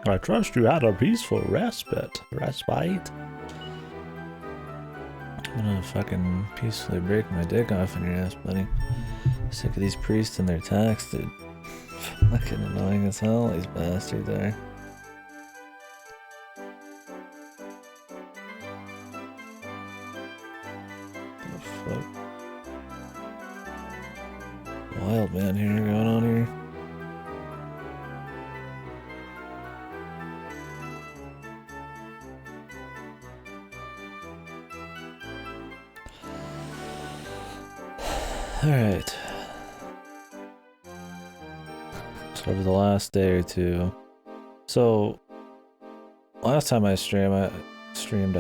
I trust you had a peaceful respite. I'm gonna fucking peacefully break my dick off in your ass, buddy. Sick of these priests and their tax, dude. Fucking annoying as hell, these bastards are. What the fuck? Wild man here going on here. Alright. So over the last day or two. So last time I streamed I slept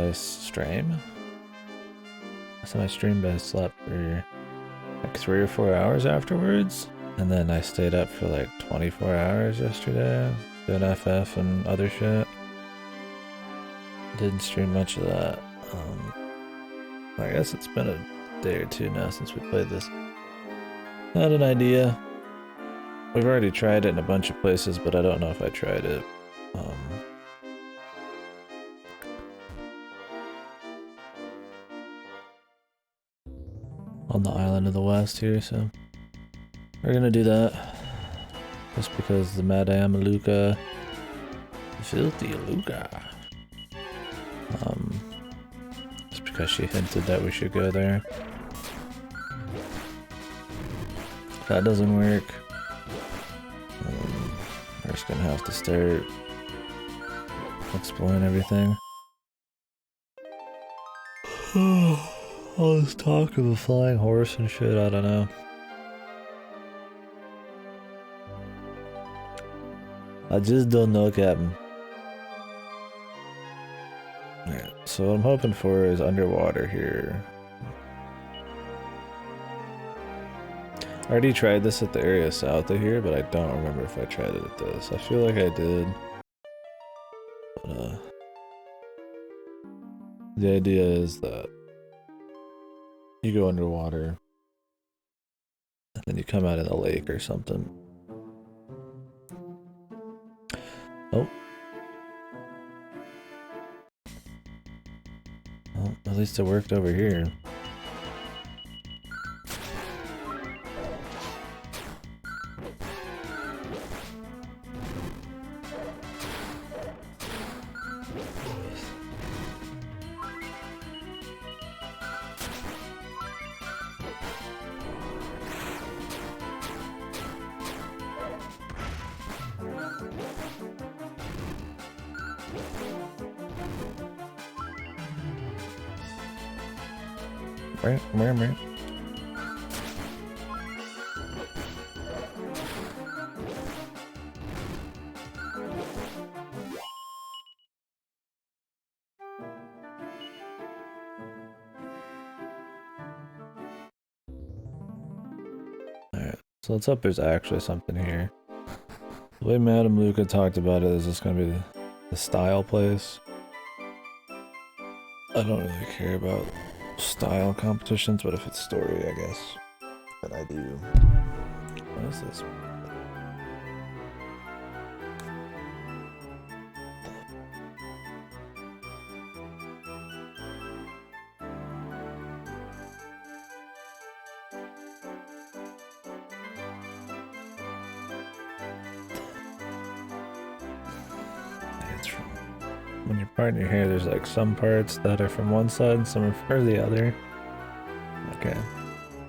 for like 3 or 4 hours afterwards. And then I stayed up for like 24 hours yesterday doing FF and other shit. Didn't stream much of that. I guess it's been a day or two now since we played this. Had an idea. We've already tried it in a bunch of places, but I don't know if I tried it. On the island of the west here, so we're gonna do that. Just because the Madame Luca, filthy Luca. Just because she hinted that we should go there. If that doesn't work, we're just gonna have to start exploring everything. All this talk of a flying horse and shit, I don't know. I just don't know, Captain. Alright, so what I'm hoping for is underwater here. I already tried this at the area south of here, but I don't remember if I tried it at this. I feel like I did. But, the idea is that you go underwater, and then you come out of the lake or something. Oh. Well, at least it worked over here. Right. Alright, so let's hope there's actually something here. The way Madame Luca talked about it is this gonna be the style place. I don't really care about style competitions, but if it's story, I guess. Then I do. What is this? It's from when you're parting your hair, there's like some parts that are from one side and some are for the other. Okay.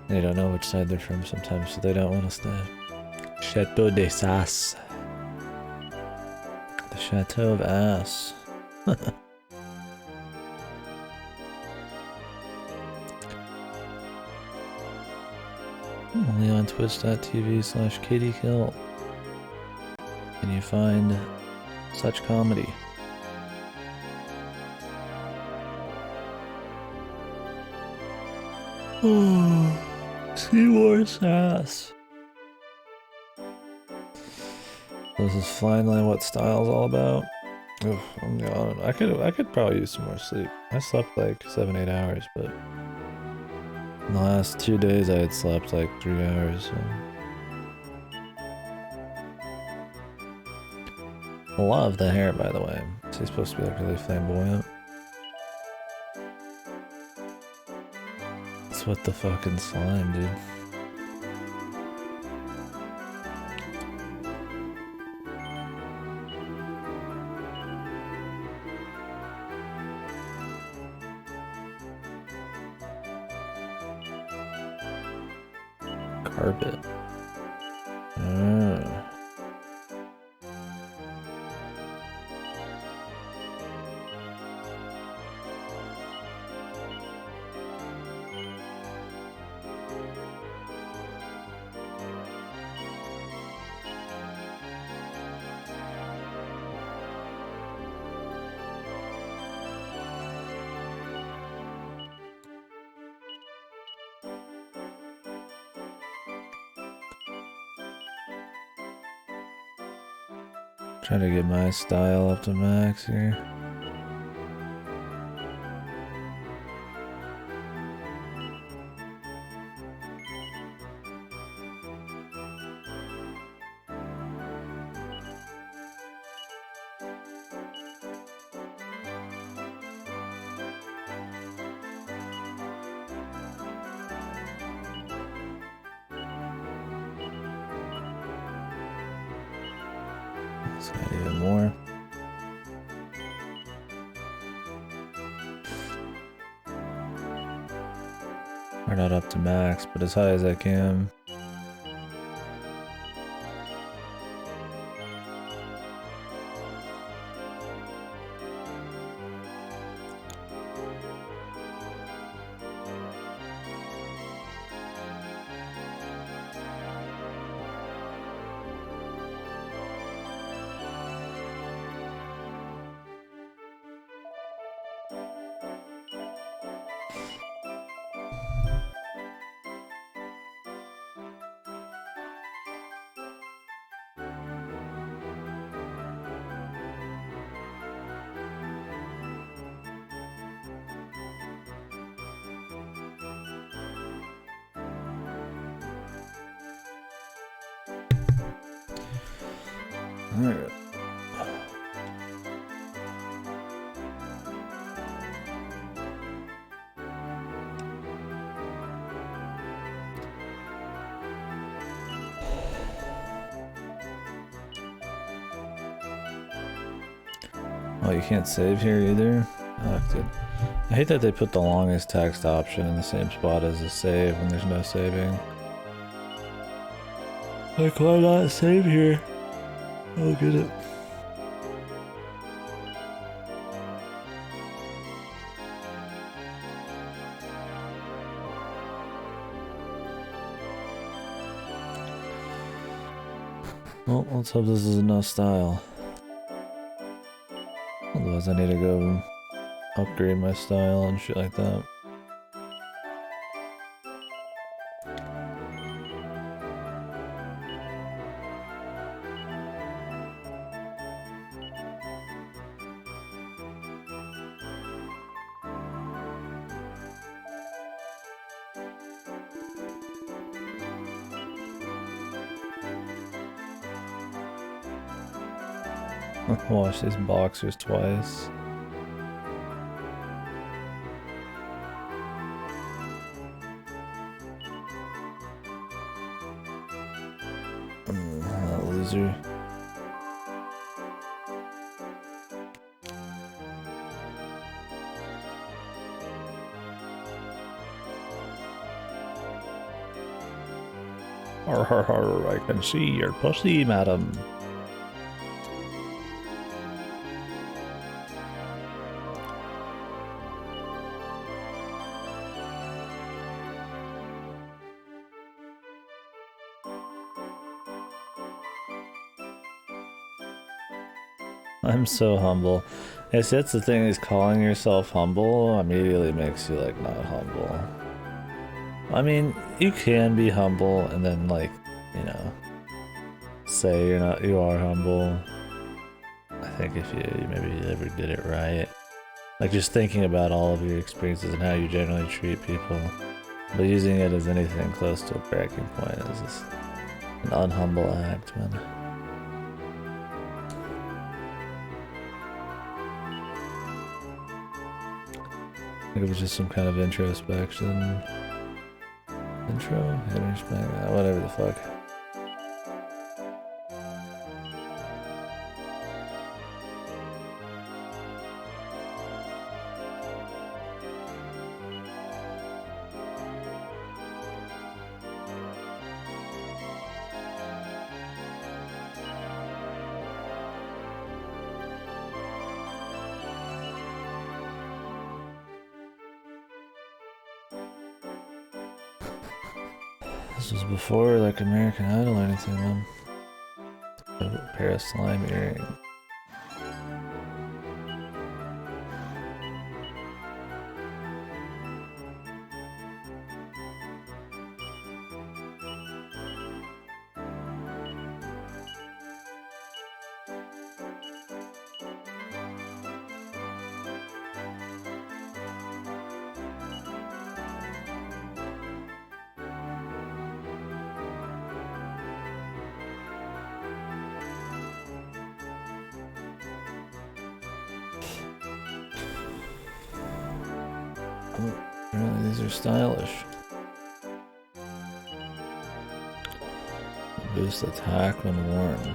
They don't know which side they're from sometimes, so they don't want to stay. Chateau des Sas. The Chateau of Ass. Only on twitch.tv/KDkill can you find such comedy. Oh, Seymour Sass. This is finally what style's all about. Oof, I'm yawning. I could probably use some more sleep. I slept like 7-8 hours, but in the last 2 days I had slept like 3 hours. So. Love the hair, by the way. She's supposed to be like really flamboyant. It's what the fucking slime, dude. Carpet. Trying to get my style up to max here. Let's get even more. We're not up to max, but as high as I can. Alright. Oh, you can't save here either? Oh, dude. I hate that they put the longest text option in the same spot as the save when there's no saving. Like, why not save here? I'll get it. Well, let's hope this is enough style. Otherwise I need to go upgrade my style and shit like that. Wash these boxers twice. That loser. Har har har, I can see your pussy, madam. I'm so humble. Yes, that's the thing, is calling yourself humble immediately makes you like not humble. I mean, you can be humble and then like, you know, say you are humble. I think if you maybe ever did it right. Like just thinking about all of your experiences and how you generally treat people. But using it as anything close to a breaking point is just an unhumble act, man. Like it was just some kind of introspection. Introspection, whatever the fuck. This was before like American Idol or anything, man. A pair of slime earrings. Really, these are stylish. Boost attack when worn.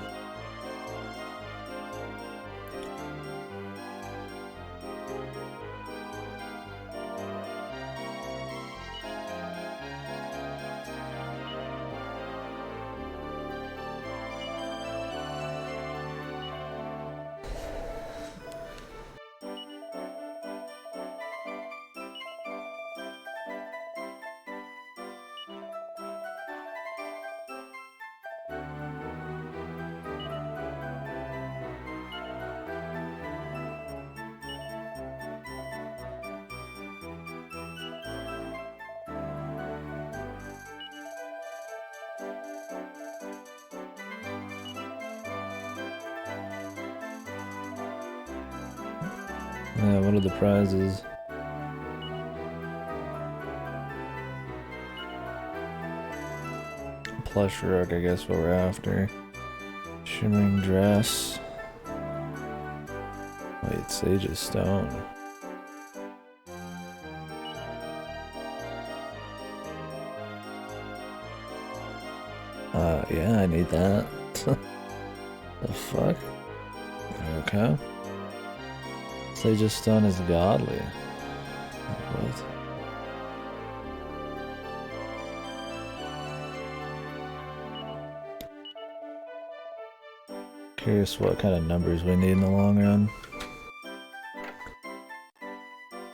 Yeah, what are the prizes? Plush rug, I guess what we're after. Shimmering dress. Wait, Sage's stone. Yeah, I need that. The fuck? Okay. Sage's stone is godly. What? Curious what kind of numbers we need in the long run.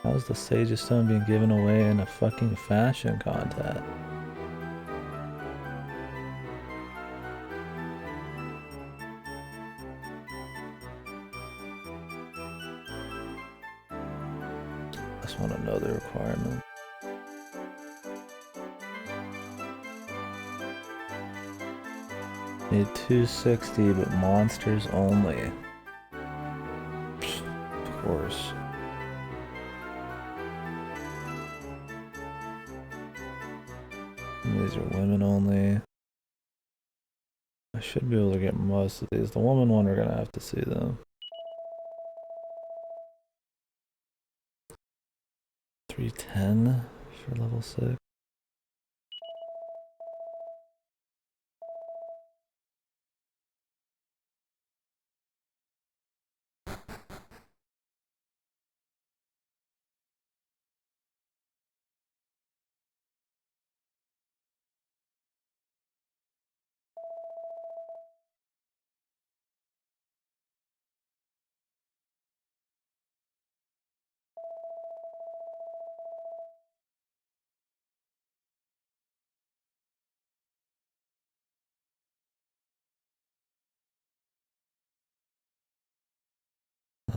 How's the Sage's stone being given away in a fucking fashion contest? Just want to know the requirement. Need 260, but monsters only. Of course. These are women only. I should be able to get most of these. The woman one, we're gonna have to see though. 310 for level 6.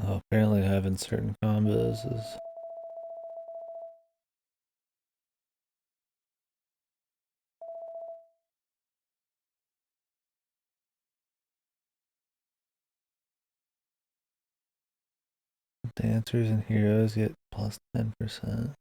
Oh, apparently having certain combos is... Dancers and heroes get plus 10%.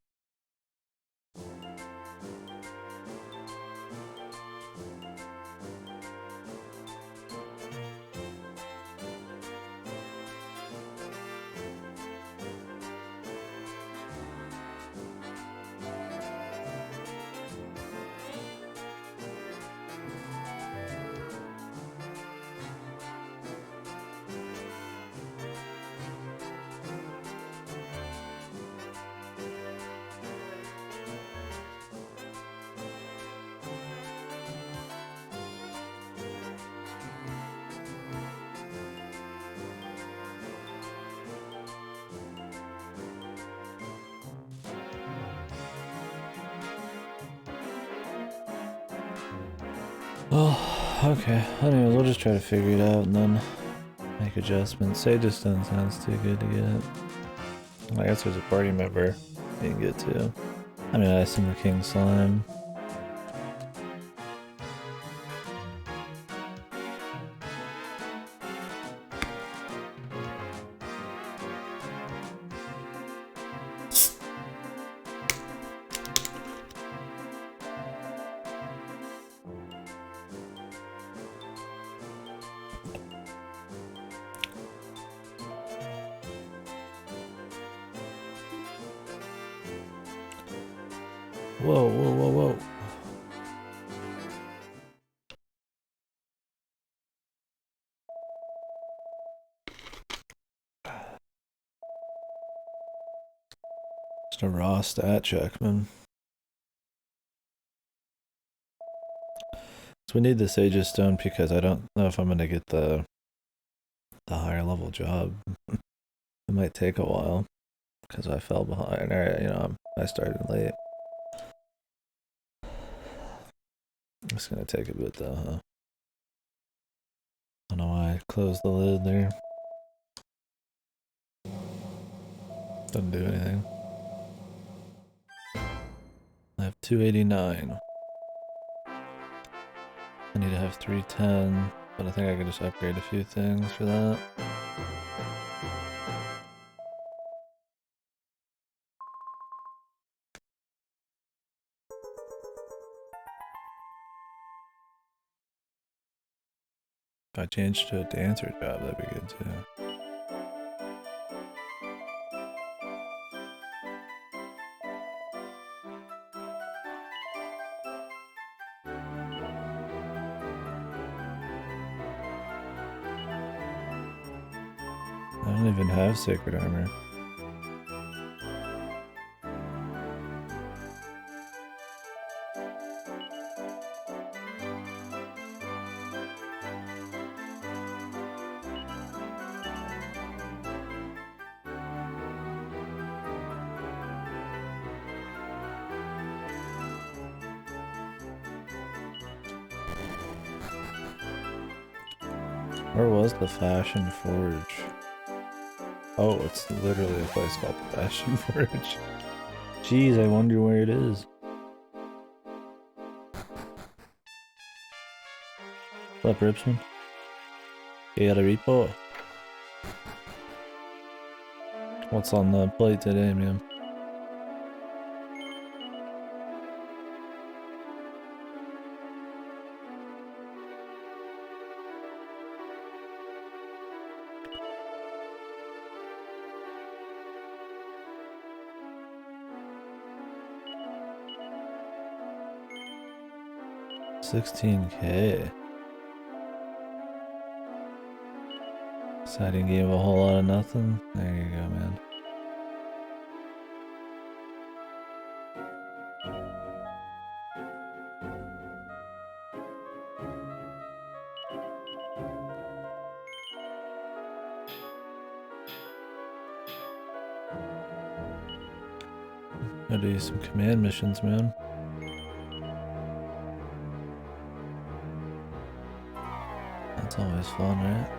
Oh, okay. Anyways, we'll just try to figure it out and then make adjustments. Say just doesn't sounds too good to get. I guess there's a party member being good too. I mean, I assume the King Slime. Whoa, whoa, whoa, whoa. Just a raw stat check, man. So we need the Sage's Stone because I don't know if I'm gonna get the higher level job. It might take a while because I fell behind. Or, you know, I started late. It's gonna take a bit though, huh? I don't know why I closed the lid there. Doesn't do anything. I have 289. I need to have 310, but I think I can just upgrade a few things for that. If I change to a dancer job, that'd be good too. I don't even have sacred armor. Where was the Fashion Forge? Oh, it's literally a place called the Fashion Forge. Jeez, I wonder where it is. What's up, Ripsman? You got a repo? What's on the plate today, man? $16K. Exciting game of a whole lot of nothing. There you go, man. Gotta do some command missions, man. That's always fun, right?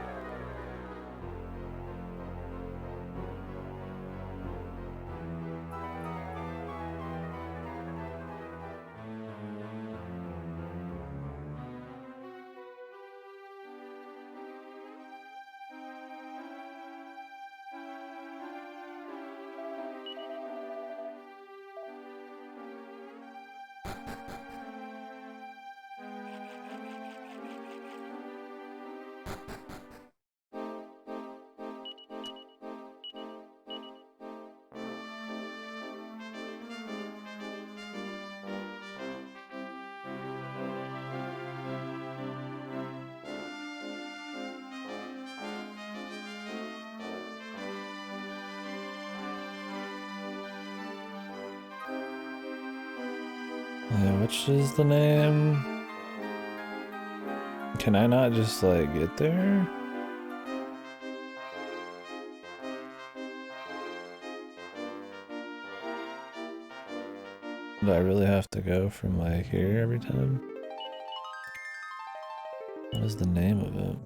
Yeah, which is the name? Can I not just, like, get there? Do I really have to go from, like, here every time? What is the name of it?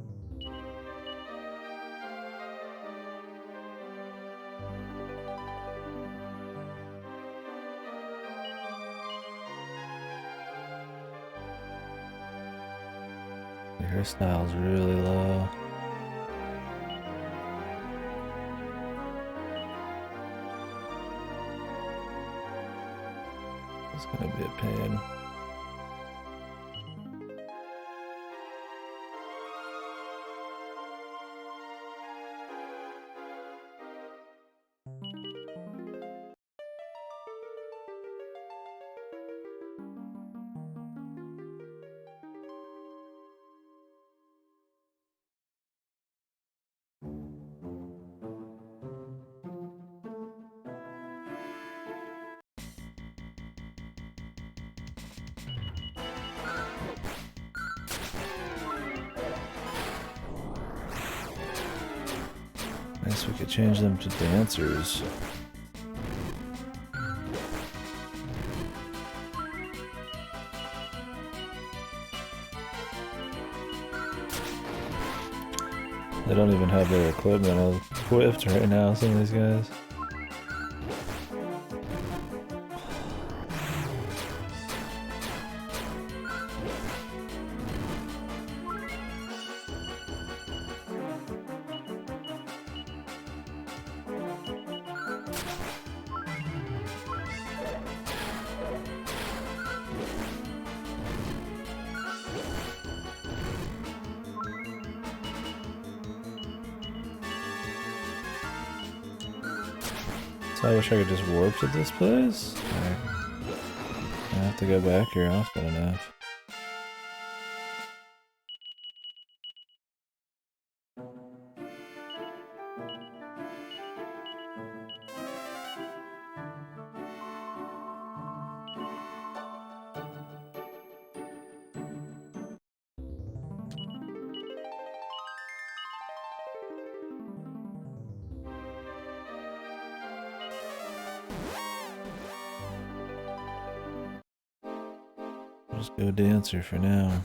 The hairstyle's really low. It's gonna be a pain. I guess we could change them to dancers. They don't even have their equipment all equipped right now, some of these guys. So I wish I could just warp to this place. I have to go back here often enough. Just go dancer for now.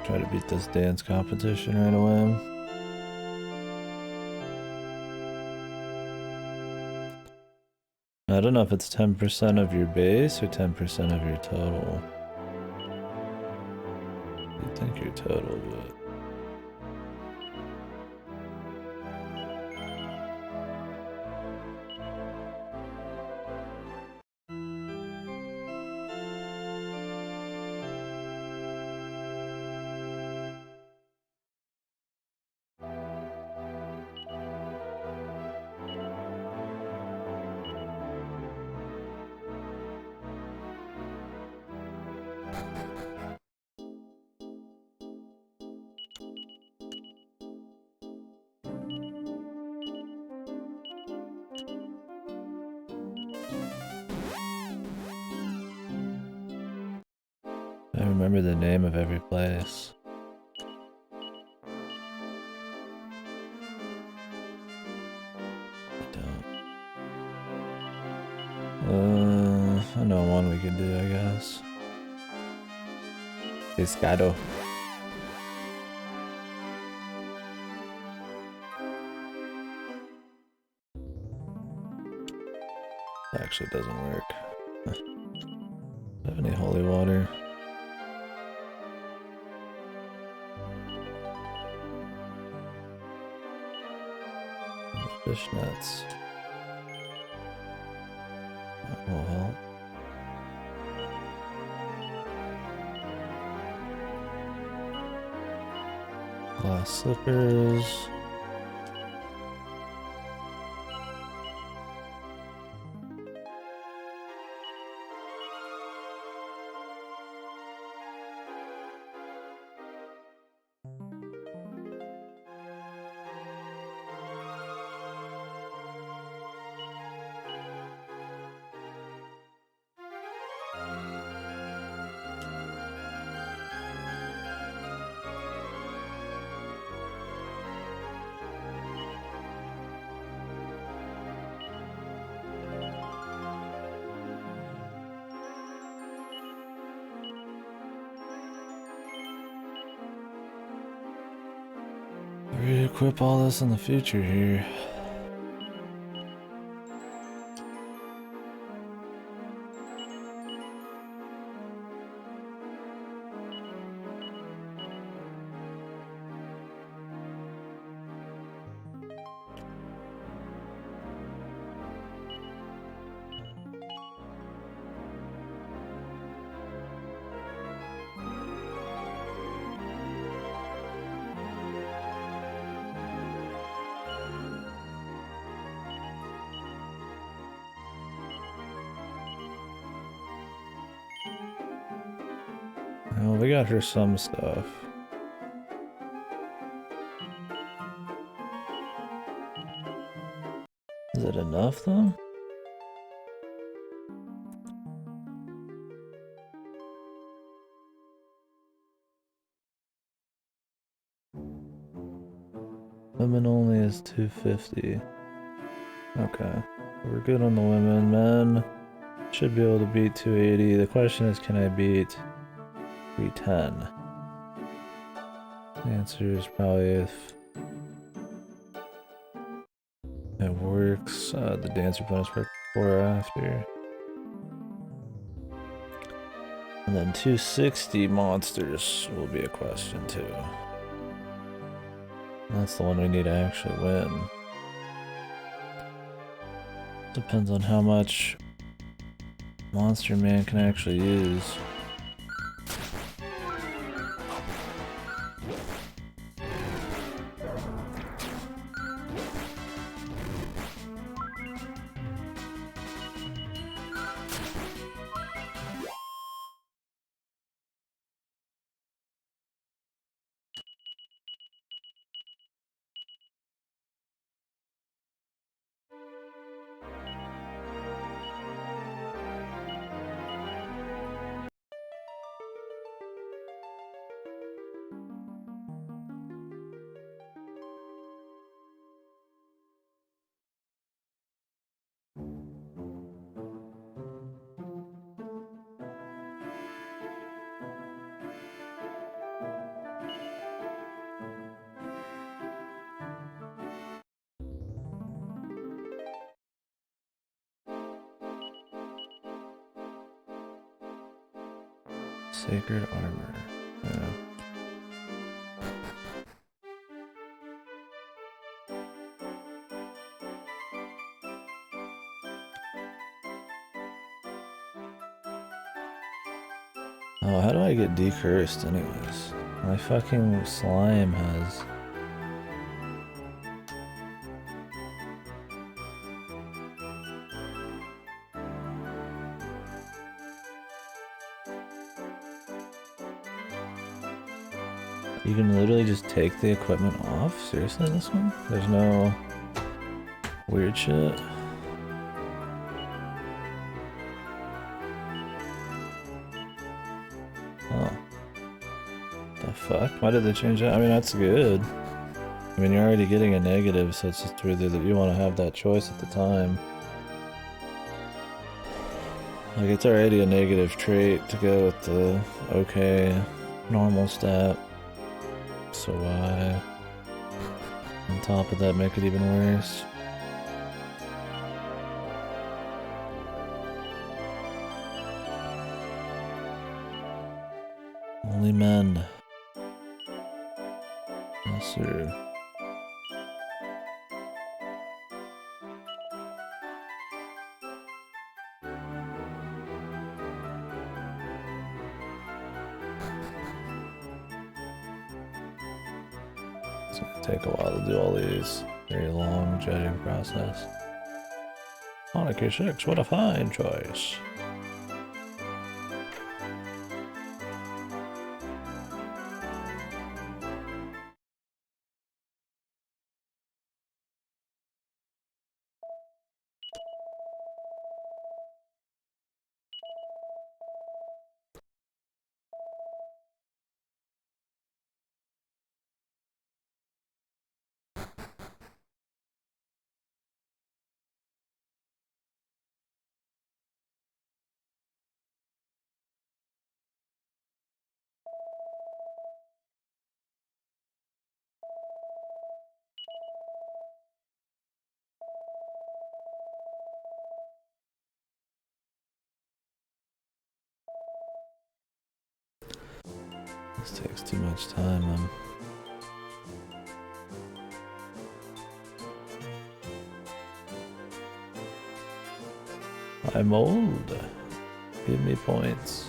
Try to beat this dance competition right away. I don't know if it's 10% of your base or 10% of your total. I think your total, but... I remember the name of every place. I don't. I know one we could do, I guess. Pescado. That actually doesn't work. Do I have any holy water? Fish nets. That will help. Glass slippers. Re-equip all this in the future here. Well, we got her some stuff. Is it enough though? Women only is 250. Okay. We're good on the women. Men should be able to beat 280. The question is, can I beat 310? The answer is probably if it works. The dancer bonus perk before or after. And then 260 monsters will be a question too. That's the one we need to actually win. Depends on how much Monster Man can actually use. Sacred armor. Yeah. Oh, how do I get decursed anyways? My fucking slime has... You can literally just take the equipment off? Seriously, this one? There's no weird shit? Oh. The fuck? Why did they change that? I mean, that's good. I mean, you're already getting a negative, so it's just really that you want to have that choice at the time. Like, it's already a negative trait to go with the okay, normal stat. So why, on top of that, make it even worse? Only men. Yes, sir. It's gonna take a while to do all these. Very long judging process. Monarchy 6, what a fine choice. This takes too much time. I'm old. Give me points.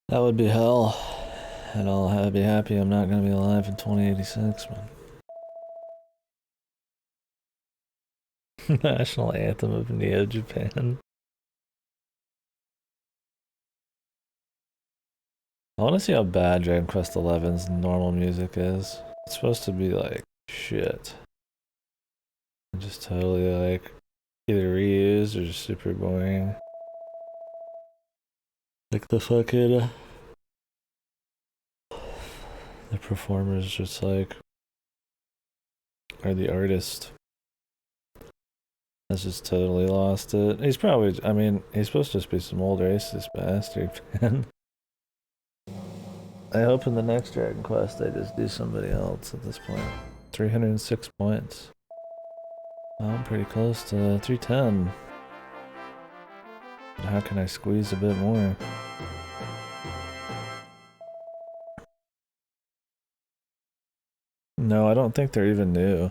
That would be hell. And I'll be happy I'm not gonna be alive in 2086, man. National anthem of Neo Japan. I want to see how bad Dragon Quest XI's normal music is. It's supposed to be like shit. Just totally like either reused or just super boring. Like the fucking the performers just like or the artist has just totally lost it. He's probably, I mean, he's supposed to just be some old racist bastard, man. I hope in the next Dragon Quest they just do somebody else at this point. 306 points. Oh, I'm pretty close to 310. But how can I squeeze a bit more? No, I don't think they're even new.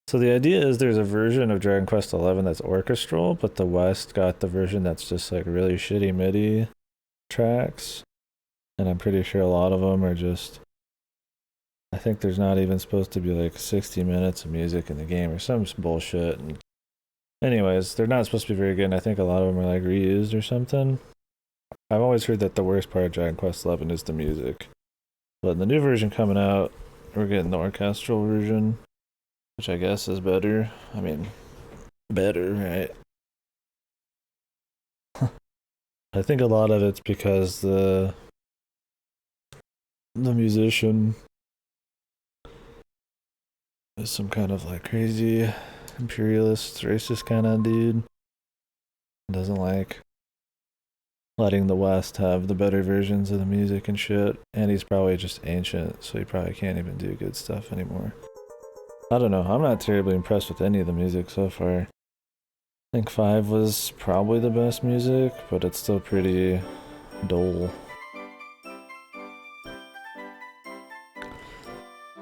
So the idea is there's a version of Dragon Quest XI that's orchestral, but the West got the version that's just like really shitty MIDI tracks. And I'm pretty sure a lot of them are just... I think there's not even supposed to be like 60 minutes of music in the game or some bullshit. And anyways, they're not supposed to be very good, and I think a lot of them are like reused or something. I've always heard that the worst part of Dragon Quest XI is the music. But in the new version coming out, we're getting the orchestral version, which I guess is better. I mean, better, right? I think a lot of it's because the musician is some kind of like crazy imperialist, racist kind of dude. doesn't like letting the West have the better versions of the music and shit. And he's probably just ancient, so he probably can't even do good stuff anymore. I don't know. I'm not terribly impressed with any of the music so far. I think 5 was probably the best music, but it's still pretty dull.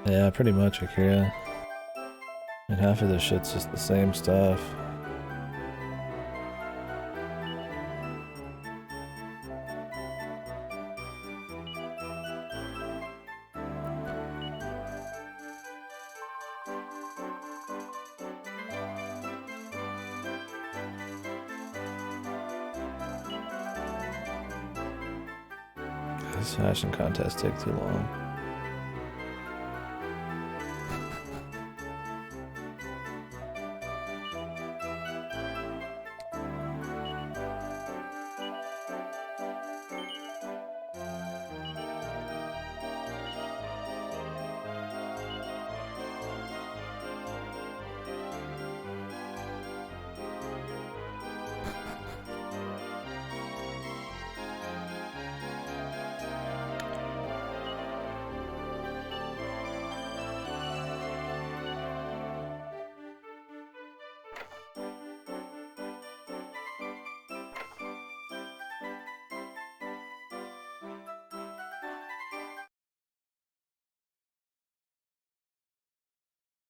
Yeah, pretty much, Akira. And half of this shit's just the same stuff. This fashion contest take too long.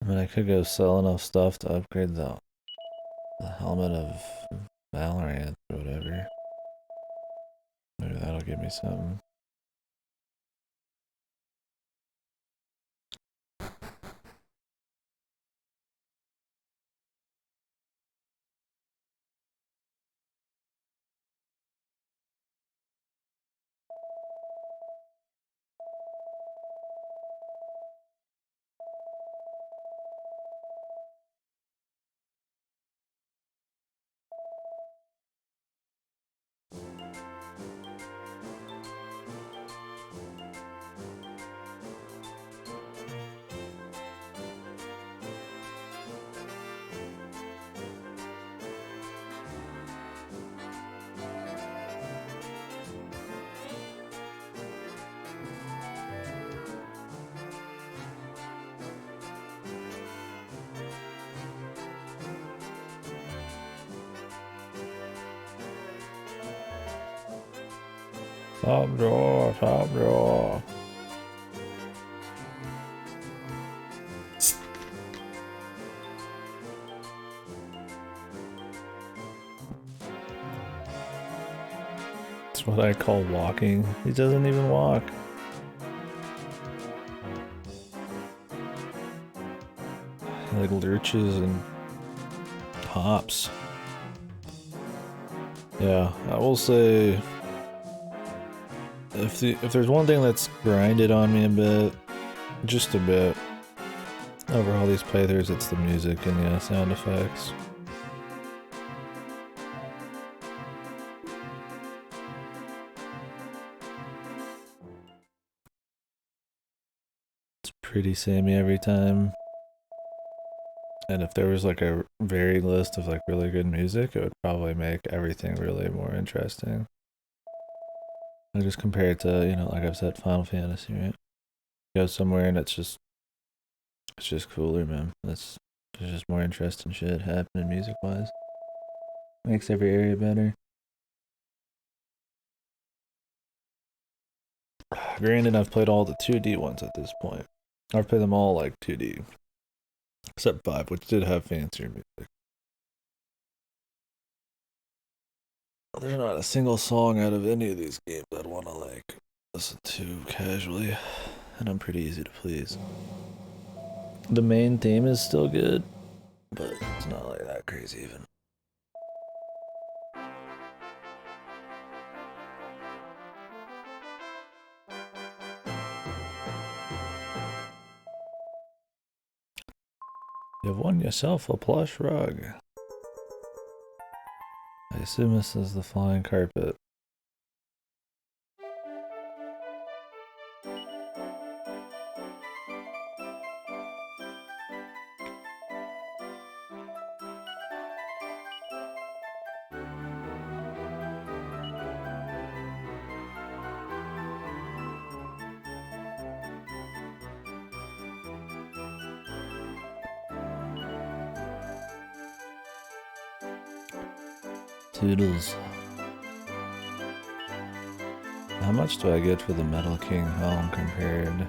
I mean, I could go sell enough stuff to upgrade the helmet of Valorant or whatever. Maybe that'll give me something. Top drawer, top drawer. That's what I call walking. He doesn't even walk. He like lurches and hops. Yeah, I will say if there's one thing that's grinded on me a bit, just a bit, over all these playthroughs, it's the music and the sound effects. It's pretty samey every time. And if there was like a varied list of like really good music, it would probably make everything really more interesting. I just compare it to, you know, like I've said, Final Fantasy, right? Go somewhere and it's just cooler, man. There's just more interesting shit happening music wise. Makes every area better. Granted, I've played all the 2D ones at this point. I've played them all like 2D. Except 5, which did have fancier music. There's not a single song out of any of these games I'd want to like listen to casually, and I'm pretty easy to please. The main theme is still good, but it's not like that crazy even. You've won yourself a plush rug. I assume this is the flying carpet. Toodles. How much do I get for the Metal King helm compared?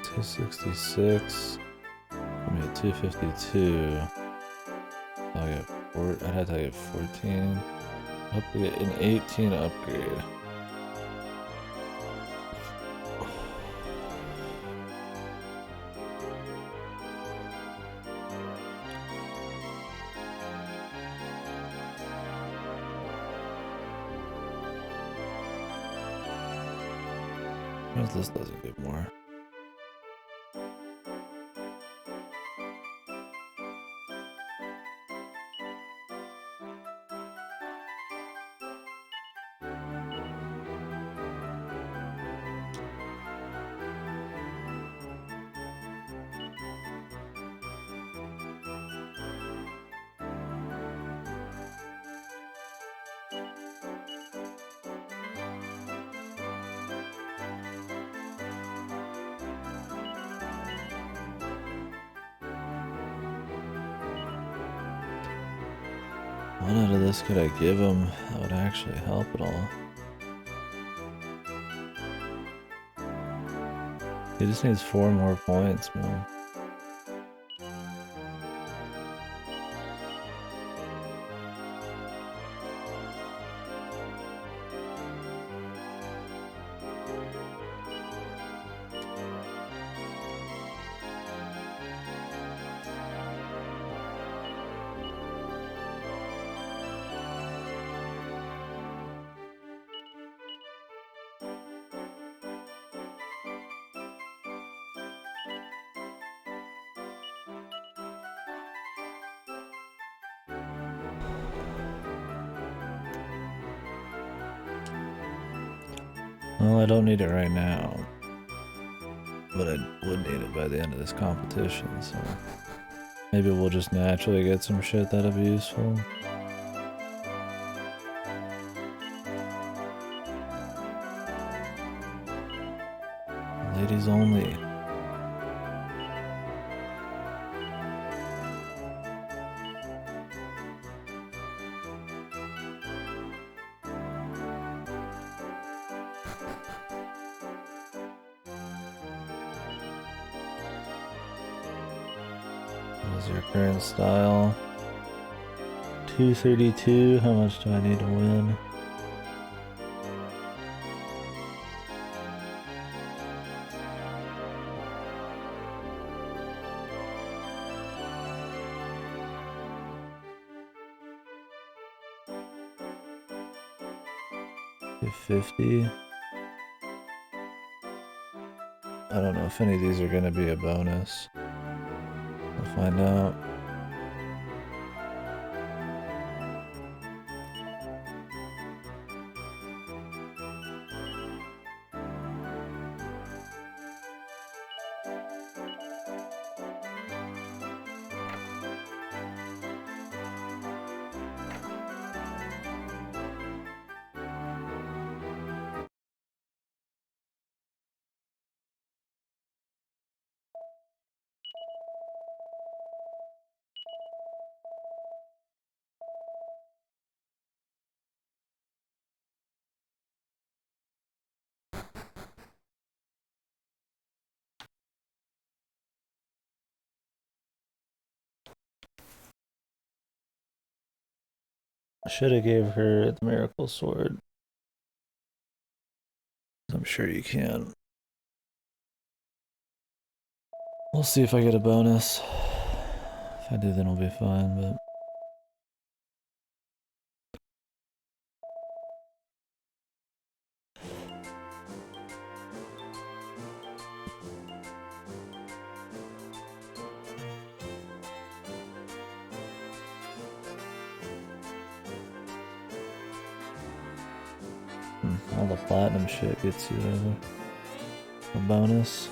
$266. I'm at 252. I'll get I'd have to get 14. Hope we get an 18 upgrade. This doesn't get more. What out of this could I give him that would actually help at all? He just needs 4 more points, man. Well, I don't need it right now, but I would need it by the end of this competition, so maybe we'll just naturally get some shit that'll be useful. Ladies only. What is your current style? 232. How much do I need to win? $50. I don't know if any of these are going to be a bonus. We'll find out. I should have gave her the miracle sword. I'm sure you can. We'll see if I get a bonus. If I do, then it'll be fine, but... all the platinum shit gets you a bonus.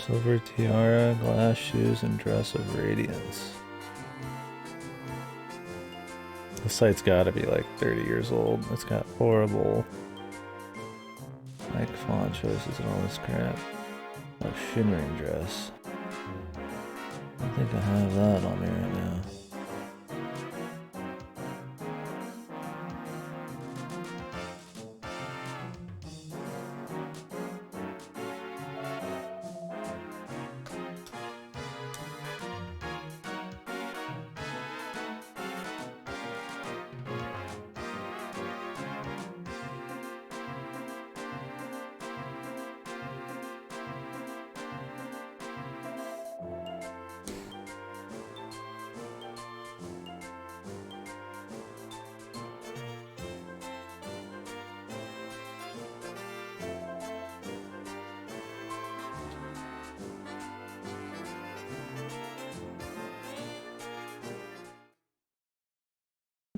Silver tiara, glass shoes, and dress of radiance. The site's gotta be like 30 years old. It's got horrible like font choices and all this crap. Oh, shimmering dress. I don't think I have that on me right now.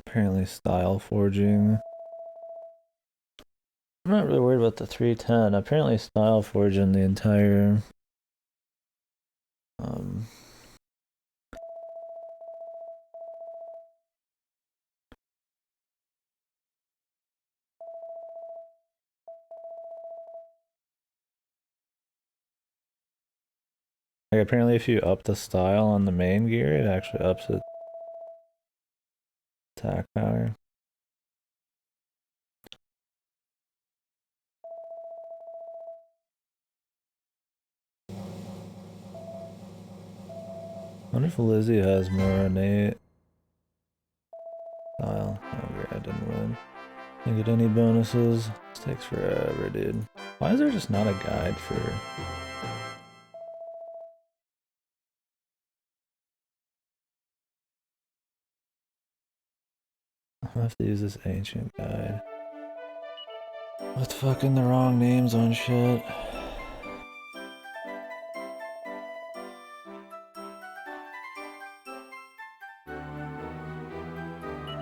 Apparently style forging. I'm not really worried about the 310. Apparently style forging the entire like apparently if you up the style on the main gear, it actually ups its attack power. I wonder if Lizzie has more innate style. Oh, I didn't win. Didn't get any bonuses. This takes forever, dude. Why is there just not a guide for... I have to use this ancient guide. With fucking the wrong names on shit.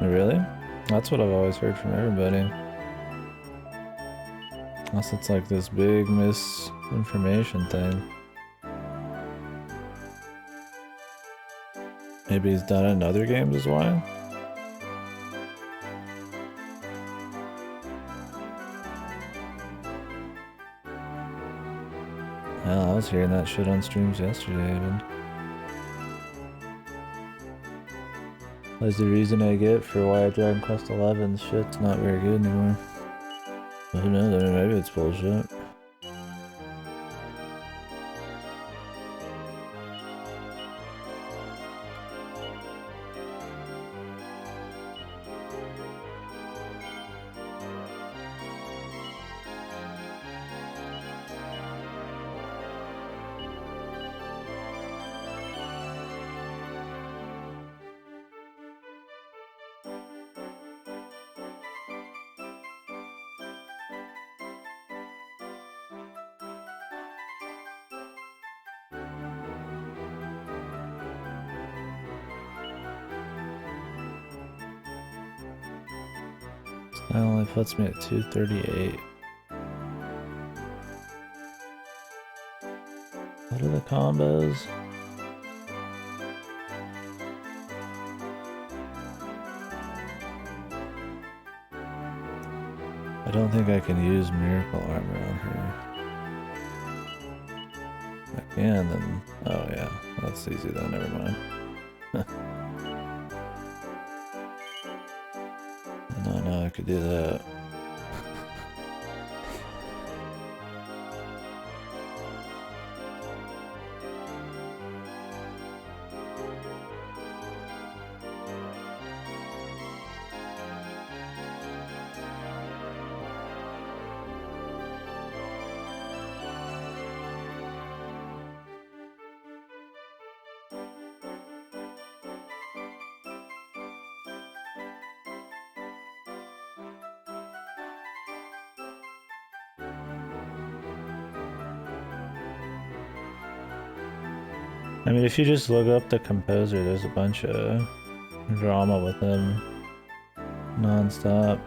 Really? That's what I've always heard from everybody. Unless it's like this big misinformation thing. Maybe he's done it in other games is why? Hell, I was hearing that shit on streams yesterday even. That's the reason I get for why Dragon Quest XI's shit's not very good anymore. But who knows, I mean, maybe it's bullshit. That only puts me at 238. What are the combos? I don't think I can use miracle armor on her. I can then. Oh yeah, that's easy then, never mind. No, I could do that. I mean, if you just look up the composer, there's a bunch of drama with him non-stop.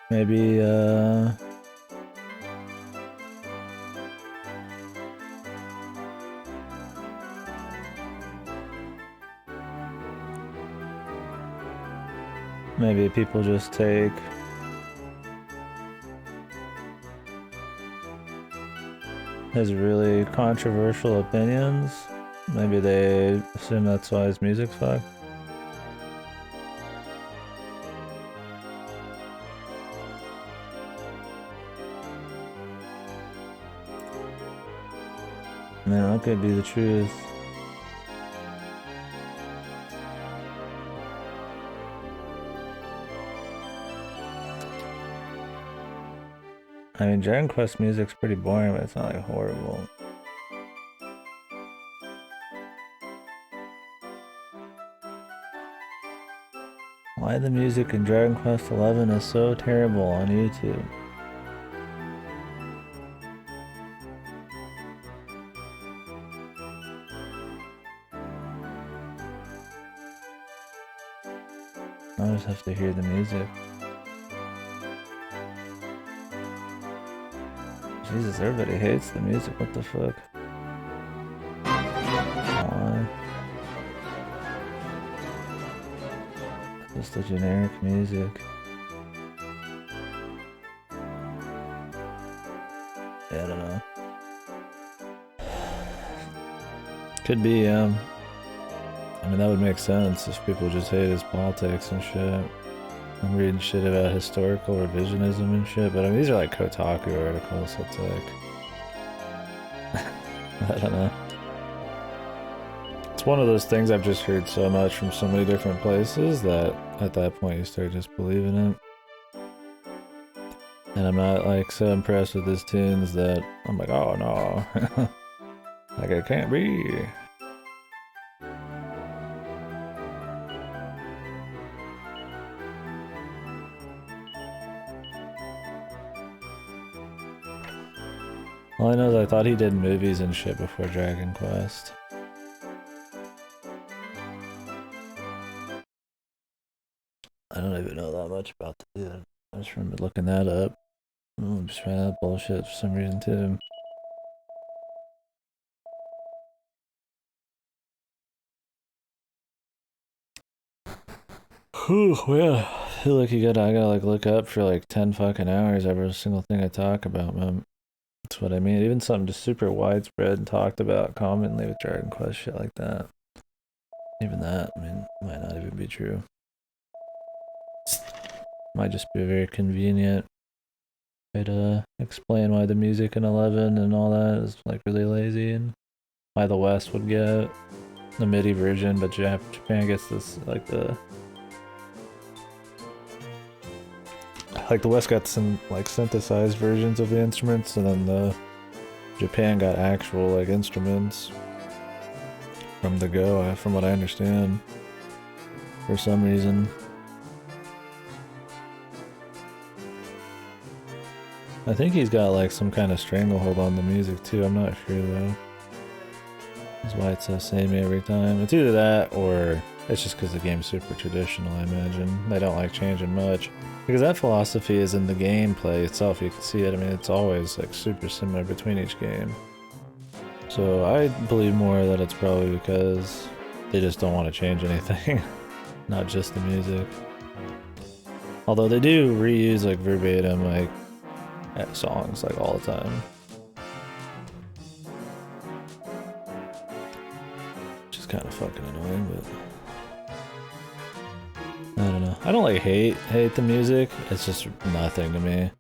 Maybe Maybe people just take his really controversial opinions. Maybe they assume that's why his music's fucked. Man, that could be the truth. I mean, Dragon Quest music's pretty boring, but it's not like horrible. Why the music in Dragon Quest XI is so terrible on YouTube? I just have to hear the music. Jesus, everybody hates the music, what the fuck? Come on. Just the generic music. Yeah, I don't know. Could be, I mean, that would make sense if people just hate his politics and shit. I'm reading shit about historical revisionism and shit, but I mean, these are like Kotaku articles, so it's like... I don't know. It's one of those things I've just heard so much from so many different places that at that point you start just believing it. And I'm not like so impressed with his tunes that I'm like, oh no. Like it can't be. All I know is I thought he did movies and shit before Dragon Quest. I don't even know that much about the dude. I just remember looking that up. I'm just trying that bullshit for some reason too. Whew, yeah. I feel like I gotta like look up for like 10 fucking hours every single thing I talk about, man. That's what I mean. Even something just super widespread and talked about commonly with Dragon Quest, shit like that. Even that, I mean, might not even be true. Might just be a very convenient way to explain why the music in 11 and all that is like really lazy and why the West would get the MIDI version, but Japan gets this like the West got some like synthesized versions of the instruments, and then the Japan got actual like instruments from the go, from what I understand, for some reason. I think he's got like some kind of stranglehold on the music too, I'm not sure though. That's why it's so samey every time. It's either that or it's just because the game's super traditional, I imagine. They don't like changing much. Because that philosophy is in the gameplay itself, you can see it. I mean, it's always like super similar between each game. So I believe more that it's probably because they just don't want to change anything. Not just the music. Although they do reuse like verbatim like songs like all the time. Which is kind of fucking annoying, but I don't know. I don't like hate the music. It's just nothing to me.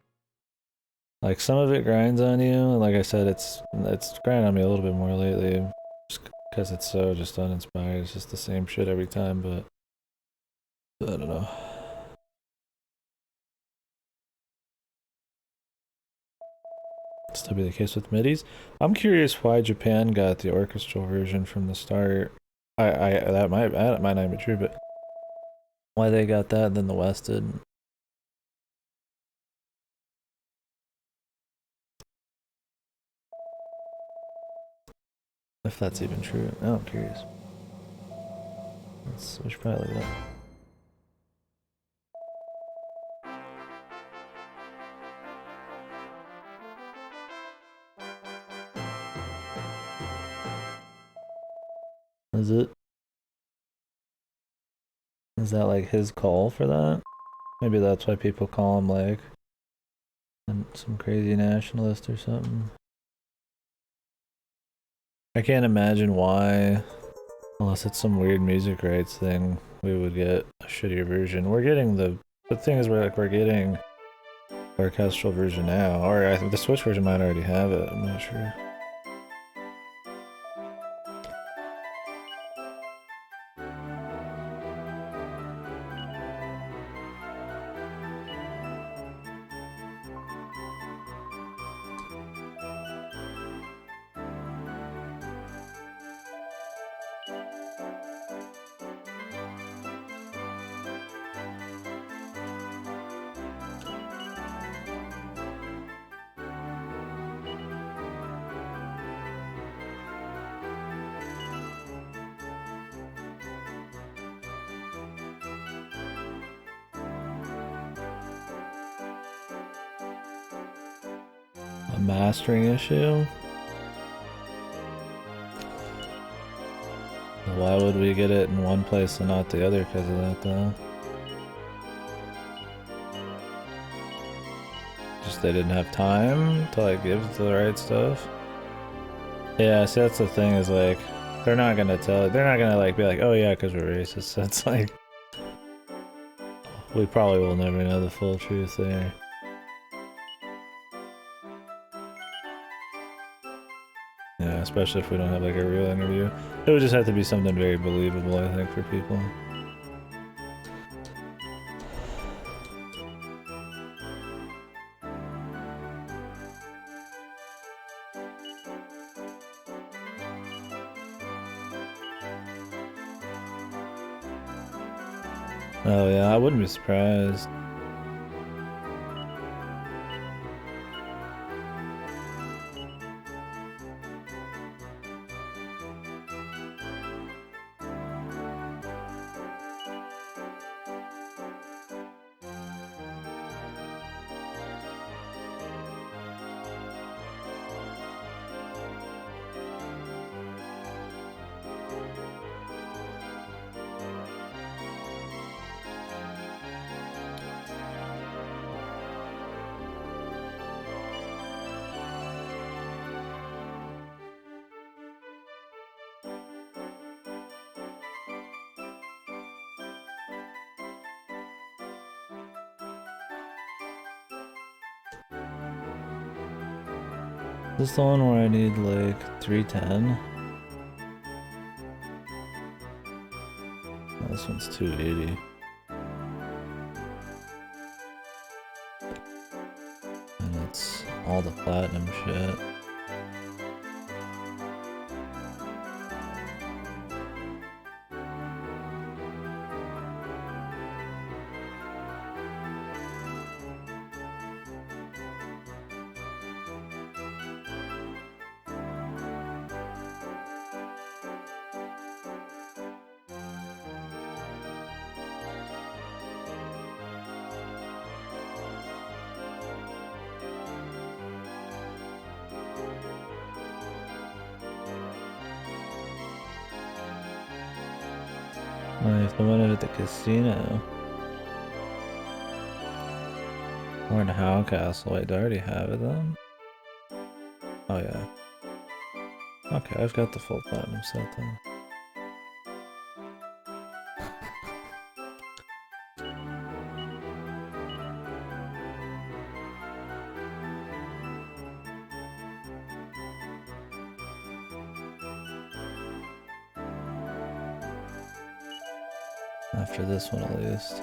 Like some of it grinds on you, and like I said, it's grinding on me a little bit more lately, just because it's so just uninspired. It's just the same shit every time, but I don't know. Still be the case with MIDIs. I'm curious why Japan got the orchestral version from the start. That might not be true, but why they got that and then the West didn't. If that's even true. Oh, I'm curious. We should probably look it up. Is it? Is that like his call for that? Maybe that's why people call him like some crazy nationalist or something. I can't imagine why, unless it's some weird music rights thing, we would get a shittier version. We're getting the thing is we're getting the orchestral version now, or I think the Switch version might already have it. I'm not sure. A mastering issue? Why would we get it in one place and not the other because of that though? Just they didn't have time to like give the right stuff? Yeah, so that's the thing is like, they're not gonna like be like, oh yeah, because we're racist. So it's like, we probably will never know the full truth there. Yeah, especially if we don't have like a real interview. It would just have to be something very believable, I think, for people. Oh yeah, I wouldn't be surprised. Is this the one where I need like 310? Oh, this one's 280. And it's all the platinum shit. I have to win it at the casino. Or in Howcastle. Wait, do I already have it then? Oh yeah. Okay, I've got the full platinum set then. After this one at least.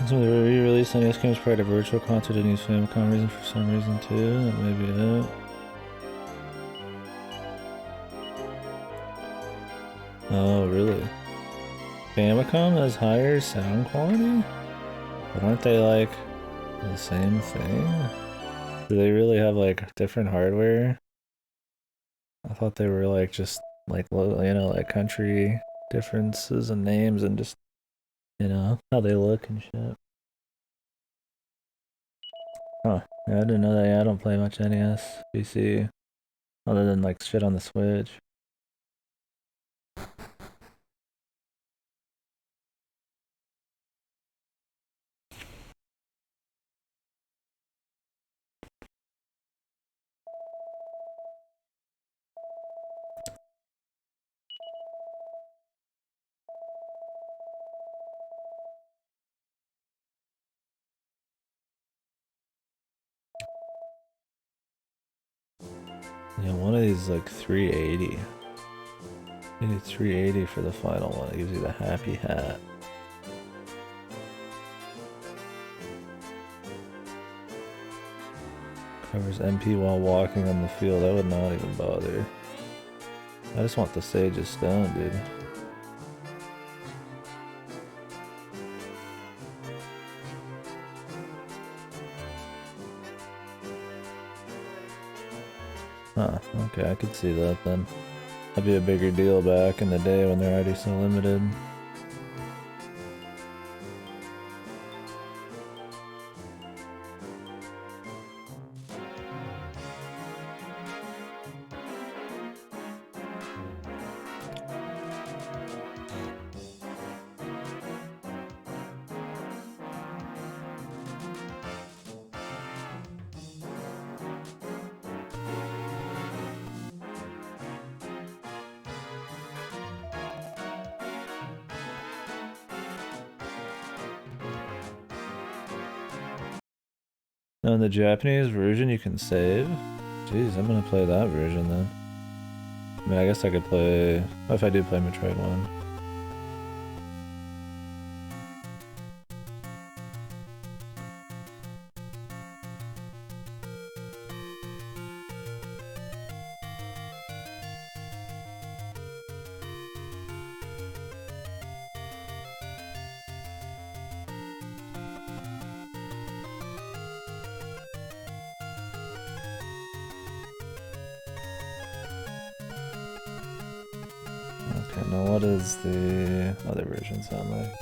So the re-release on NES games prior to Virtual Console didn't use Famicom reason for some reason too. That may be it. Oh really? Famicom has higher sound quality? But aren't they like the same thing? Do they really have like different hardware? I thought they were like just like like country differences and names and just how they look and shit. Huh. Yeah, I didn't know that. Yeah, I don't play much NES, PC, other than like shit on the Switch. Yeah, one of these is like 380. You need 380 for the final one. It gives you the happy hat. Covers MP while walking on the field. I would not even bother. I just want the Sage's Stone, dude. Huh, okay, I could see that then. That'd be a bigger deal back in the day when they're already so limited. No, in the Japanese version you can save? Jeez, I'm gonna play that version then. I mean, I guess I could play... What if I do play Metroid 1? Okay, now what is the other version sound like?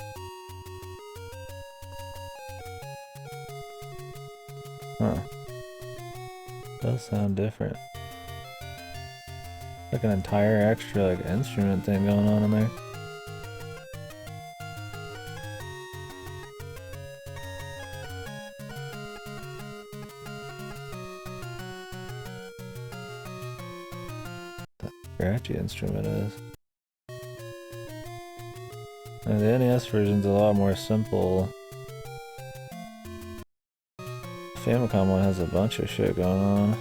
Huh. Does sound different. Like an entire extra like instrument thing going on in there. That scratchy instrument is. And the NES version's a lot more simple. Famicom one has a bunch of shit going on.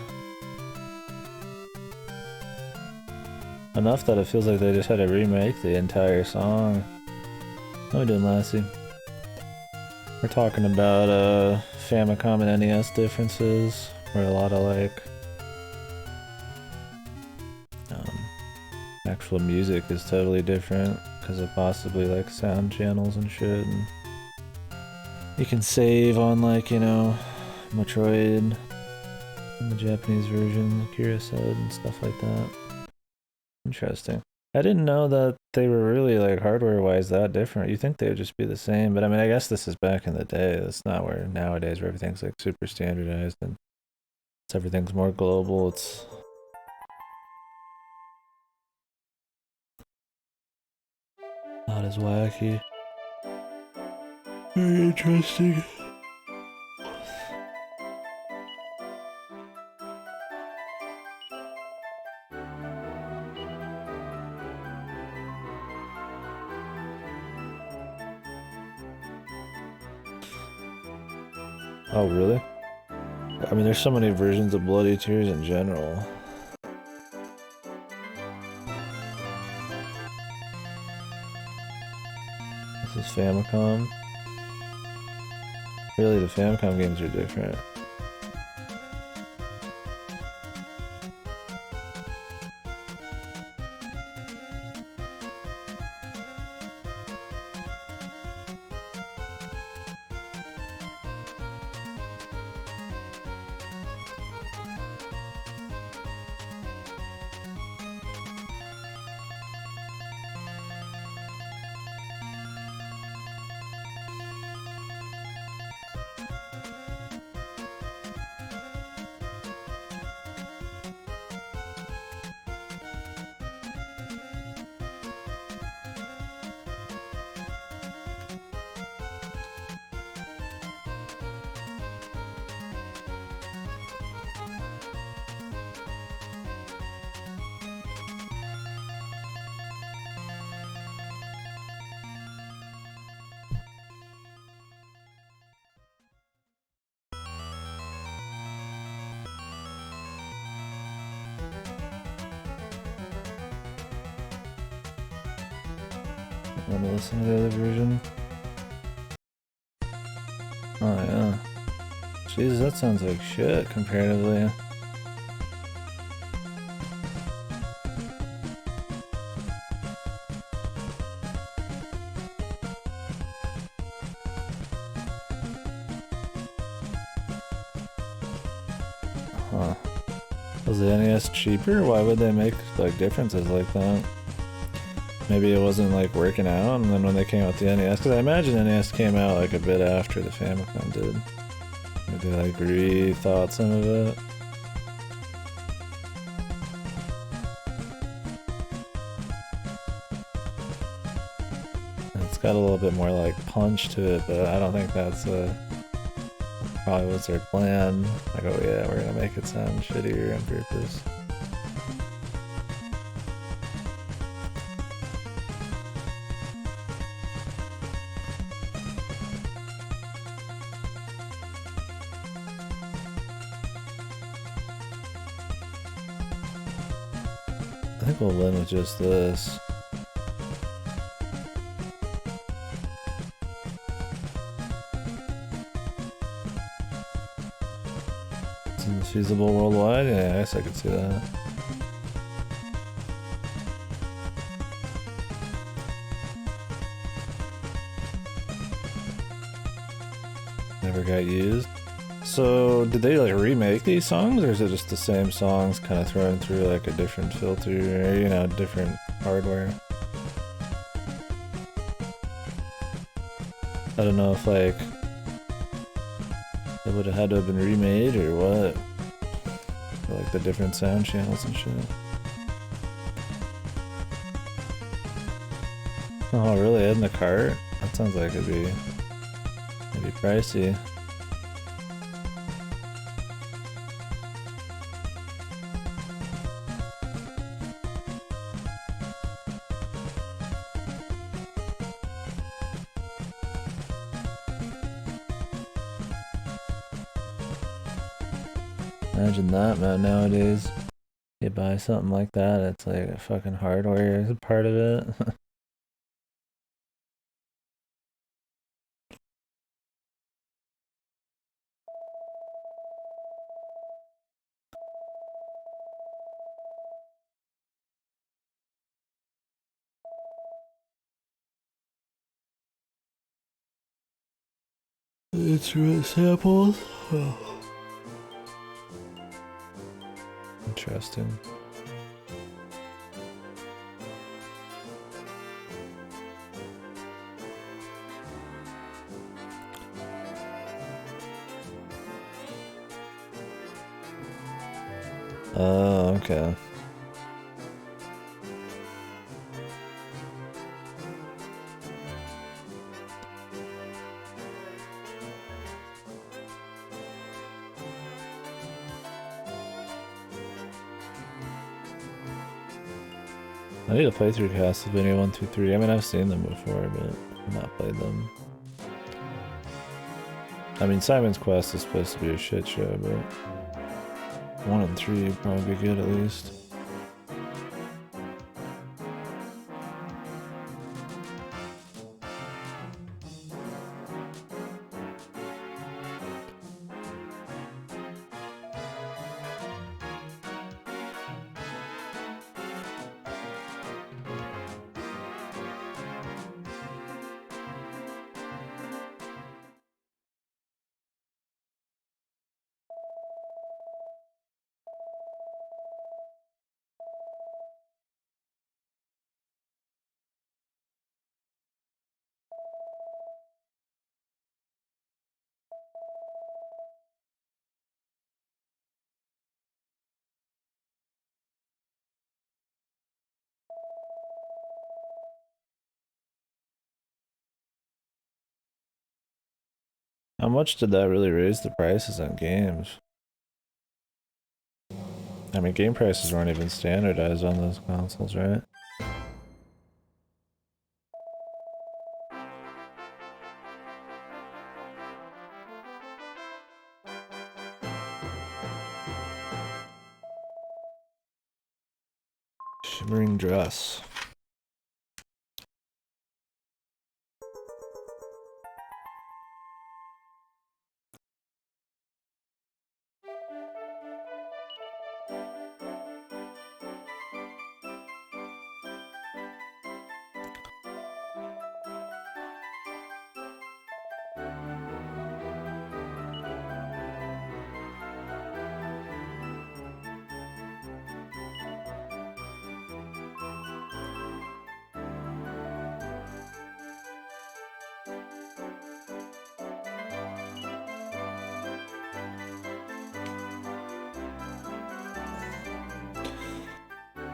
Enough that it feels like they just had to remake the entire song. How we doing, Lassie? We're talking about Famicom and NES differences, where a lot of like actual music is totally different because of possibly like sound channels and shit. And you can save on like, Metroid in the Japanese version, Kira said, and stuff like that. Interesting. I didn't know that they were really like hardware-wise that different. You think they would just be the same, but I mean, I guess this is back in the day. It's not where nowadays where everything's like super standardized and everything's more global. It's not as wacky. Very interesting. Oh, really? I mean, there's so many versions of Bloody Tears in general. This is Famicom. Really, the Famicom games are different. want to listen to the other version. Oh yeah. Jesus, that sounds like shit comparatively. Huh. Was the NES cheaper? Why would they make like differences like that? Maybe it wasn't like working out, and then when they came out with the NES, because I imagine NES came out like a bit after the Famicom did. Maybe like rethought some of it. It's got a little bit more like punch to it, but I don't think that's probably was their plan. Like, oh yeah, we're gonna make it sound shittier on purpose. I think we'll win with just this. Is it feasible worldwide? Yeah, I guess I could see that. Never got used. So, did they like remake these songs, or is it just the same songs kind of thrown through like a different filter, or, you know, different hardware? I don't know if like it would have had to have been remade or what. Or, like the different sound channels and shit. Oh, really? In the cart? That sounds like it'd be maybe pricey. Imagine that, man, nowadays. You buy something like that, it's like a fucking hardware is a part of it. Instrument samples? Oh. Interesting. Oh, okay. I need to play through Castlevania 1 through 3. I mean, I've seen them before, but I've not played them. I mean, Simon's Quest is supposed to be a shit show, but 1 and 3 would probably be good at least. How much did that really raise the prices on games? I mean, game prices weren't even standardized on those consoles, right? Shimmering dress.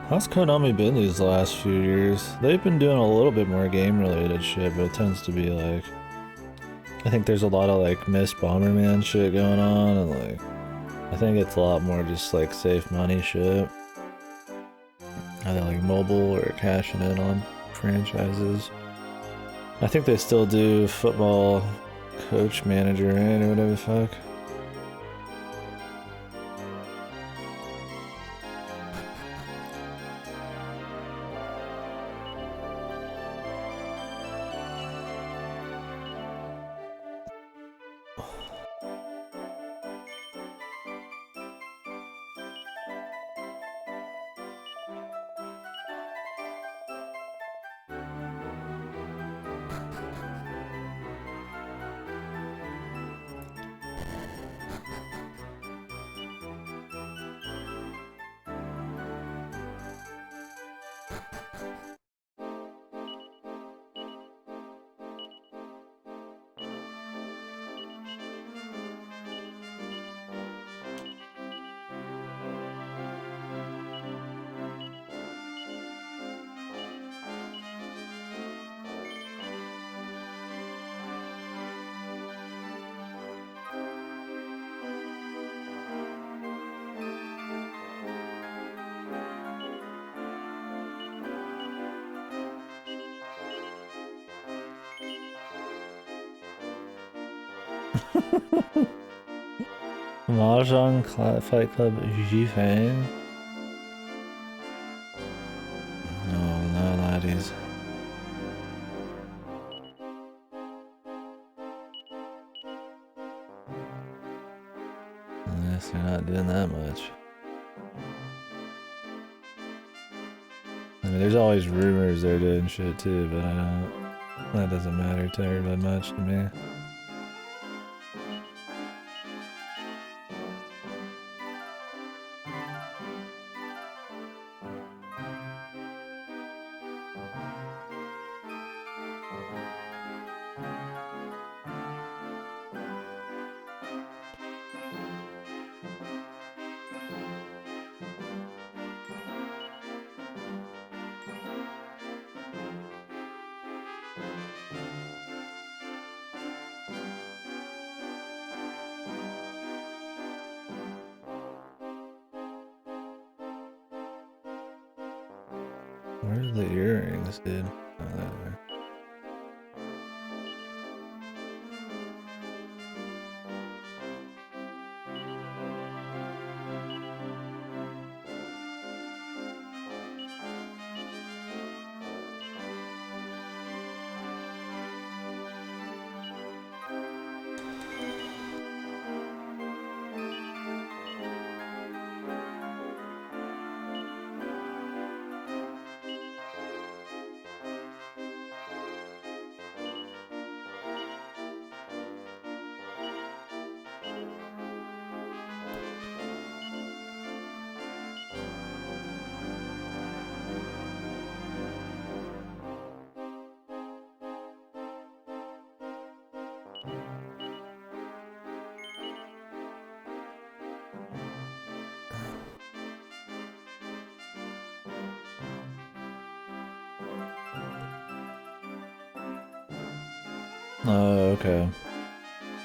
How's Konami been these last few years? They've been doing a little bit more game-related shit, but it tends to be like... I think there's a lot of like Miss Bomberman shit going on, and like... I think it's a lot more just like safe money shit. Either like mobile or cashing in on franchises. I think they still do football coach manager, right? Or whatever the fuck. Mahjong Fight Club Jifang? No, no laddies. I guess they're not doing that much. I mean, there's always rumors they're doing shit too, but I don't... That doesn't matter terribly much to me. Where's the earrings, dude? Oh, there. Oh, okay.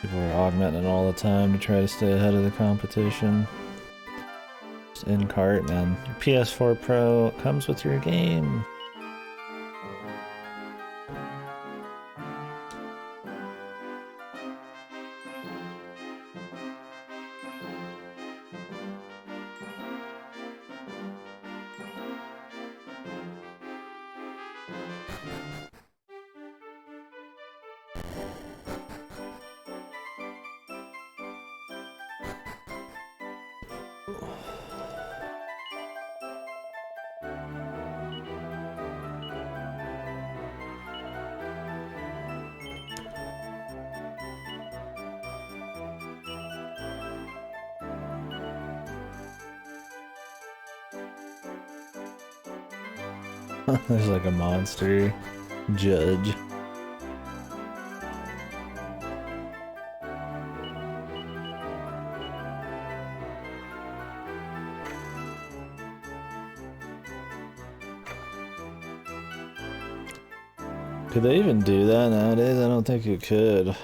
People are augmenting it all the time to try to stay ahead of the competition. Just in cart, man. Your PS4 Pro comes with your game. There's like a monster judge. Could they even do that nowadays? I don't think you could.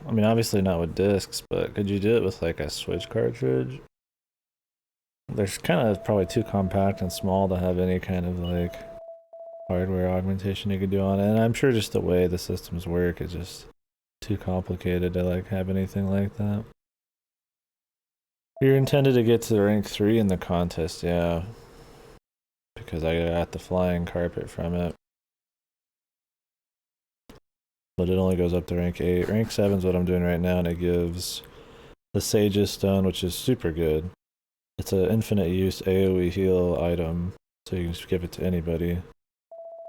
I mean, obviously not with discs, but could you do it with like a Switch cartridge? They're kind of probably too compact and small to have any kind of like hardware augmentation you could do on it. And I'm sure just the way the systems work is just too complicated to like have anything like that. You're intended to get to rank 3 in the contest, yeah. Because I got the flying carpet from it. But it only goes up to rank 8. Rank 7 is what I'm doing right now, and it gives the Sage's Stone, which is super good. It's an infinite use AoE heal item, so you can just give it to anybody.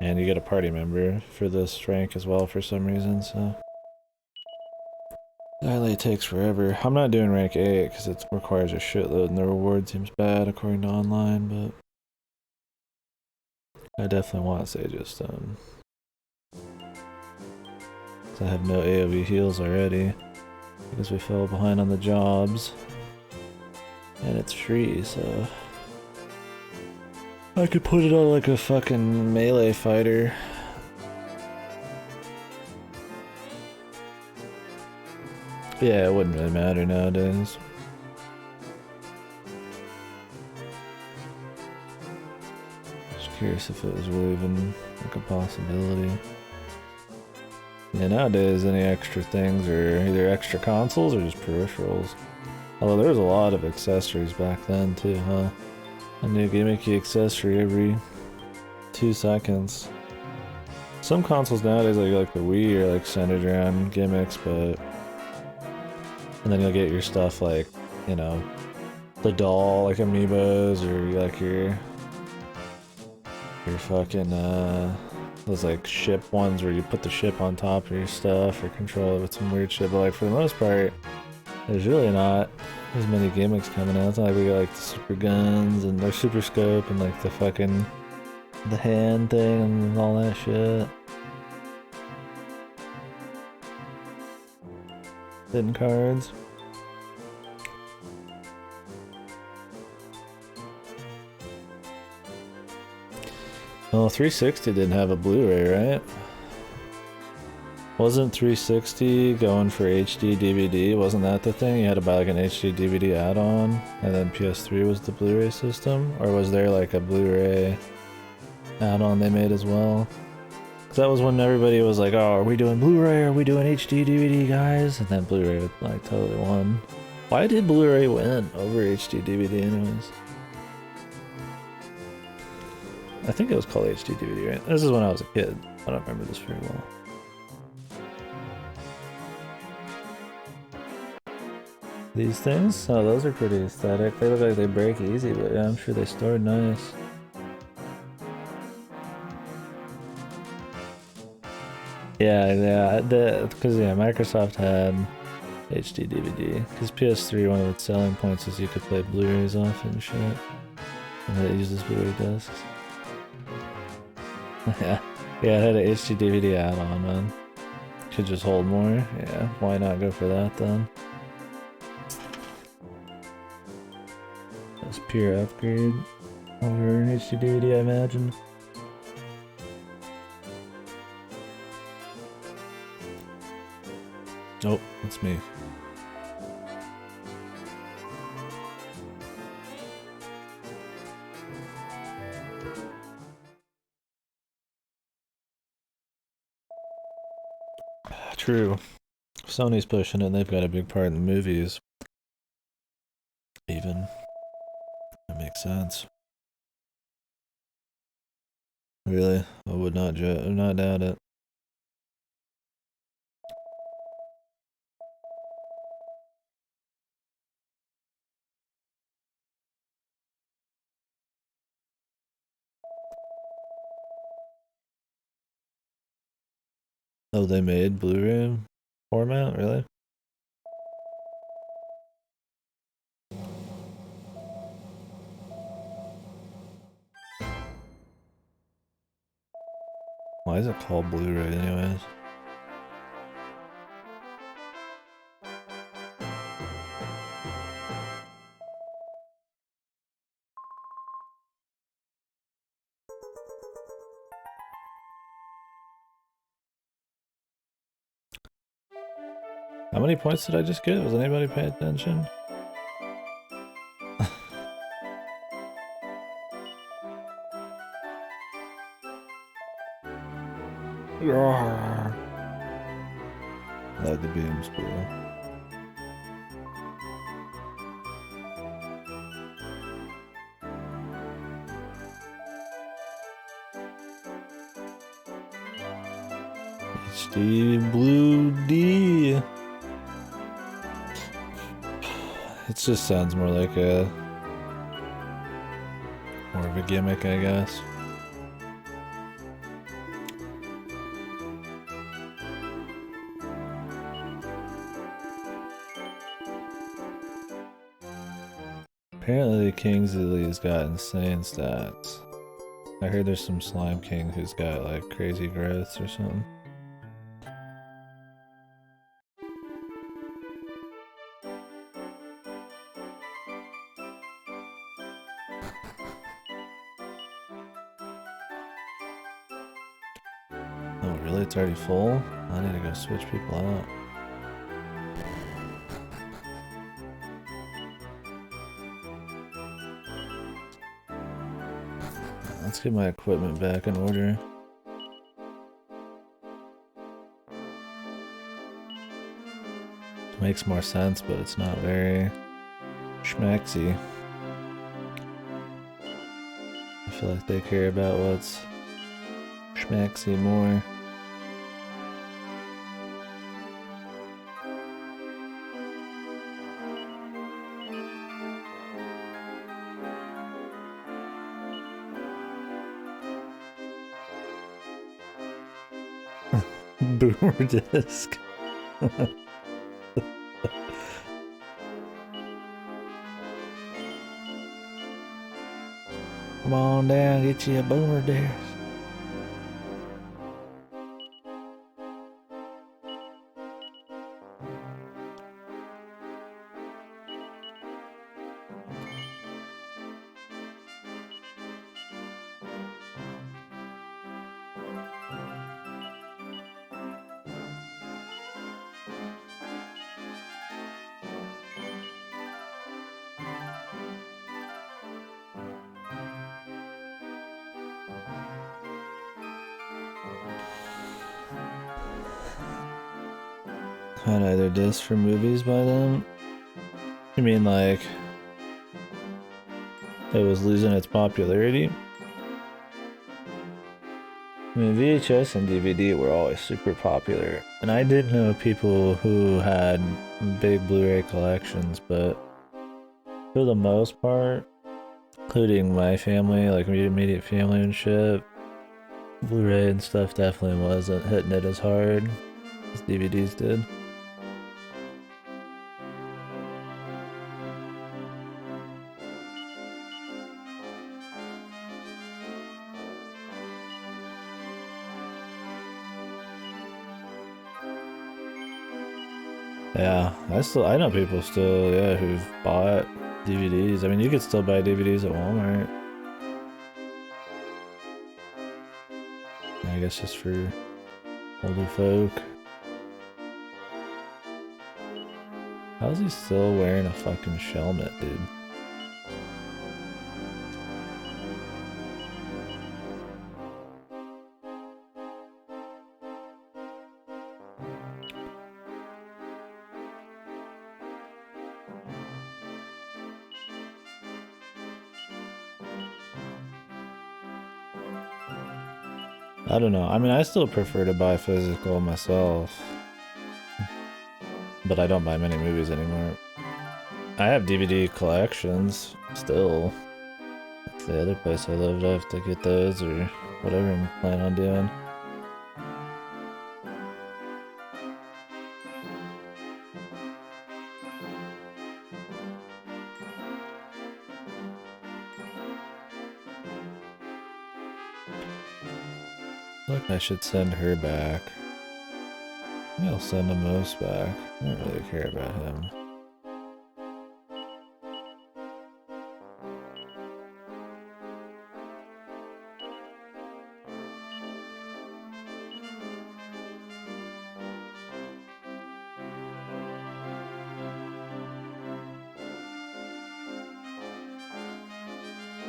And you get a party member for this rank as well for some reason, so... Dilate takes forever. I'm not doing rank 8 because it requires a shitload and the reward seems bad according to online, but... I definitely want Sage's Stone. I have no AoE heals already because we fell behind on the jobs. And it's free, so... I could put it on like a fucking melee fighter. Yeah, it wouldn't really matter nowadays. Just curious if it was really even like a possibility. Yeah, nowadays any extra things are either extra consoles or just peripherals. Although there was a lot of accessories back then too, huh? A new gimmicky accessory every 2 seconds. Some consoles nowadays, like the Wii, are like centered around gimmicks, but... And then you'll get your stuff like, you know, the doll, like amiibos, or like your fucking, those like ship ones where you put the ship on top of your stuff or control it with some weird shit, but like for the most part, there's really not as many gimmicks coming out. It's not like we got like the super guns and their super scope and like the fucking, the hand thing and all that shit. Hidden cards. Well, 360 didn't have a Blu-ray, right? Wasn't 360 going for HD DVD? Wasn't that the thing? You had to buy like an HD DVD add-on, and then PS3 was the Blu-ray system? Or was there like a Blu-ray add-on they made as well? Because that was when everybody was like, oh, are we doing Blu-ray? Are we doing HD DVD, guys? And then Blu-ray like totally won. Why did Blu-ray win over HD DVD anyways? I think it was called HD DVD, right? This is when I was a kid. I don't remember this very well. These things? Oh, those are pretty aesthetic. They look like they break easy, but yeah, I'm sure they stored nice. Yeah, because Microsoft had HD DVD. Because PS3, one of its selling points is you could play Blu-rays off and shit. And it uses Blu-ray discs. Yeah, it had an HD DVD add-on, man. Could just hold more. Yeah, why not go for that then? That's pure upgrade over an HD DVD, I imagine. Nope, that's me. True. Sony's pushing it, they've got a big part in the movies. Even. That makes sense. Really? I would not doubt it. Oh, they made Blu-ray format? Really? Why is it called Blu-ray anyways? How many points did I just get? Was anybody paying attention? Love the beam spool. HD Blue D. It just sounds more like more of a gimmick, I guess. Apparently Kingsley's got insane stats. I heard there's some Slime King who's got like crazy growths or something. Oh really? It's already full? I need to go switch people out. Let's get my equipment back in order. It makes more sense, but it's not very schmaxy. I feel like they care about what's schmaxy more. Boomer disc. Come on down, get you a boomer disc. Had either discs for movies by them? You mean like it was losing its popularity? I mean, VHS and DVD were always super popular, and I did know people who had big Blu-ray collections, but for the most part, including my family, like immediate family and shit, Blu-ray and stuff definitely wasn't hitting it as hard as DVDs did. Yeah, I know people still, yeah, who've bought DVDs. I mean, you could still buy DVDs at Walmart. I guess just for older folk. How's he still wearing a fucking helmet, dude? I don't know. I mean, I still prefer to buy physical myself. But I don't buy many movies anymore. I have DVD collections still. That's the other place I lived. I have to get those or whatever I'm planning on doing. Look, I should send her back. Maybe I'll send Amos back. I don't really care about him.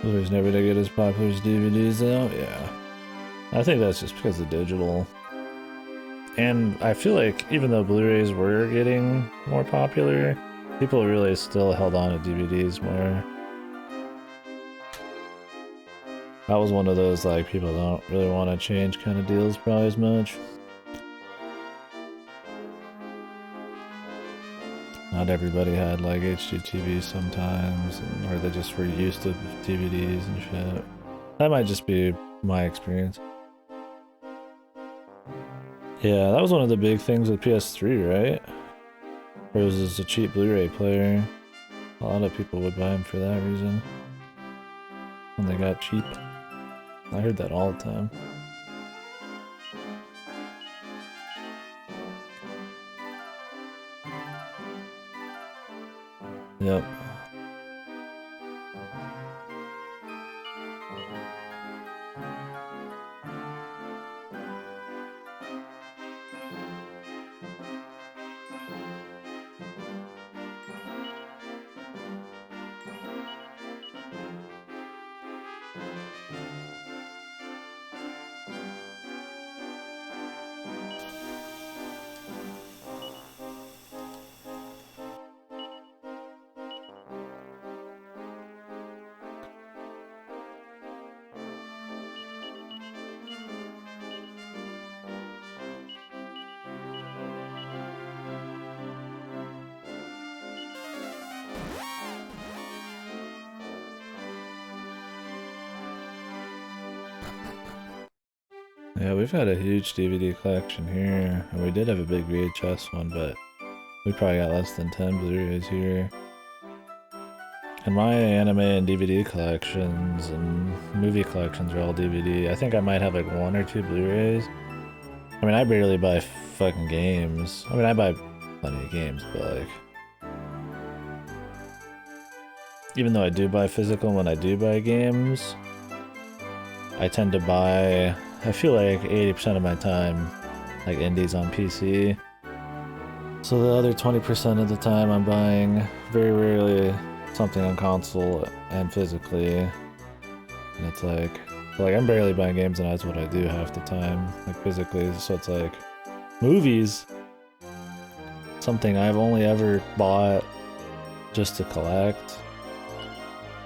Blu-ray's never gonna get as popular as DVDs though. Yeah, I think that's just because of digital. And I feel like even though Blu-rays were getting more popular, people really still held on to DVDs more. That was one of those like people don't really want to change kind of deals probably as much. Not everybody had like HDTV sometimes, or they just were used to DVDs and shit. That might just be my experience. Yeah, that was one of the big things with PS3, right? It was just a cheap Blu-ray player. A lot of people would buy them for that reason. When they got cheap. I heard that all the time. Yep. Yeah, we've had a huge DVD collection here, and we did have a big VHS one, but we probably got less than 10 Blu-rays here. And my anime and DVD collections and movie collections are all DVD. I think I might have like 1 or 2 Blu-rays. I mean, I barely buy fucking games. I mean, I buy plenty of games, but like... Even though I do buy physical, when I do buy games, I tend to buy... I feel like 80% of my time, like indies on PC. So the other 20% of the time I'm buying very rarely something on console and physically. And it's like I'm barely buying games and that's what I do half the time, like physically. So it's like movies, something I've only ever bought just to collect.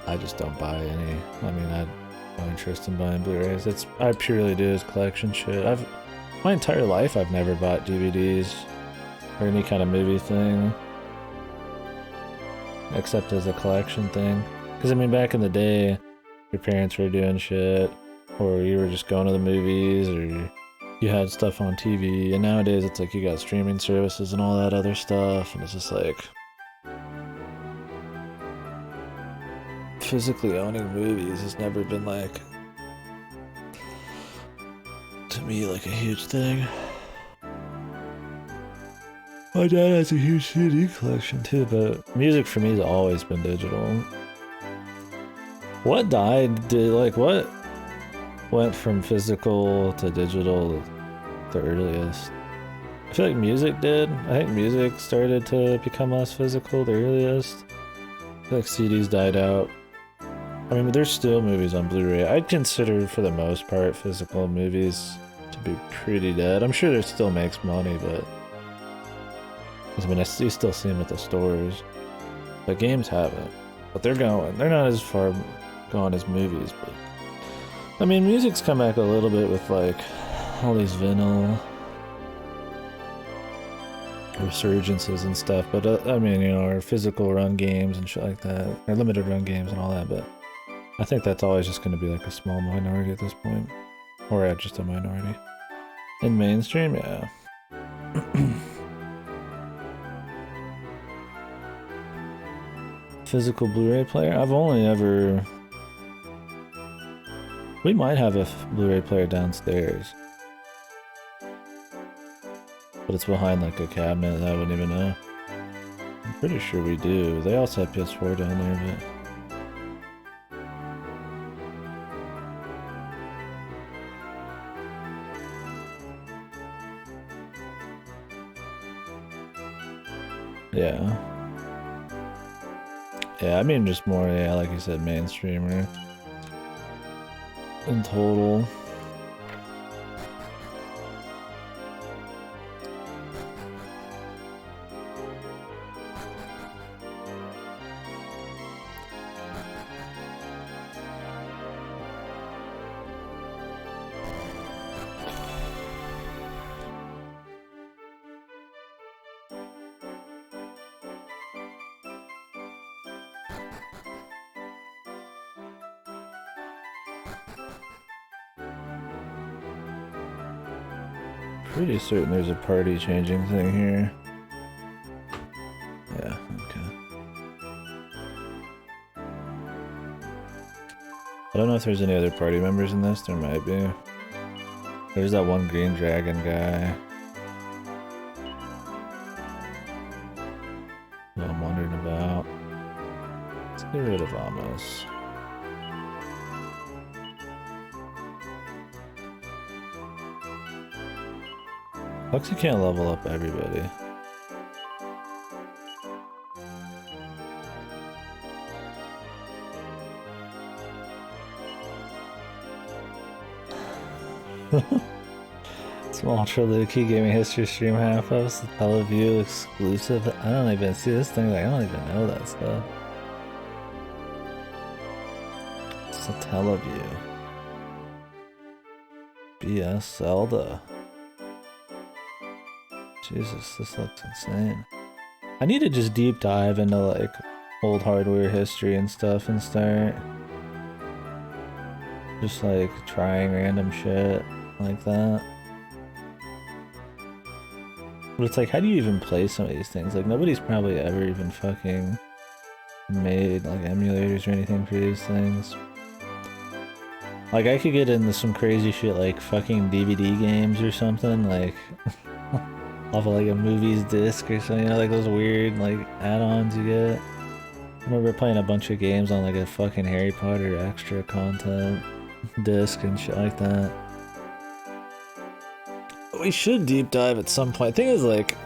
I just don't buy any. I mean, I no interest in buying Blu-rays. I purely do is collection shit. My entire life I've never bought DVDs or any kind of movie thing, except as a collection thing. Because I mean, back in the day, your parents were doing shit, or you were just going to the movies, or you had stuff on TV. And nowadays, it's like you got streaming services and all that other stuff, and it's just like physically owning movies has never been like, to me, like a huge thing. My dad has a huge CD collection too, but music for me has always been digital. What what went from physical to digital the earliest? I feel like music did. I think music started to become less physical the earliest. I feel like CDs died out. I mean, there's still movies on Blu-ray. I'd consider, for the most part, physical movies to be pretty dead. I'm sure it still makes money, but... I mean, you still see them at the stores. But games haven't. But they're going. They're not as far gone as movies, but... I mean, music's come back a little bit with, like, all these vinyl resurgences and stuff, but, I mean, you know, or physical run games and shit like that. Or limited run games and all that, but... I think that's always just going to be like a small minority at this point. Or just a minority. In mainstream, yeah. Physical Blu-ray player? I've only ever... We might have a Blu-ray player downstairs. But it's behind like a cabinet that I wouldn't even know. I'm pretty sure we do. They also have PS4 down there, but... Yeah. Yeah, I mean just more, yeah, like you said, mainstreamer. in total. Pretty certain there's a party changing thing here. Yeah, okay. I don't know if there's any other party members in this. There might be. There's that one green dragon guy. That I'm wondering about. Let's get rid of Amos. Looks you can't level up everybody. Small trilogy gaming history stream half house, the Teleview exclusive. I don't even see this thing, like I don't even know that stuff. It's a Teleview. BS Zelda. Jesus, this looks insane. I need to just deep dive into like old hardware history and stuff and start just like trying random shit like that. But it's like, how do you even play some of these things? Like nobody's probably ever even fucking made like emulators or anything for these things. Like I could get into some crazy shit like fucking DVD games or something, like off of like a movie's disc or something, you know, like those weird like add-ons you get. I remember playing a bunch of games on like a fucking Harry Potter extra content disc and shit like that. We should deep dive at some point. The thing is, like,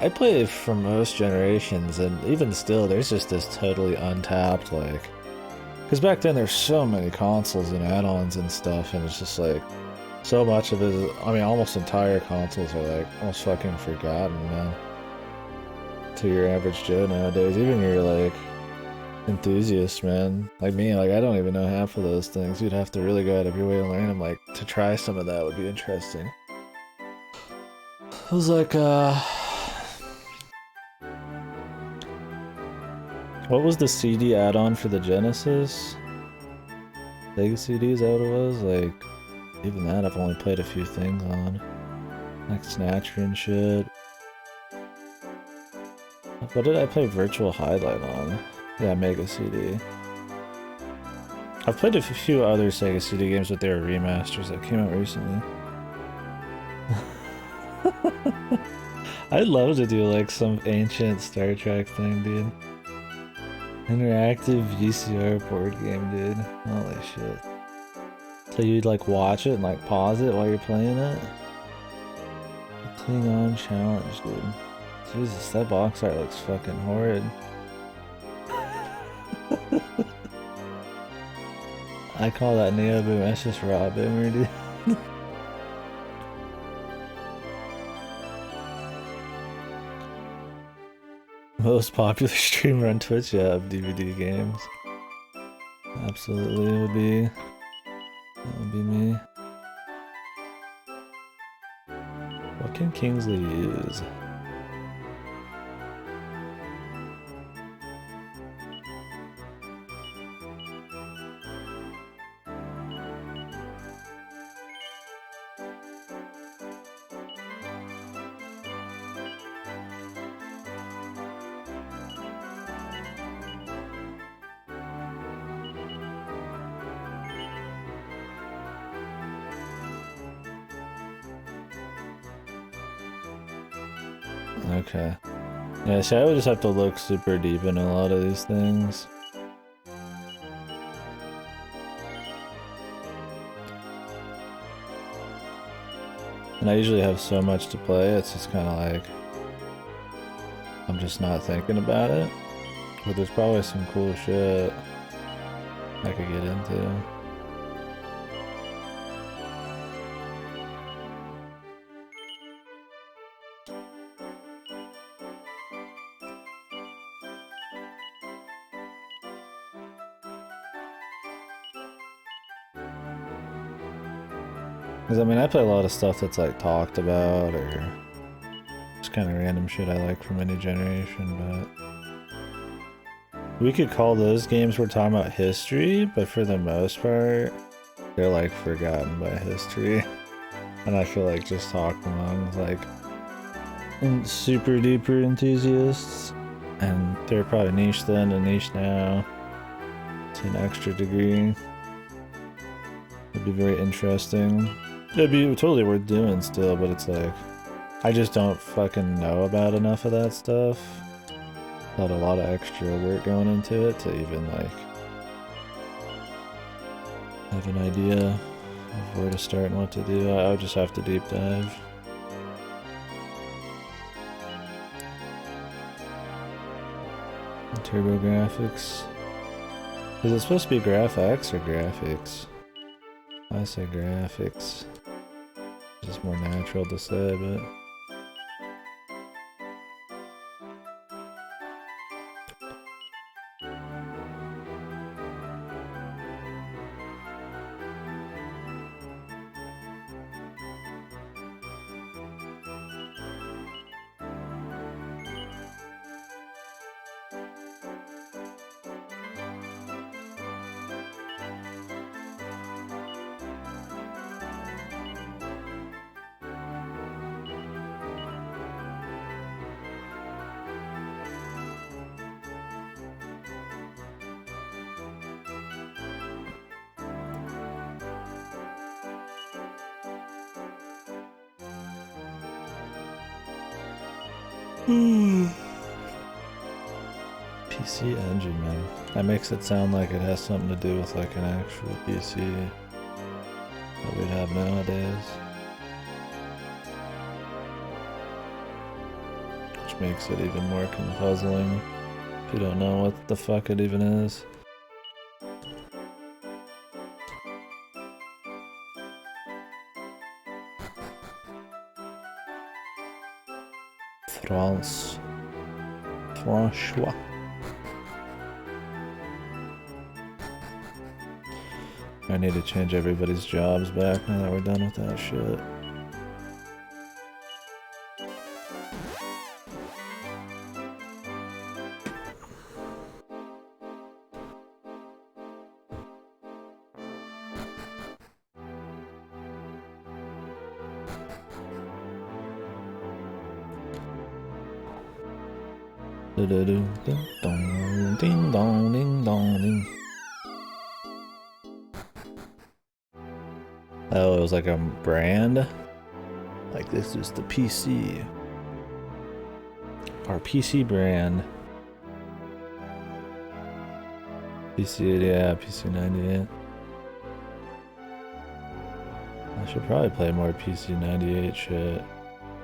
I play from most generations, and even still, there's just this totally untapped, like, because back then there's so many consoles and add-ons and stuff, and it's just like, so much of it is, I mean, almost entire consoles are like almost fucking forgotten, man. To your average Joe nowadays, even your like enthusiasts, man, like me, like I don't even know half of those things. You'd have to really go out of your way to learn them. Like to try some of that would be interesting. It was like, what was the CD add-on for the Genesis? Sega CD, is that what it was? Like, even that I've only played a few things on. Like Snatcher and shit. What did I play Virtual Highlight on? Yeah, Mega CD. I've played a few other Sega CD games, but they were remasters that came out recently. I'd love to do like some ancient Star Trek thing, dude. Interactive VCR board game, dude. Holy shit. So you'd like watch it and like pause it while you're playing it? Klingon challenge, dude. Jesus, that box art looks fucking horrid. I call that Neo Boom, that's just raw boomer, dude. Most popular streamer on Twitch, yeah, of DVD games. Absolutely, would be. That would be me. What can Kingsley use? Okay. Yeah, see, I would just have to look super deep in a lot of these things. And I usually have so much to play, it's just kind of like, I'm just not thinking about it. But there's probably some cool shit I could get into. Because I mean, I play a lot of stuff that's like talked about or just kind of random shit I like from any generation, but we could call those games we're talking about history, but for the most part, they're like forgotten by history. And I feel like just talking among like super duper enthusiasts, and they're probably niche then and niche now to an extra degree. It'd be very interesting. It'd be totally worth doing still, but it's like, I just don't fucking know about enough of that stuff. Not a lot of extra work going into it to even like have an idea of where to start and what to do. I would just have to deep dive. Turbo graphics. Is it supposed to be graphics or graphics? I say graphics. It's just more natural to say, but PC engine, man. That makes it sound like it has something to do with like an actual PC that we'd have nowadays. Which makes it even more confuzzling if you don't know what the fuck it even is. Francois. I need to change everybody's jobs back now that we're done with that shit. Ding dong, ding dong, ding. Oh, it was like a brand? Like this is the PC. Our PC brand. PC, yeah, PC 98. I should probably play more PC 98 shit.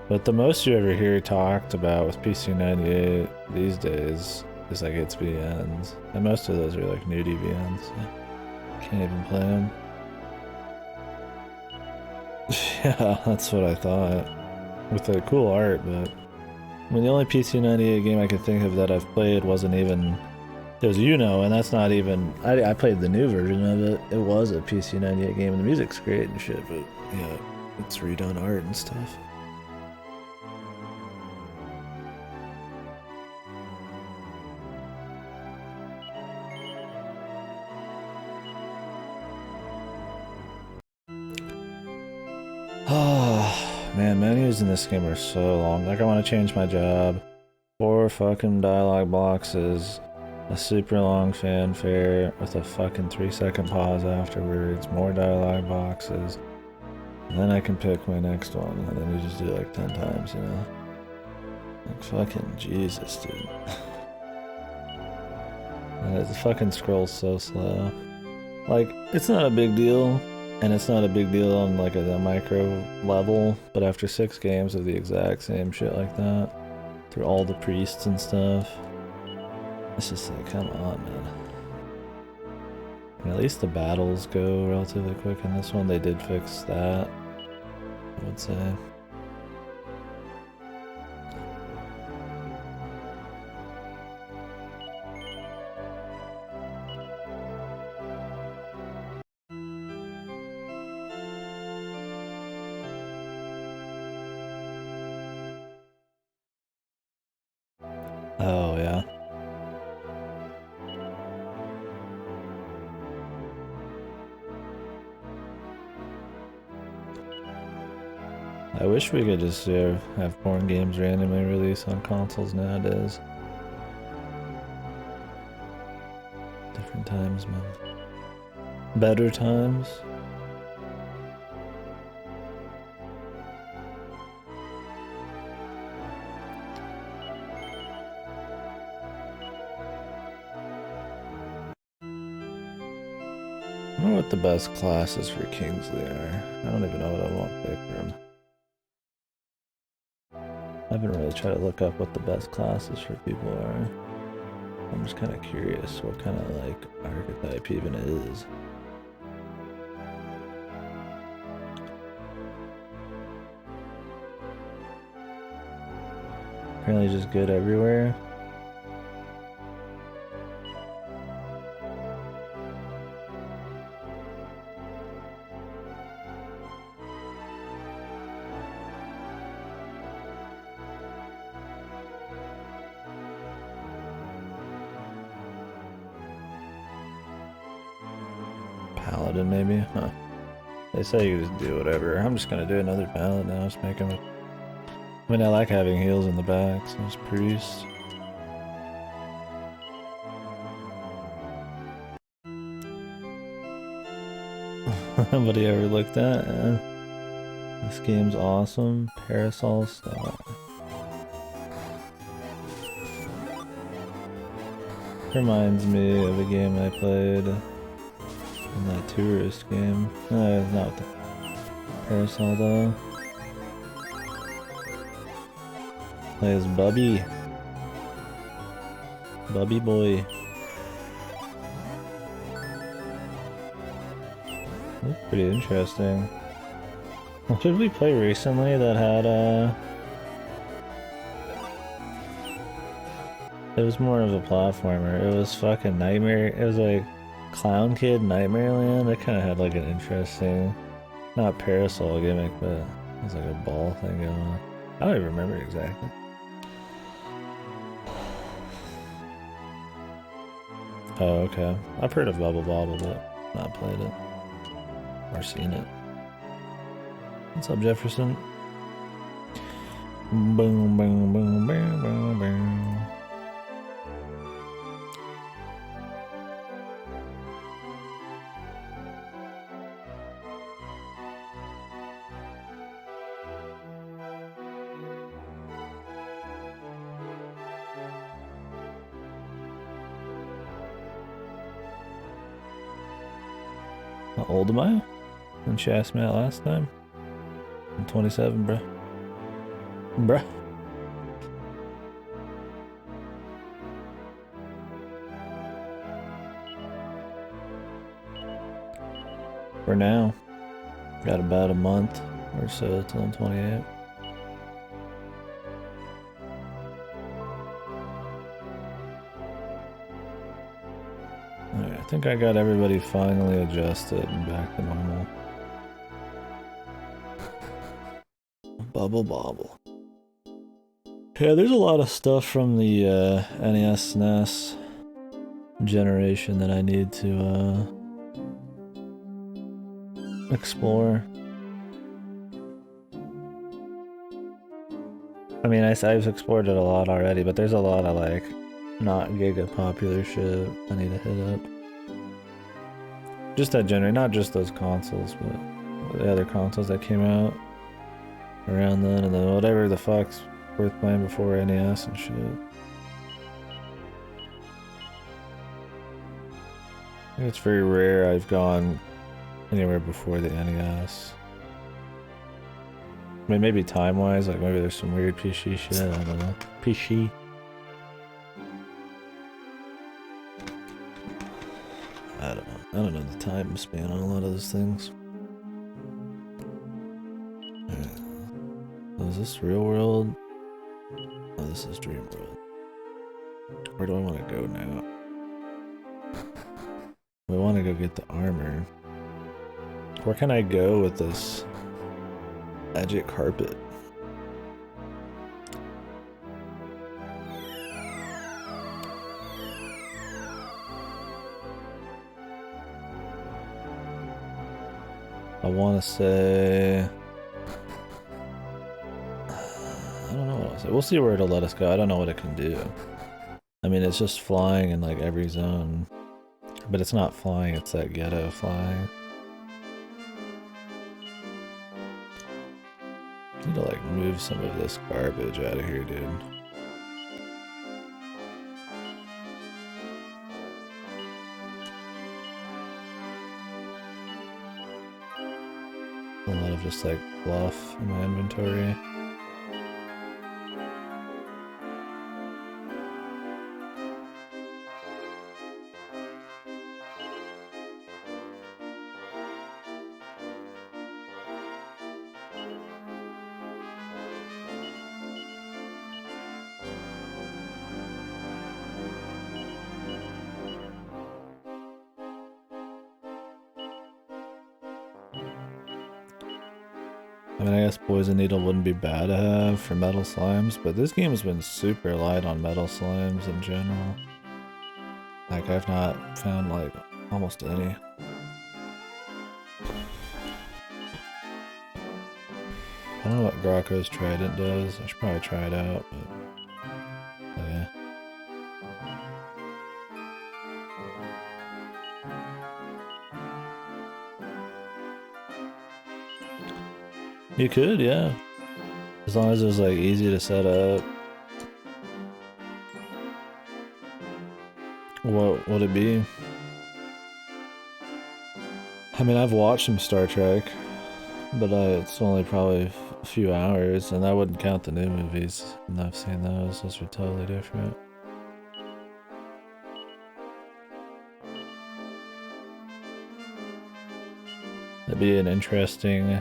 But the most you ever hear talked about with PC 98 these days is like its VNs. And most of those are like nudie VNs. So can't even play them. Yeah, that's what I thought. With the cool art, but I mean, the only PC 98 game I could think of that I've played wasn't even. It was and that's not even. I played the new version of it. It was a PC 98 game, and the music's great and shit, but yeah, it's redone art and stuff. Oh, man, menus in this game are so long. Like, I want to change my job. 4 fucking dialogue boxes. A super long fanfare with a fucking 3-second pause afterwards. More dialogue boxes. And then I can pick my next one. And then you just do it like 10 times, you know? Like, fucking Jesus, dude. The fucking scroll's so slow. Like, it's not a big deal. And it's not a big deal on like a micro level, but after 6 games of the exact same shit like that, through all the priests and stuff, it's just like, come on, man. I mean, at least the battles go relatively quick in this one. They did fix that, I would say. Oh, yeah. I wish we could just have porn games randomly released on consoles nowadays. Different times, man. Better times. I don't know what the best classes for Kingsley are. I don't even know what I want to pick for him. I haven't really tried to look up what the best classes for people are. I'm just kind of curious what kind of like archetype even is. Apparently just good everywhere. Paladin maybe? Huh. They say you just do whatever. I'm just gonna do another paladin now, just make him. I mean, I like having heals in the back, so it's priest. Nobody ever looked at. This game's awesome. Parasol Star. Reminds me of a game I played in that tourist game. No, not with the Parasol though. Play as Bubby. Bubby boy. That's pretty interesting. What did we play recently that had it was more of a platformer. It was fucking Nightmare. It was like Clown Kid Nightmare Land. It kind of had like an interesting, not parasol gimmick, but it was like a ball thing going on. I don't even remember exactly. Oh, okay. I've heard of Bubble Bobble, but not played it. Or seen it. What's up, Jefferson? Boom, boom, boom, boom, boom, boom. How old am I? When she asked me that last time? I'm 27, bruh. Bruh. For now. Got about a month or so till I'm 28. Alright, I think I got everybody finally adjusted and back to normal. Bubble Bobble. Yeah, there's a lot of stuff from the NES, SNES generation that I need to explore. I mean, I've explored it a lot already, but there's a lot of like not giga popular shit I need to hit up. Just that generation, not just those consoles, but the other consoles that came out around then, and then whatever the fuck's worth playing before NES and shit. I think it's very rare I've gone anywhere before the NES. I mean, maybe time-wise, like maybe there's some weird PC shit, I don't know. PC. I don't know. I don't know the time span on a lot of those things. Oh, is this real world? Oh, this is dream world. Where do I want to go now? I want to go get the armor. Where can I go with this magic carpet? I want to say... I don't know what I'll say. We'll see where it'll let us go. I don't know what it can do. I mean, it's just flying in like every zone. But it's not flying, it's that ghetto flying. Need to like move some of this garbage out of here, dude. A lot of just like fluff in my inventory. I mean, I guess Poison Needle wouldn't be bad to have for metal slimes, but this game has been super light on metal slimes in general. Like, I've not found, like, almost any. I don't know what Grocko's Trident does. I should probably try it out, but yeah. You could, yeah. As long as it was like easy to set up. What would it be? I mean, I've watched some Star Trek, but it's only probably a few hours, and that wouldn't count the new movies. And I've seen those. Those are totally different. That'd be an interesting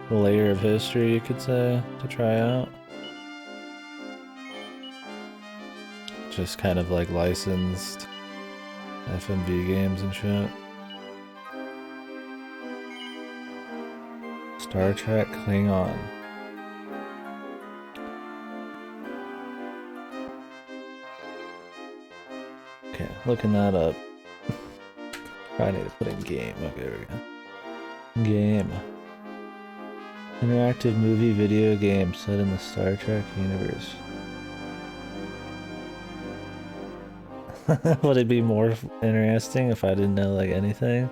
layer of history, you could say, to try out. Just kind of like licensed FMV games and shit. Star Trek Klingon. Okay, looking that up. Probably need to put in game. Okay, there we go. Game. Interactive movie video game set in the Star Trek universe. Would it be more interesting if I didn't know like anything?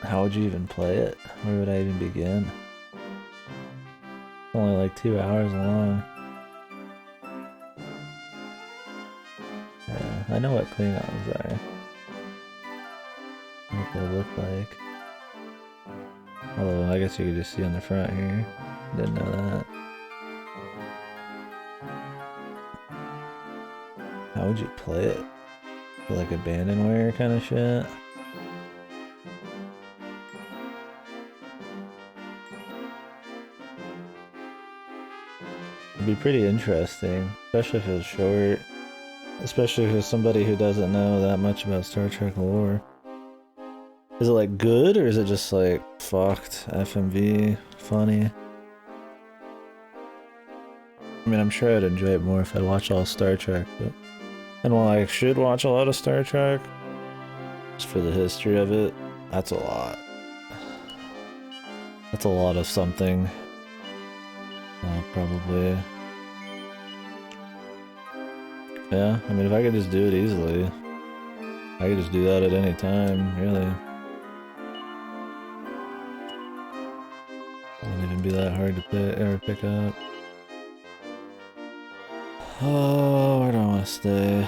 How would you even play it? Where would I even begin? It's only like 2 hours long. Yeah, I know what Klingons are. What they look like. Although I guess you could just see on the front here. Didn't know that. How would you play it? Like abandonware kind of shit? It'd be pretty interesting, especially if it was short. Especially if it's somebody who doesn't know that much about Star Trek lore. Is it like good, or is it just like fucked FMV funny? I mean, I'm sure I'd enjoy it more if I'd watch all Star Trek, but... And while I should watch a lot of Star Trek, just for the history of it, that's a lot. That's a lot of something. Probably. Yeah, I mean, if I could just do it easily, I could just do that at any time, really. It wouldn't even be that hard to pick up. Oh, where do I want to stay?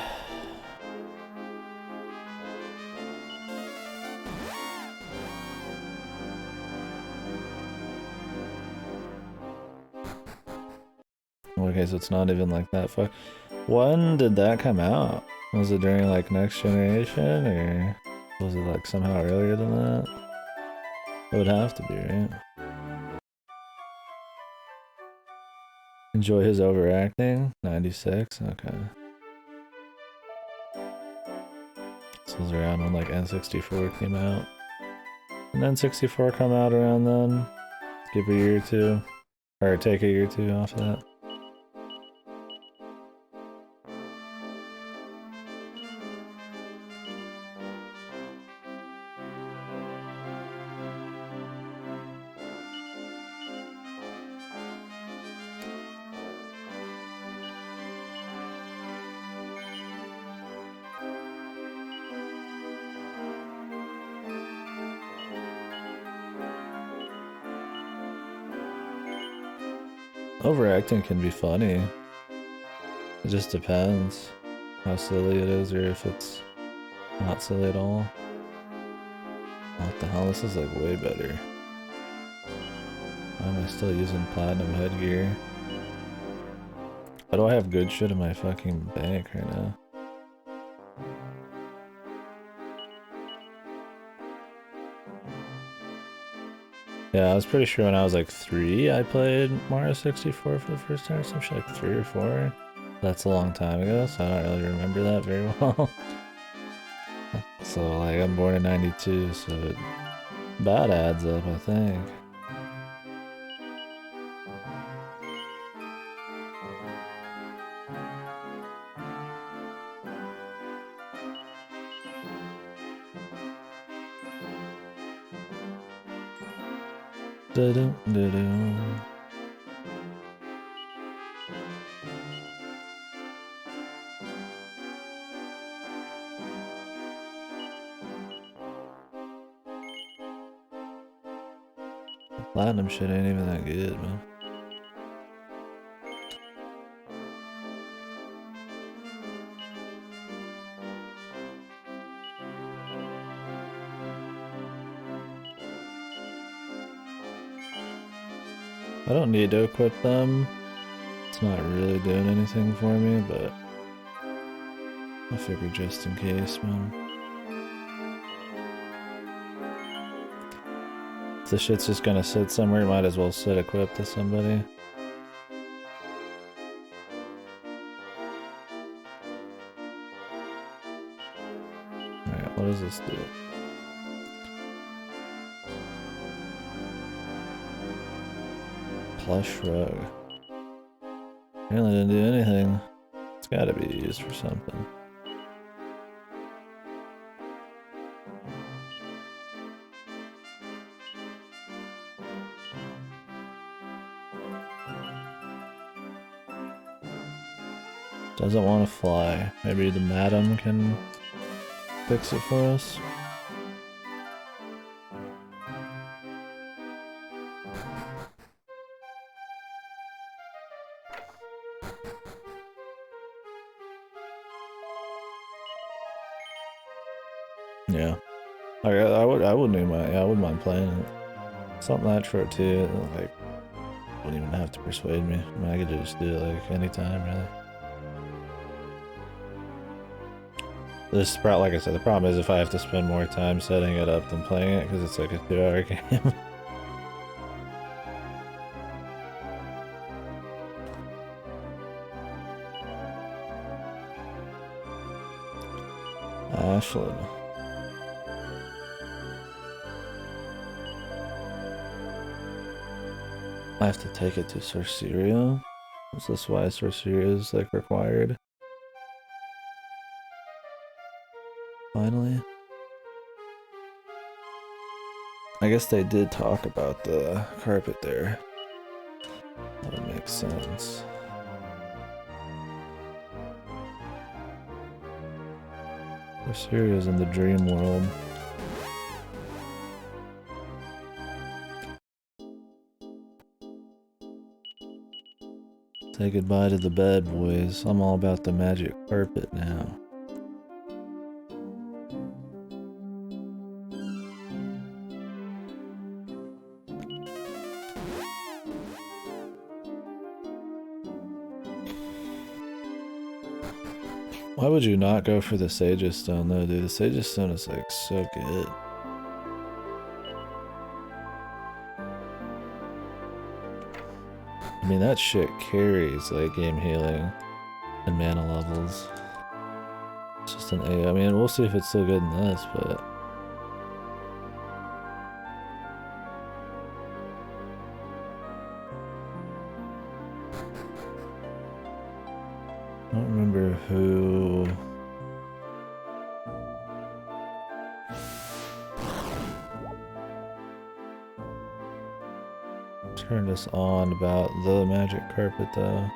Okay, so it's not even like that far. When did that come out? Was it during like Next Generation, or was it like somehow earlier than that? It would have to be, right? Enjoy his overacting? 96? Okay. This was around when like N64 came out. And N64 come out around then. Give a year or two. Or take a year or two off of that. Overacting can be funny. It just depends how silly it is or if it's not silly at all. What the hell? This is like way better. Why am I still using platinum headgear? Why do I have good shit in my fucking bank right now? Yeah, I was pretty sure when I was like 3 I played Mario 64 for the first time or some shit, like 3 or 4. That's a long time ago, so I don't really remember that very well. So like I'm born in 92, so that adds up, I think. Da-dum-da-dum. Platinum shit ain't even that good, man. I don't need to equip them. It's not really doing anything for me, but I figured just in case, man. If this shit's just gonna sit somewhere, might as well sit equipped to somebody. Alright, what does this do? Plush rug. Apparently didn't do anything. It's gotta be used for something. Doesn't want to fly. Maybe the madam can fix it for us. Yeah. I wouldn't even mind. Yeah, I wouldn't mind playing it. Something that short too. Like, wouldn't even have to persuade me. I mean, I could just do it like anytime, really. This sprout, like I said, the problem is if I have to spend more time setting it up than playing it because it's like a 2-hour game. Ashland. I have to take it to Sorceria. Is this why Sorceria is like required? Finally. I guess they did talk about the carpet there. That would make sense. Sorceria's in the dream world. Say goodbye to the bed, boys. I'm all about the magic carpet now. Why would you not go for the Sage's Stone though, dude? The Sage's Stone is like so good. I mean, that shit carries like game healing and mana levels. It's just an A. I mean, we'll see if it's still good in this, but I don't remember who. Turned us on about the magic carpet though.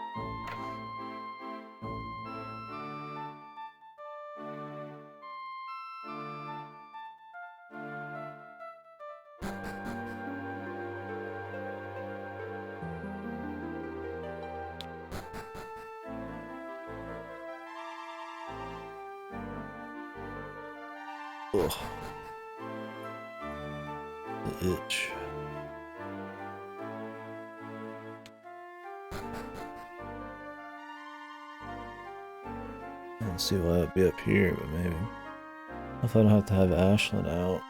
Ugh. The itch. I don't see why it'd be up here, but maybe. If I don't have to have Ashlyn out.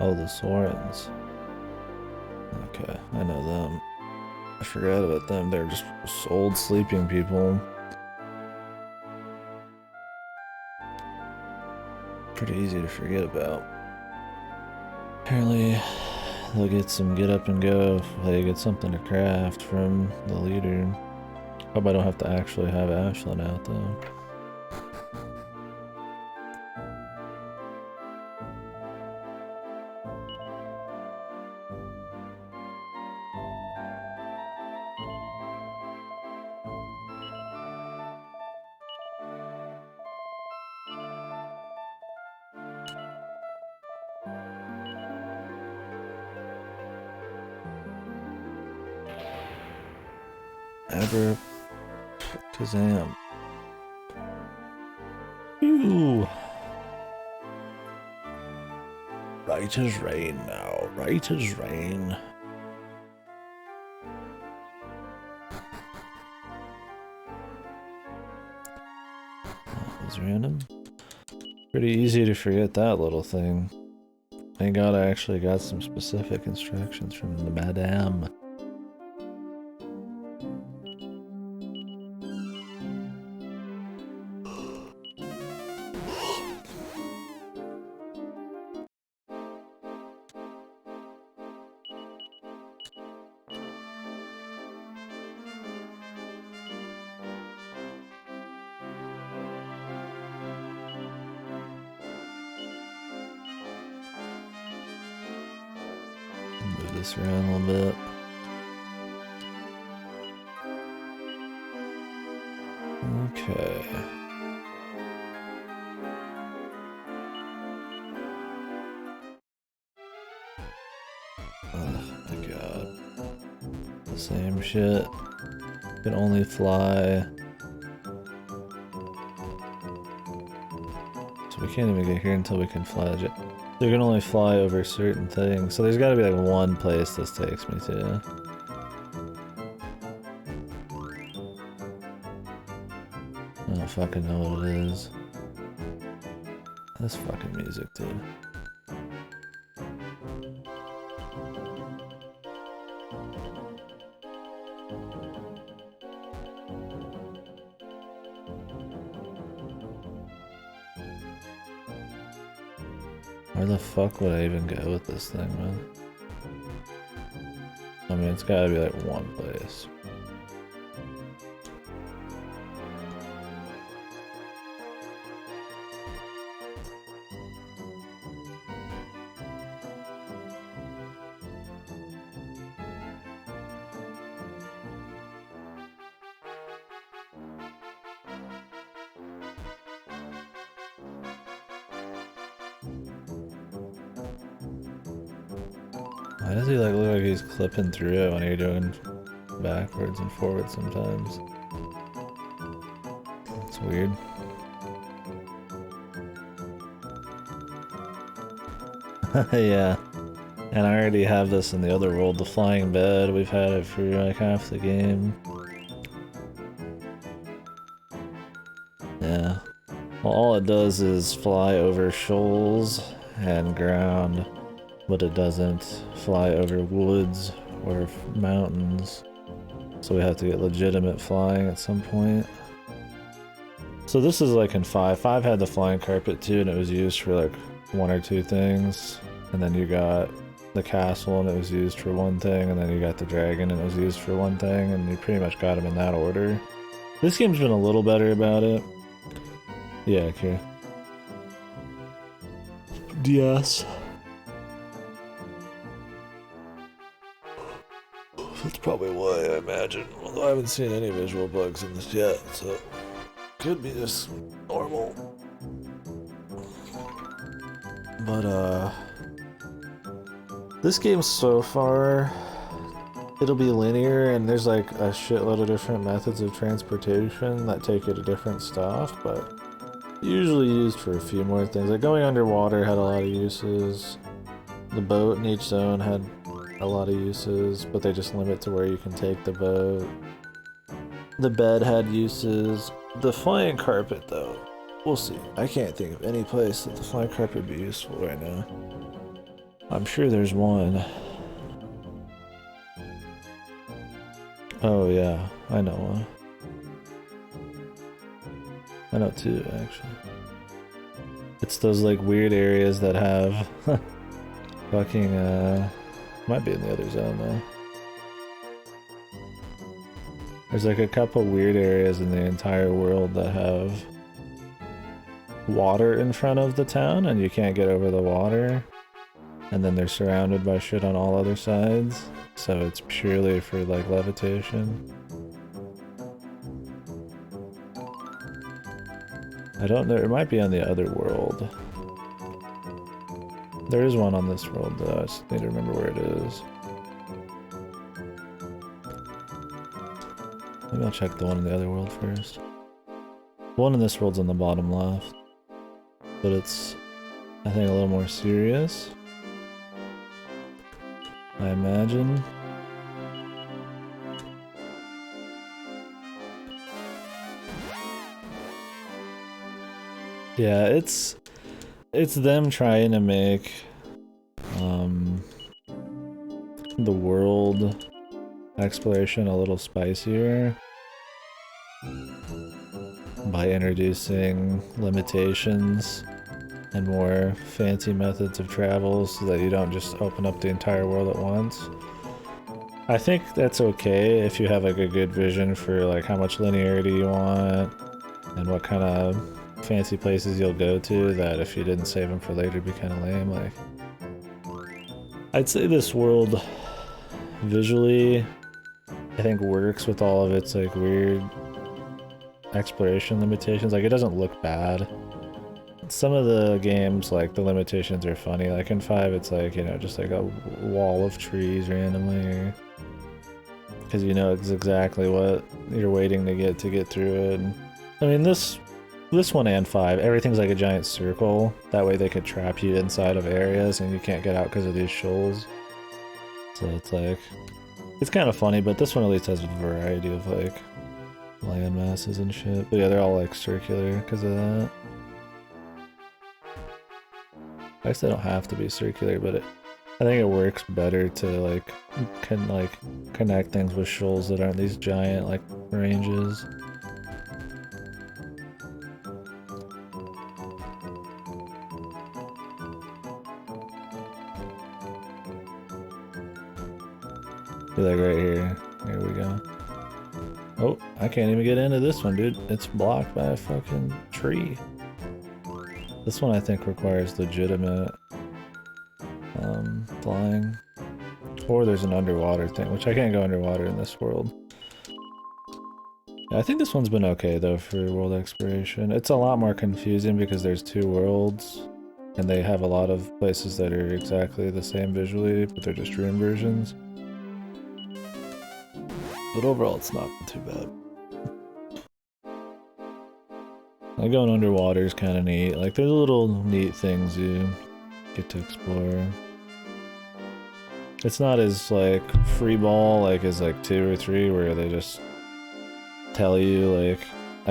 Oh, the Sorens. Okay, I know them. I forgot about them. They're just old sleeping people. Pretty easy to forget about. Apparently, they'll get some get up and go if they get something to craft from the leader. Hope I don't have to actually have Ashlyn out though. Ever Kazam. Ew. Right as rain now. Right as rain. That was random. Pretty easy to forget that little thing. Thank God I actually got some specific instructions from the madame. Move this around a little bit. Okay. Oh my god. The same shit. Can only fly. So we can't even get here until we can fly. They can only fly over certain things. So there's gotta be like one place this takes me to. I don't fucking know what it is. This fucking music, dude. Where the fuck would I even go with this thing, man? I mean, it's gotta be like one place. Why does he like look like he's clipping through it when you're doing backwards and forwards sometimes? It's weird. Yeah. And I already have this in the other world, the flying bed. We've had it for like half the game. Yeah. Well, all it does is fly over shoals and ground, but it doesn't fly over woods or mountains. So we have to get legitimate flying at some point. So this is like in 5. 5 had the flying carpet too, and it was used for like 1 or 2 things. And then you got the castle, and it was used for 1 thing, and then you got the dragon, and it was used for 1 thing, and you pretty much got them in that order. This game's been a little better about it. Yeah, okay. DS. That's probably why, I imagine. Although I haven't seen any visual bugs in this yet, so could be just normal. But this game so far, it'll be linear, and there's like a shitload of different methods of transportation that take you to different stuff, but usually used for a few more things. Like going underwater had a lot of uses. The boat in each zone had a lot of uses, but they just limit to where you can take the boat. The bed had uses. The flying carpet, though, we'll see. I can't think of any place that the flying carpet would be useful right now. I'm sure there's one. Oh yeah, I know one. I know two, actually. It's those like weird areas that have fucking might be in the other zone though. There's like a couple weird areas in the entire world that have water in front of the town and you can't get over the water. And then they're surrounded by shit on all other sides. So it's purely for like levitation. I don't know, it might be on the other world. There is one on this world though, I just need to remember where it is. Maybe I'll check the one in the other world first. The one in this world's on the bottom left. But it's, I think, a little more serious. I imagine. Yeah, it's them trying to make the world exploration a little spicier by introducing limitations and more fancy methods of travel so that you don't just open up the entire world at once. I think that's okay if you have like a good vision for like how much linearity you want and what kind of fancy places you'll go to, that if you didn't save them for later it'd be kind of lame. Like, I'd say this world visually I think works with all of its like weird exploration limitations. Like, it doesn't look bad. Some of the games, like, the limitations are funny. Like in 5 it's like, you know, just like a wall of trees randomly, because you know it's exactly what you're waiting to get through it. And, I mean, this one and 5, everything's like a giant circle. That way they could trap you inside of areas and you can't get out because of these shoals. So it's like, it's kind of funny, but this one at least has a variety of like land masses and shit. But yeah, they're all like circular because of that. I guess they don't have to be circular, but I think it works better to like connect things with shoals that aren't these giant like ranges. Be like right here. Here we go. Oh, I can't even get into this one, dude. It's blocked by a fucking tree. This one I think requires legitimate flying. Or there's an underwater thing, which I can't go underwater in this world. Yeah, I think this one's been okay though for world exploration. It's a lot more confusing because there's 2 worlds, and they have a lot of places that are exactly the same visually, but they're just room versions. But overall, it's not too bad. Like, going underwater is kind of neat. Like, there's little neat things you get to explore. It's not as, like, free ball, like, as, like, 2 or 3, where they just tell you, like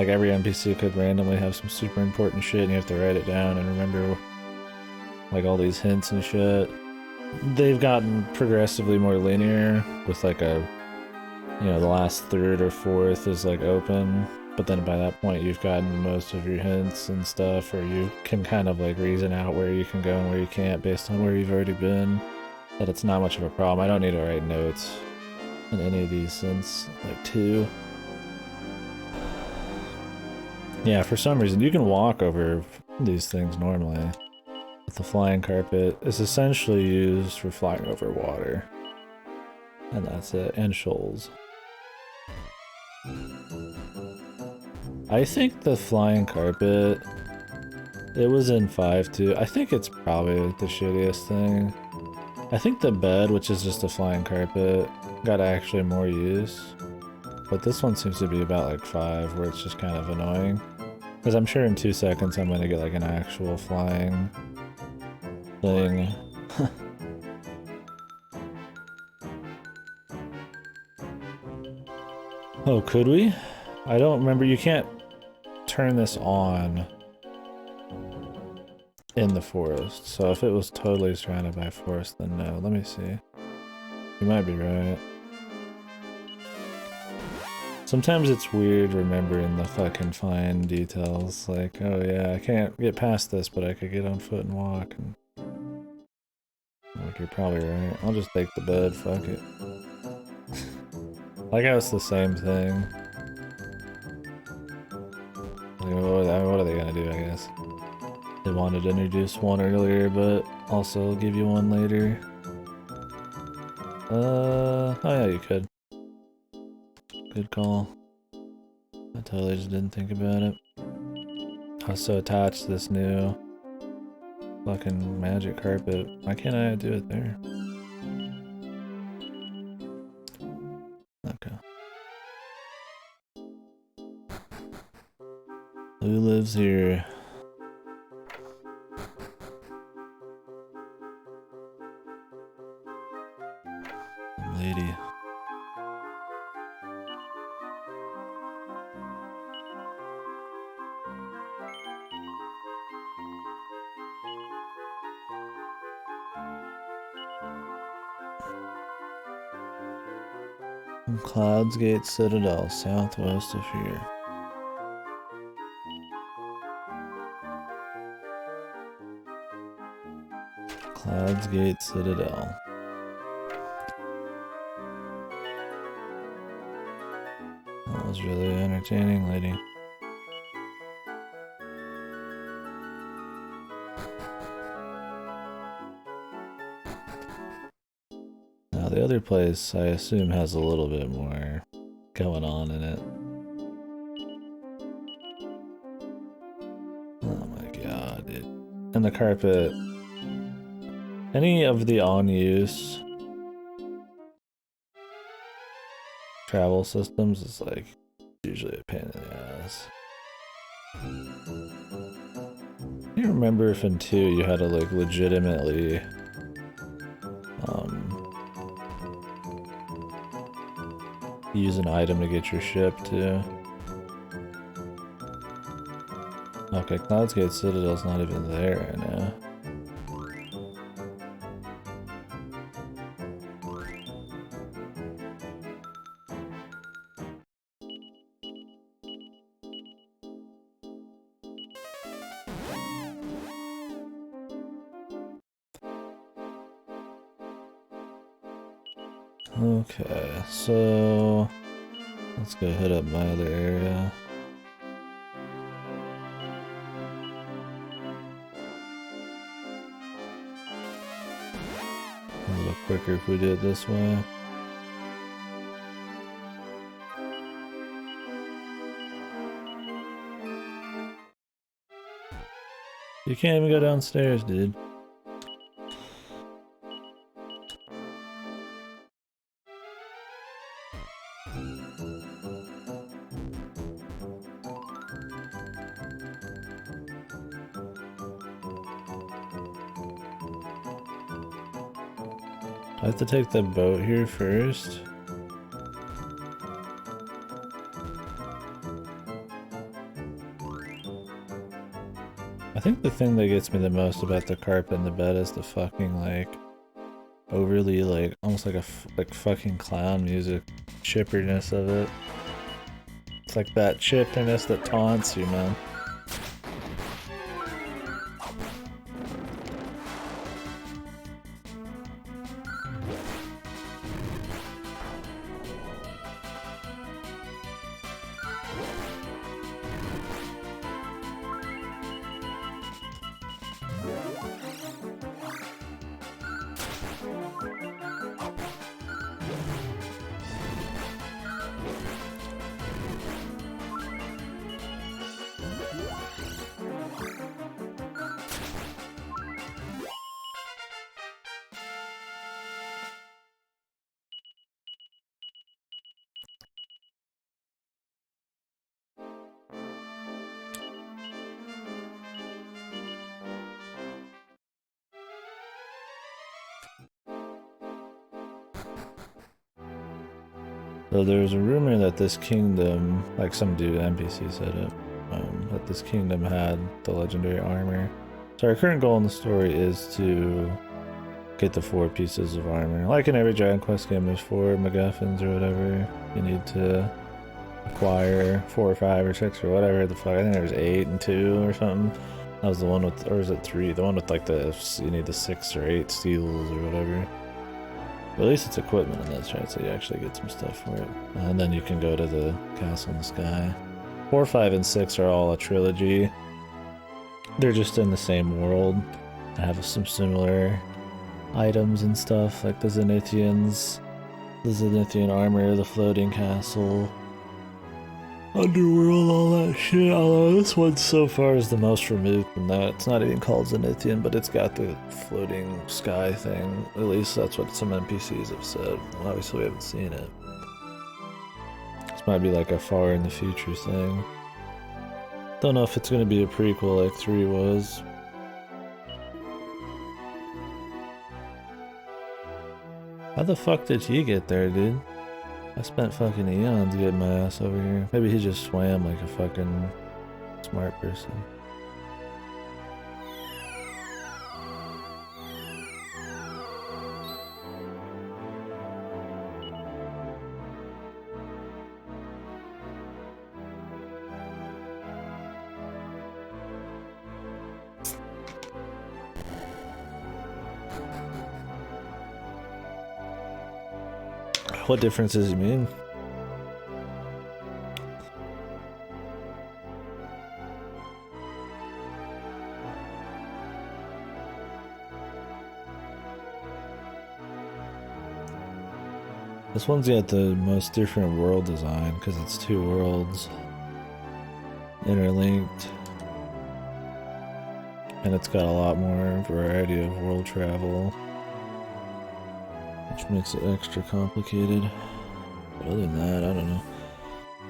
every NPC could randomly have some super important shit, and you have to write it down and remember, like, all these hints and shit. They've gotten progressively more linear, with, like, a, you know, the last third or fourth is, like, open. But then by that point you've gotten most of your hints and stuff, or you can kind of like reason out where you can go and where you can't based on where you've already been. That it's not much of a problem. I don't need to write notes in any of these since like 2. Yeah, for some reason, you can walk over these things normally. But the flying carpet is essentially used for flying over water. And that's it, and shoals. I think the flying carpet, it was in 5 too. I think it's probably the shittiest thing. I think the bed, which is just a flying carpet, got actually more use. But this one seems to be about like 5, where it's just kind of annoying. Because I'm sure in 2 seconds I'm gonna get like an actual flying thing. Oh, could we? I don't remember. You can't turn this on in the forest. So if it was totally surrounded by forest, then no. Let me see. You might be right. Sometimes it's weird remembering the fucking fine details. Like, oh yeah, I can't get past this, but I could get on foot and walk. And like, you're probably right. I'll just take the bed. Fuck it. Like how it's the same thing. Like, what are they gonna do, I guess? They wanted to introduce one earlier, but also give you one later. Oh yeah, you could. Good call. I totally just didn't think about it. I was so attached to this new fucking magic carpet. Why can't I do it there? Okay. Who lives here? Lady. Clouds Gate Citadel, southwest of here. Clouds Gate Citadel. That was really entertaining, lady. Now the other place, I assume, has a little bit more going on in it. Oh my god, dude. And the carpet. Any of the on-use travel systems is like usually a pain in the ass. You remember if in 2 you had to like legitimately use an item to get your ship too? Okay, Clouds Gate Citadel's not even there right now. Okay, so let's go hit up my other area. A little quicker if we do it this way. You can't even go downstairs, dude. I have to take the boat here first. I think the thing that gets me the most about the carpet and the bed is the fucking like overly like almost like a fucking clown music chipperness of it. It's like that chipperness that taunts you, man. So there's a rumor that this kingdom, like some dude, NPC said it, that this kingdom had the legendary armor. So our current goal in the story is to get the 4 pieces of armor. Like in every Dragon Quest game, there's 4 MacGuffins or whatever you need to acquire, 4 or 5 or 6 or whatever the fuck. I think there's 8 and 2 or something. That was the one with, or is it 3? The one with like the, you need the 6 or 8 steals or whatever. But at least it's equipment in this, right? So you actually get some stuff for it. And then you can go to the castle in the sky. 4, 5, and 6 are all a trilogy. They're just in the same world. They have some similar items and stuff, like the Zenithians, the Zenithian armor, the floating castle, underworld, all that shit. Although this one so far is the most removed from that. It's not even called Zenithian, but it's got the floating sky thing. At least that's what some NPCs have said. Obviously we haven't seen it. This might be like a far in the future thing. Don't know if it's gonna be a prequel like 3 was. How the fuck did he get there, dude? I spent fucking eons getting my ass over here. Maybe he just swam like a fucking smart person. What difference does it mean? This one's got the most different world design because it's 2 worlds interlinked. And it's got a lot more variety of world travel, which makes it extra complicated. But other than that, I don't know.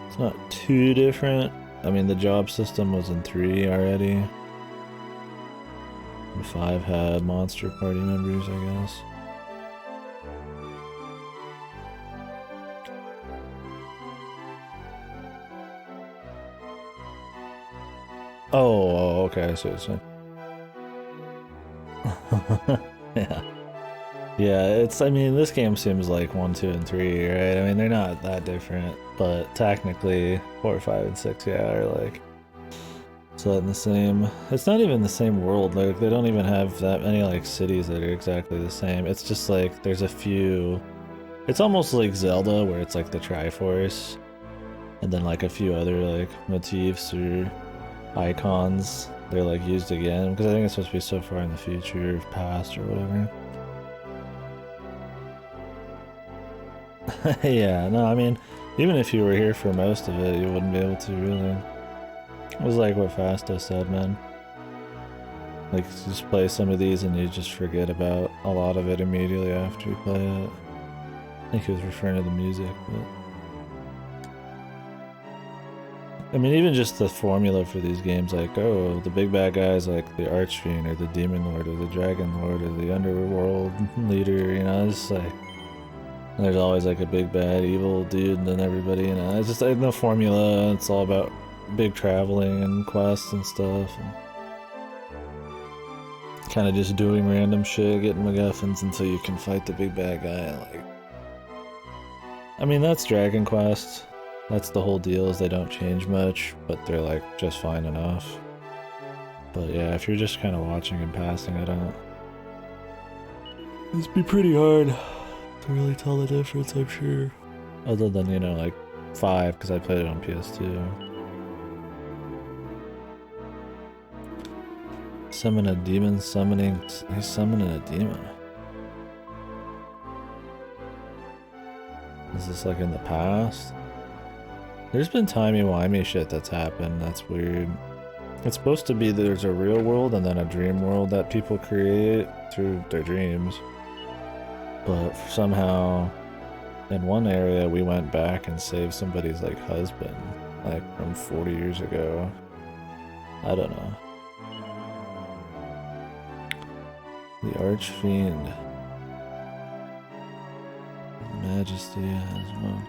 It's not too different. I mean, the job system was in 3 already. And 5 had monster party members, I guess. Oh, okay, I see what you're saying. Yeah. Yeah, it's, I mean, this game seems like 1, 2, and 3, right? I mean, they're not that different, but technically 4, 5, and 6, yeah, are like set in the same. It's not even the same world. Like, they don't even have that many like cities that are exactly the same. It's just like there's a few. It's almost like Zelda, where it's like the Triforce, and then like a few other like motifs or icons. They're like used again because I think it's supposed to be so far in the future, or past, or whatever. Yeah, no, I mean, even if you were here for most of it, you wouldn't be able to really. It was like what Fasto said, man. Like, you just play some of these and you just forget about a lot of it immediately after you play it. I think he was referring to the music, but... I mean, even just the formula for these games, like, oh, the big bad guy is like the Archfiend, or the Demon Lord, or the Dragon Lord, or the Underworld Leader, you know, it's like... And there's always like a big bad evil dude and then everybody, you know, it's just like no formula. It's all about big traveling and quests and stuff, and kind of just doing random shit, getting MacGuffins until you can fight the big bad guy. Like, I mean, that's Dragon Quest. That's the whole deal, is they don't change much, but they're like just fine enough. But yeah, if you're just kind of watching and passing it out, it'd be pretty hard to really tell the difference, I'm sure. Other than, you know, like 5, because I played it on PS2. Summon a demon, summoning... He's summoning a demon. Is this like in the past? There's been timey-wimey shit that's happened, that's weird. It's supposed to be there's a real world and then a dream world that people create through their dreams. But somehow, in one area, we went back and saved somebody's, like, husband, like, from 40 years ago. I don't know. The Archfiend. Majesty as well.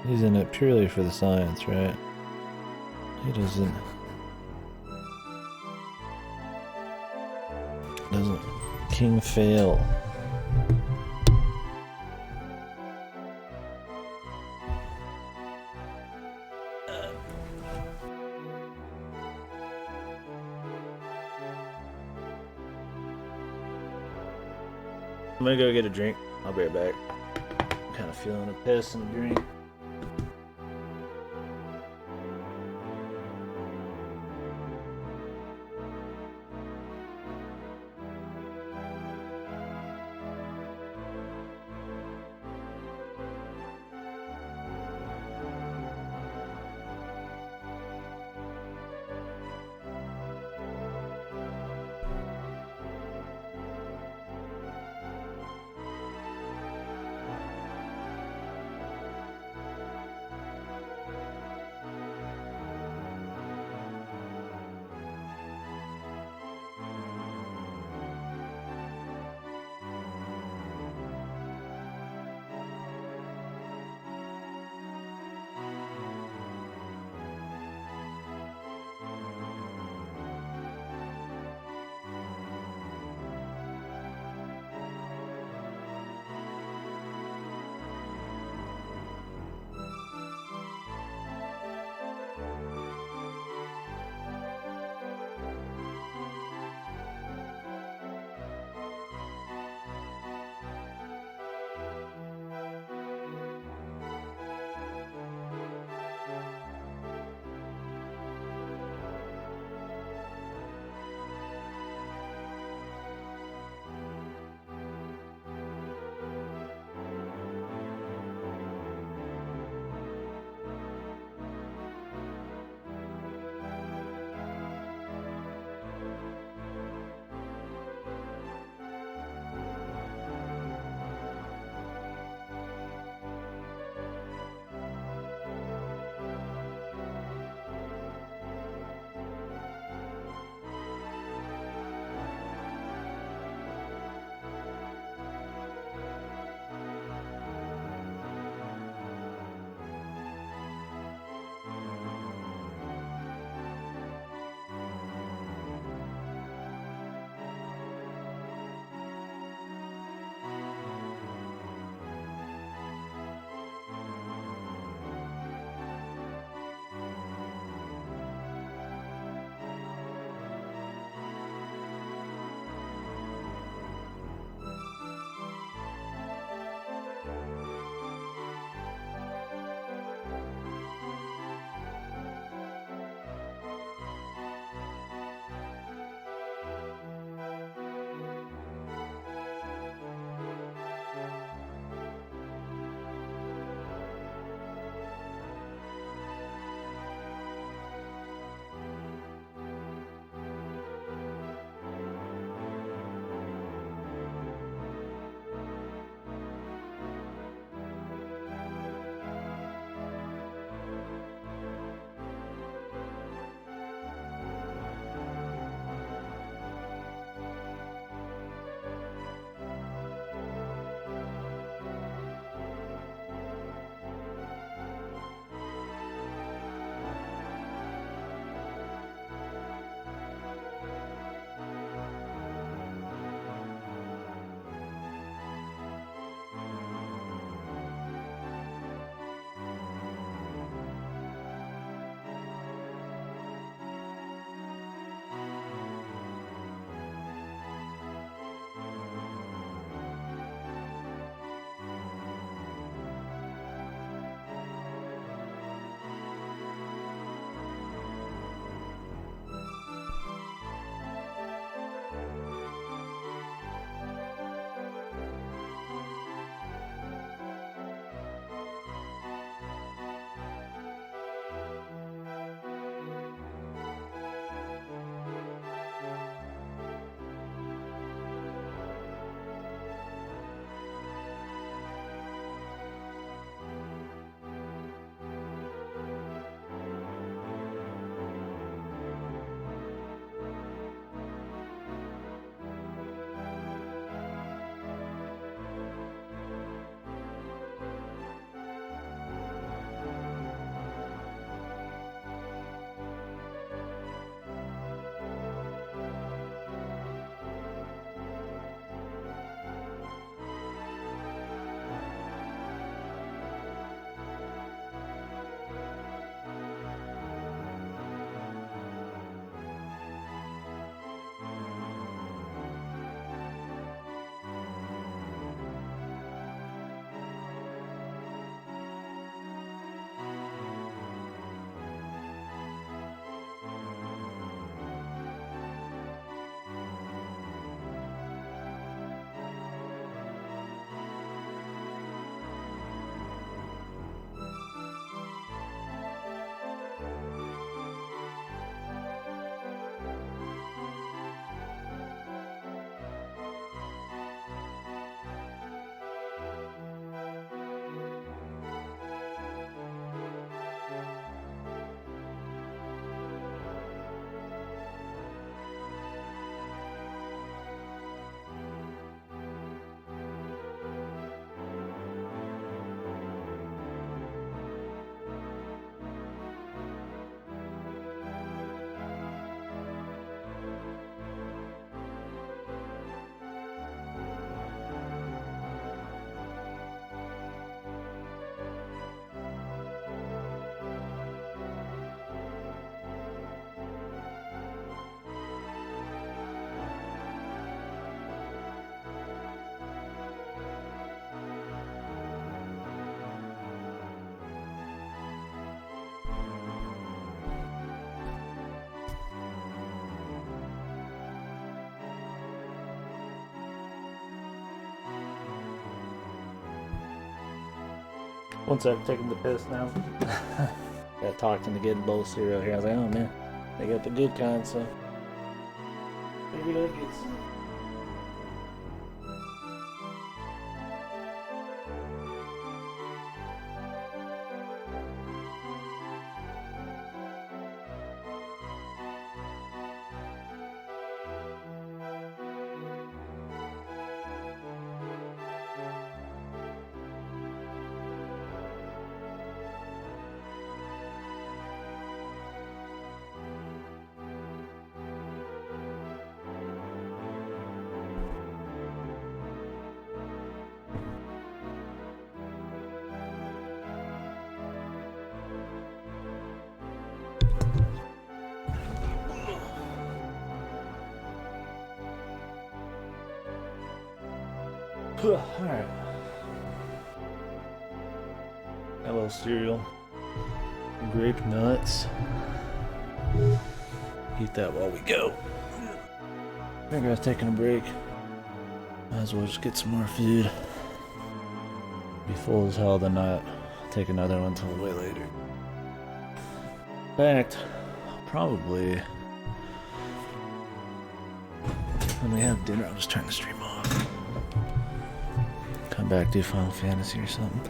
He's in it purely for the science, right? He doesn't King fail. I'm gonna go get a drink. I'll be right back. I'm kind of feeling a piss and a drink. Once I've taken the piss now. I talked into getting bowl cereal here. I was like, oh man, they got the good kind, so maybe I'll get some. Alright. Got a little cereal. Grape nuts. Eat that while we go. I think I was taking a break. Might as well just get some more food. Be full as hell, then not take another one until way later. In fact, probably when we have dinner, I'll just turn the stream off. Come back, do Final Fantasy or something.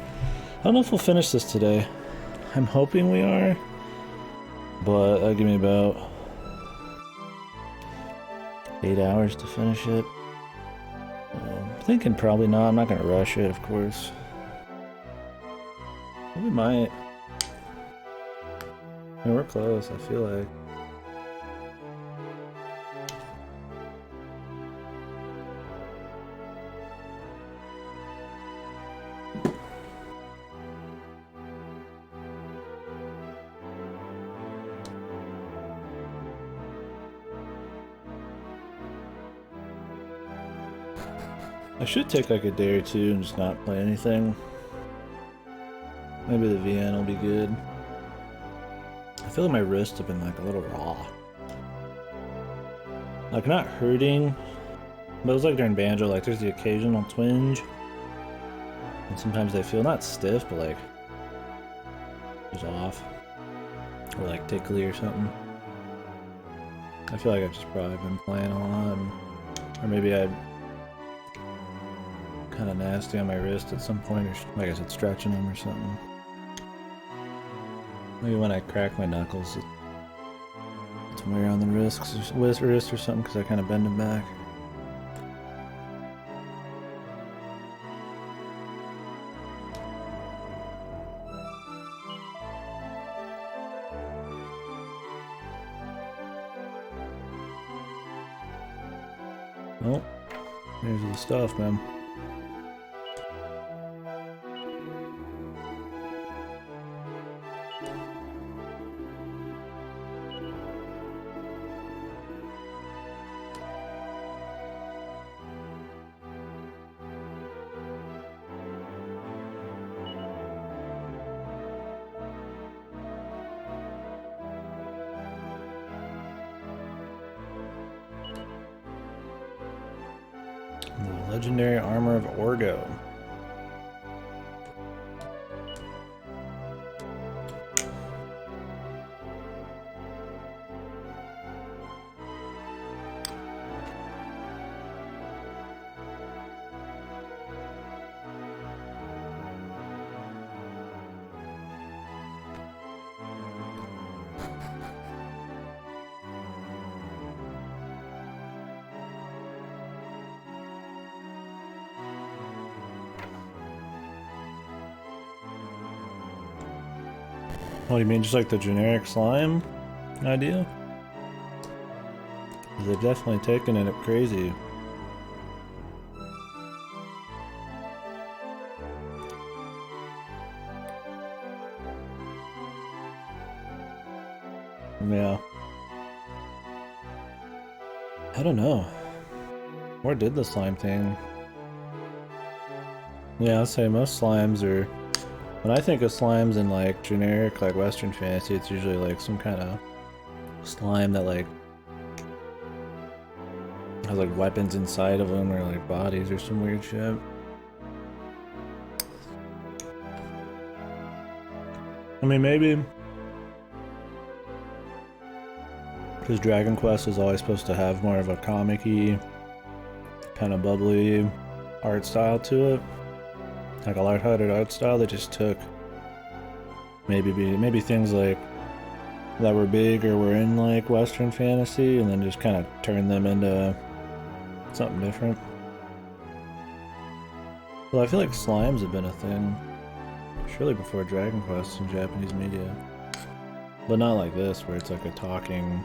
I don't know if we'll finish this today. I'm hoping we are, but that'll give me about 8 hours to finish it. I'm thinking probably not. I'm not gonna rush it, of course. But we might. I mean, we're close, I feel like. I should take like a day or two and just not play anything. Maybe the VN will be good. I feel like my wrists have been like a little raw. Like not hurting, but it was like during banjo, like there's the occasional twinge. And sometimes they feel not stiff, but like just off. Or like tickly or something. I feel like I've just probably been playing a lot. Or maybe I kind of nasty on my wrist at some point, or like I said, stretching them or something. Maybe when I crack my knuckles, it's wear on the wrist or something, because I kind of bend them back. Well, here's the stuff, man. The legendary armor of Orgo. What do you mean, just like the generic slime idea? They've definitely taken it up crazy. Yeah. I don't know. Where did the slime thing? Yeah, I'll say most slimes are... When I think of slimes in like generic, like Western fantasy, it's usually like some kind of slime that like has like weapons inside of them or like bodies or some weird shit. I mean, maybe because Dragon Quest is always supposed to have more of a comic-y, kind of bubbly art style to it, like a lighthearted art style. They just took maybe things like that were big or were in like Western fantasy, and then just kind of turned them into something different. Well, I feel like slimes have been a thing, surely before Dragon Quest in Japanese media, but not like this, where it's like a talking,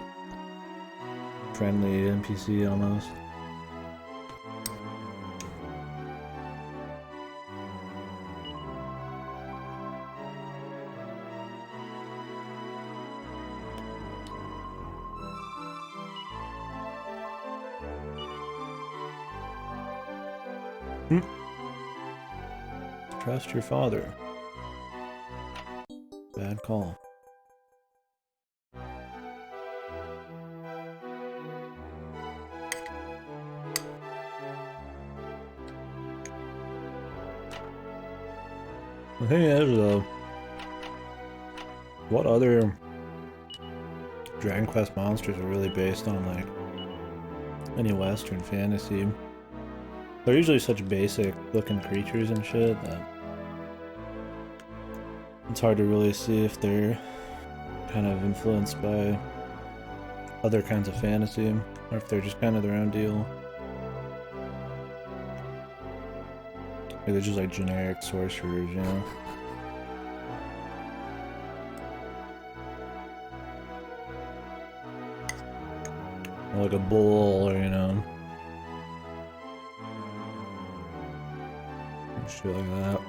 friendly NPC almost. Trust your father. Bad call. The thing is, though, what other Dragon Quest monsters are really based on, like, any Western fantasy? They're usually such basic looking creatures and shit that it's hard to really see if they're kind of influenced by other kinds of fantasy, or if they're just kind of their own deal. Like they're just like generic sorcerers, you know? Or like a bull, or you know, shit like that.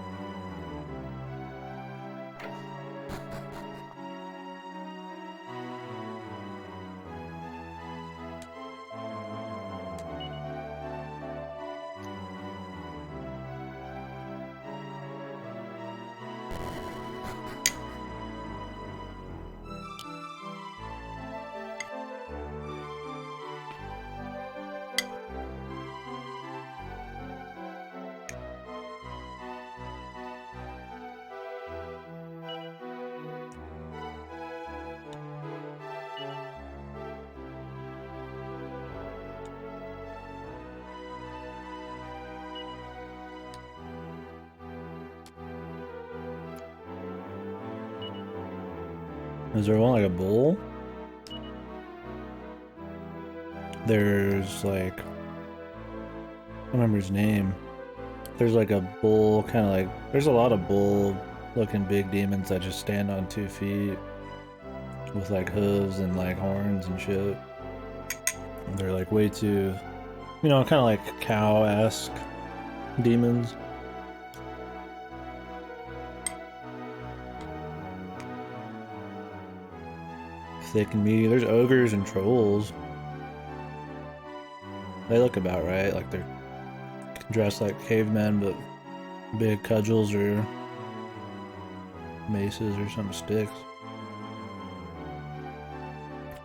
Is there one like a bull? There's like, I don't remember his name. There's like a bull, kind of like, there's a lot of bull looking big demons that just stand on 2 feet with like hooves and like horns and shit. And they're like way too, you know, kind of like cow-esque demons. Thick and meaty. There's ogres and trolls. They look about right, like they're dressed like cavemen, but big cudgels or maces or some sticks.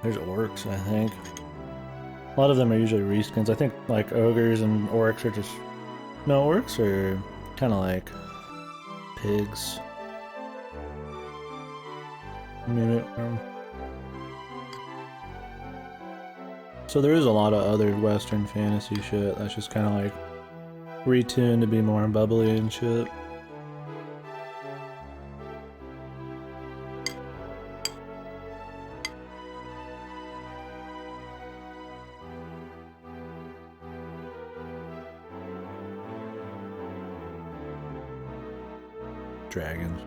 There's orcs, I think. A lot of them are usually reskins. I think like ogres and orcs are just... No, orcs are kind of like pigs. So there is a lot of other Western fantasy shit that's just kind of like retuned to be more bubbly and shit. Dragons.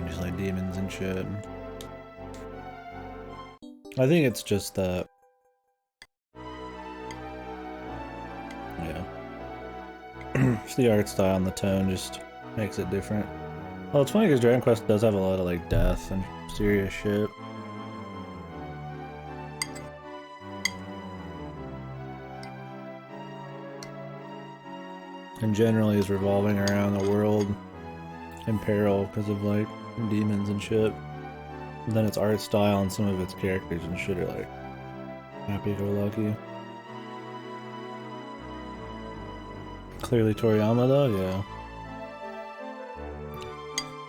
Just like demons and shit. I think it's just that. Yeah. Just the art style and the tone just makes it different. Well, it's funny because Dragon Quest does have a lot of like death and serious shit. And generally is revolving around the world in peril because of like demons and shit. But then its art style and some of its characters and shit are like happy-go-lucky. Clearly Toriyama though, yeah.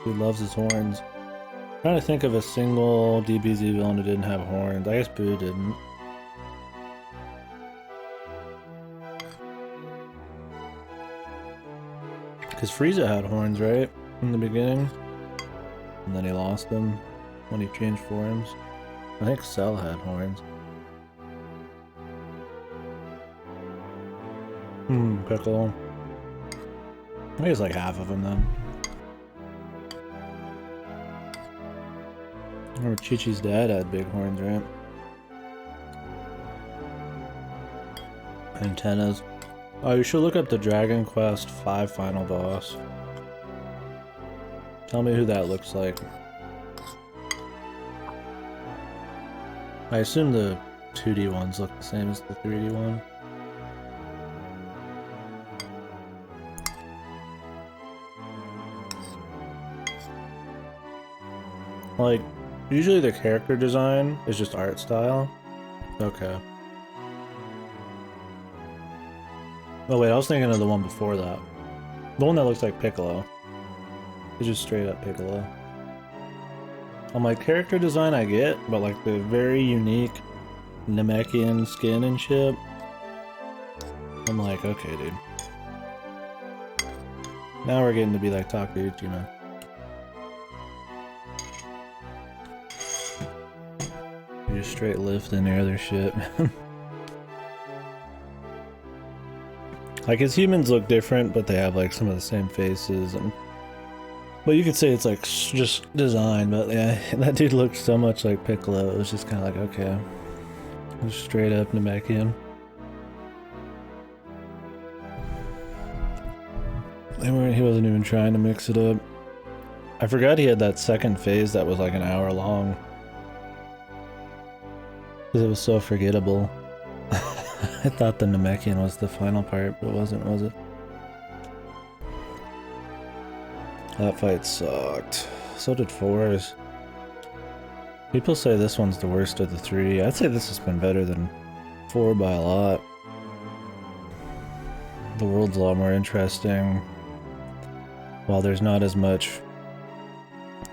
Dude loves his horns. I'm trying to think of a single DBZ villain who didn't have horns. I guess Boo didn't. Because Frieza had horns, right? In the beginning? And then he lost them when he changed forms. I think Cell had horns. Piccolo. I think it's like half of them then. I remember Chi-Chi's dad had big horns, right? Antennas. Oh, you should look up the Dragon Quest V final boss. Tell me who that looks like. I assume the 2D ones look the same as the 3D one. Like, usually the character design is just art style. Okay. Oh wait, I was thinking of the one before that. The one that looks like Piccolo. It's just straight up Piccolo. I'm like, character design I get, but like the very unique Namekian skin and shit, I'm like, okay, dude. Now we're getting to be like Takeuchi, man. You just straight lift in your other shit, man. Like his humans look different, but they have like some of the same faces, and but you could say it's like just design. But yeah, that dude looked so much like Piccolo. It was just kind of like, okay, just straight up Namekian. He wasn't even trying to mix it up. I forgot he had that second phase that was like an hour long. Because it was so forgettable. I thought the Namekian was the final part, but it wasn't, was it? That fight sucked. So did 4's. People say this one's the worst of the 3. I'd say this has been better than 4 by a lot. The world's a lot more interesting. While there's not as much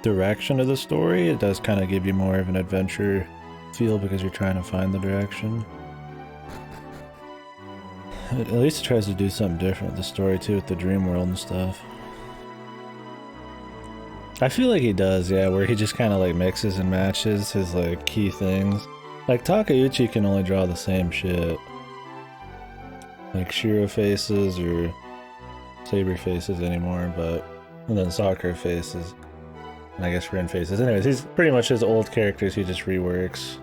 direction to the story, it does kind of give you more of an adventure feel because you're trying to find the direction. At least it tries to do something different with the story too, with the dream world and stuff. I feel like he does, yeah, where he just kind of like mixes and matches his like key things. Like Takeuchi can only draw the same shit. Like Shiro faces or Saber faces anymore, but and then Sakura faces. And I guess Rin faces. Anyways, he's pretty much his old characters he just reworks.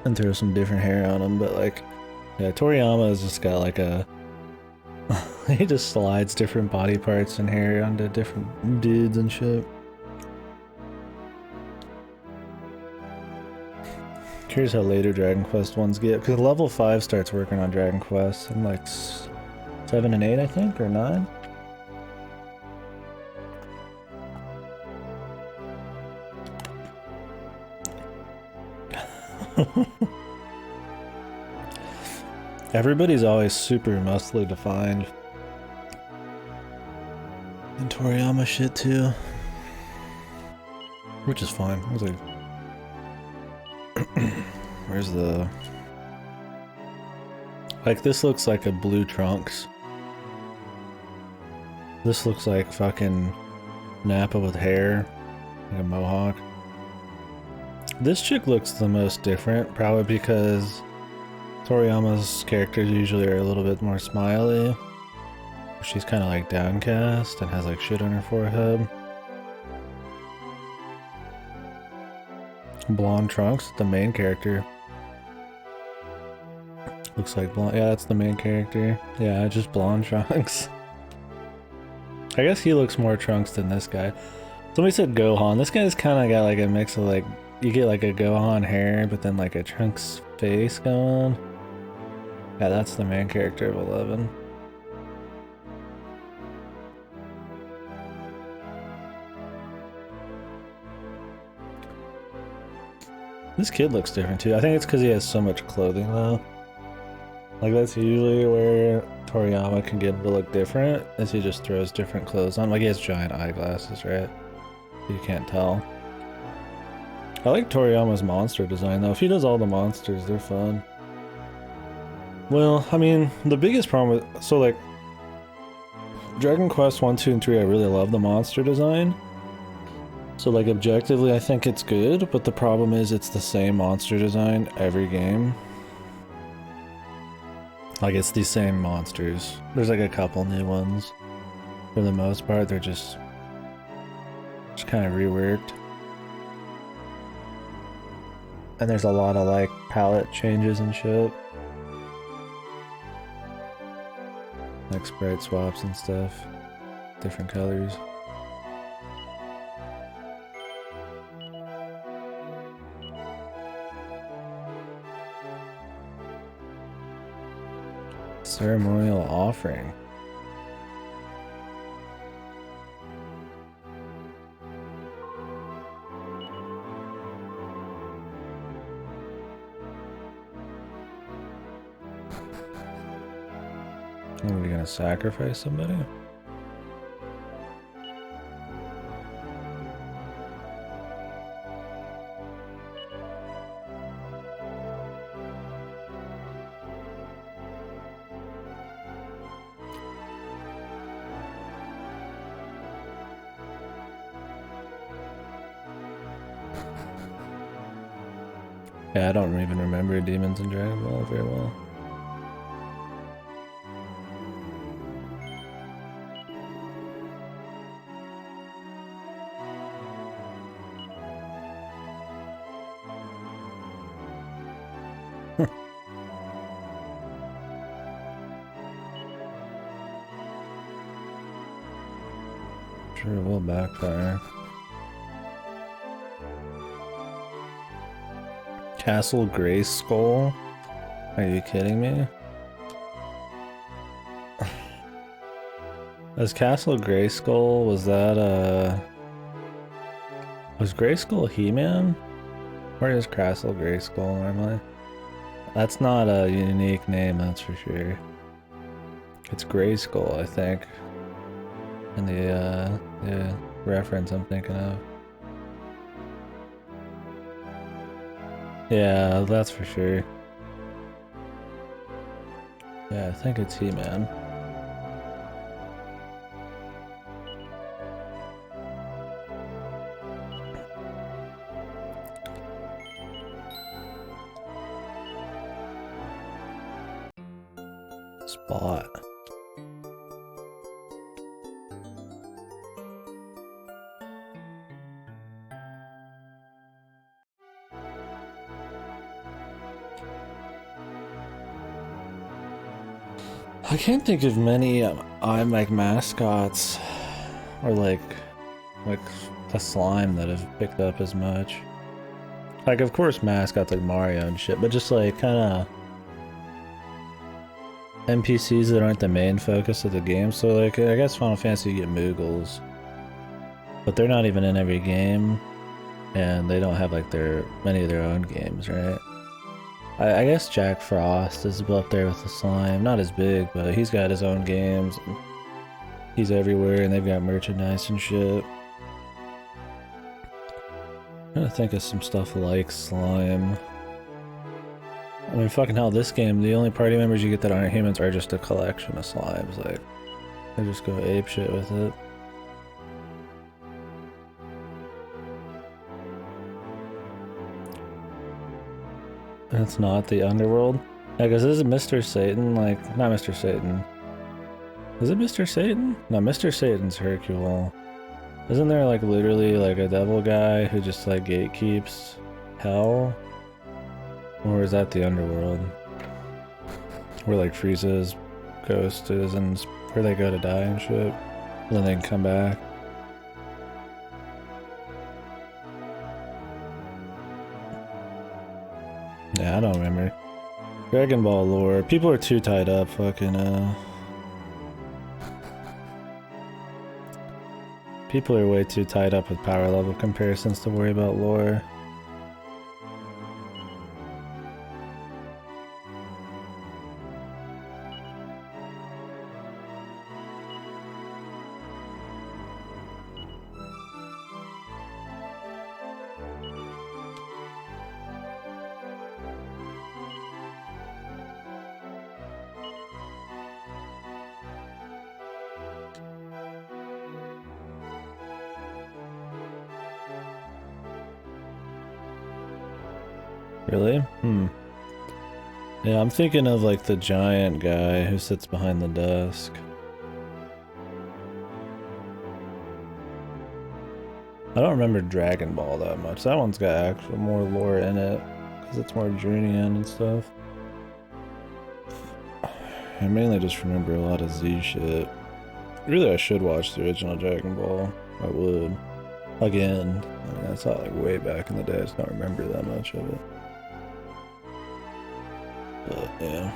And throws some different hair on him, but like, yeah, Toriyama has just got like a... he just slides different body parts and hair onto different dudes and shit. Curious how later Dragon Quest ones get, because level 5 starts working on Dragon Quest in like 7 and 8, I think, or 9? Everybody's always super muscly defined. And Toriyama shit too. Which is fine. I was like... Where's the... Like, this looks like a blue Trunks. This looks like fucking Nappa with hair. Like a mohawk. This chick looks the most different, probably because Toriyama's characters usually are a little bit more smiley. She's kind of like downcast and has like shit on her forehead. Blonde Trunks, the main character. Looks like blonde. Yeah, that's the main character. Yeah, just blonde Trunks. I guess he looks more Trunks than this guy. Somebody said Gohan. This guy's kind of got like a mix of like, you get like a Gohan hair, but then like a Trunks face going on. Yeah, that's the main character of 11. This kid looks different too. I think it's because he has so much clothing though. Like that's usually where Toriyama can get him to look different, is he just throws different clothes on. Like he has giant eyeglasses, right? You can't tell. I like Toriyama's monster design though. If he does all the monsters, they're fun. Well, I mean, the biggest problem with like Dragon Quest 1, 2, and 3, I really love the monster design. So like objectively I think it's good, but the problem is it's the same monster design every game. Like it's the same monsters. There's like a couple new ones. For the most part, they're just kind of reworked. And there's a lot of like palette changes and shit. Like sprite swaps and stuff. Different colors. Ceremonial offering. Are we gonna sacrifice somebody? Yeah, I don't even remember Demons in Dragon Ball very well. Sure will backfire. Castle Grayskull? Are you kidding me? Was Castle Grayskull, was that was Grayskull He-Man? Where is Castle Grayskull normally? That's not a unique name, that's for sure. It's Grayskull, I think. In the reference I'm thinking of. Yeah, that's for sure. Yeah, I think it's He-Man. Spot. I can't think of many I'm like mascots or like a slime that have picked up as much. Like of course mascots like Mario and shit, but just like kind of NPCs that aren't the main focus of the game. So like I guess Final Fantasy you get Moogles, but they're not even in every game, and they don't have like many of their own games, right? I guess Jack Frost is up there with the slime. Not as big, but he's got his own games. And he's everywhere, and they've got merchandise and shit. I'm trying to think of some stuff like slime. I mean, fucking hell, this game, the only party members you get that aren't humans are just a collection of slimes. Like, they just go apeshit with it. It's not the underworld? Yeah, because this is Mr. Satan, like, not Mr. Satan. Is it Mr. Satan? No, Mr. Satan's Hercule. Isn't there, like, literally, like, a devil guy who just, like, gatekeeps hell? Or is that the underworld? Where, like, Frieza's ghost is and where they go to die and shit? And then they can come back. Yeah, I don't remember. Dragon Ball lore. People are too tied up, fucking, people are way too tied up with power level comparisons to worry about lore. Really? Yeah, I'm thinking of like the giant guy who sits behind the desk. I don't remember Dragon Ball that much. That one's got actual more lore in it because it's more Junian and stuff. I mainly just remember a lot of Z shit. Really, I should watch the original Dragon Ball. I would. Again. I mean, I saw it like way back in the day. I just don't remember that much of it. But yeah.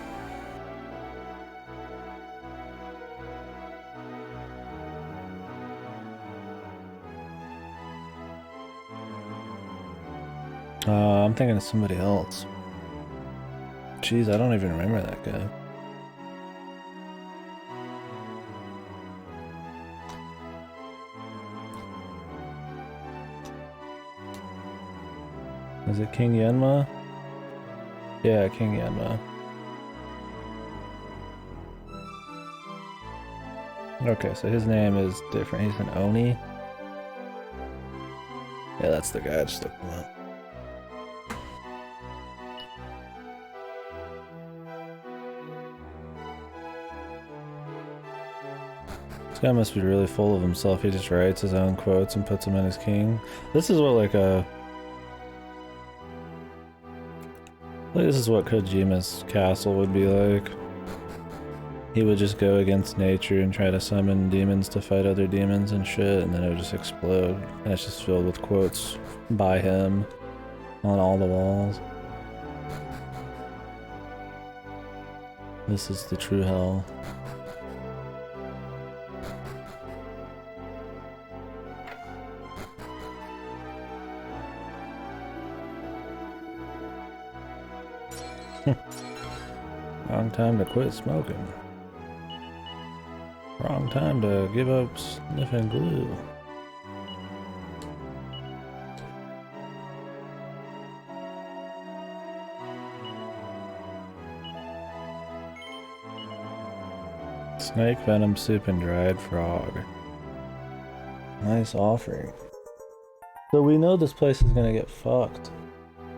I'm thinking of somebody else. Jeez, I don't even remember that guy. Is it King Yenma? Yeah, King Yenma. Okay, so his name is different. He's an Oni. Yeah, that's the guy. I just looked him up. This guy must be really full of himself. He just writes his own quotes and puts them in his king. This is what like this is what Kojima's castle would be like. He would just go against nature and try to summon demons to fight other demons and shit, and then it would just explode. And it's just filled with quotes by him on all the walls. This is the true hell. Wrong time to quit smoking. Wrong time to give up sniffing glue. Snake venom soup and dried frog. Nice offering. So we know this place is gonna get fucked.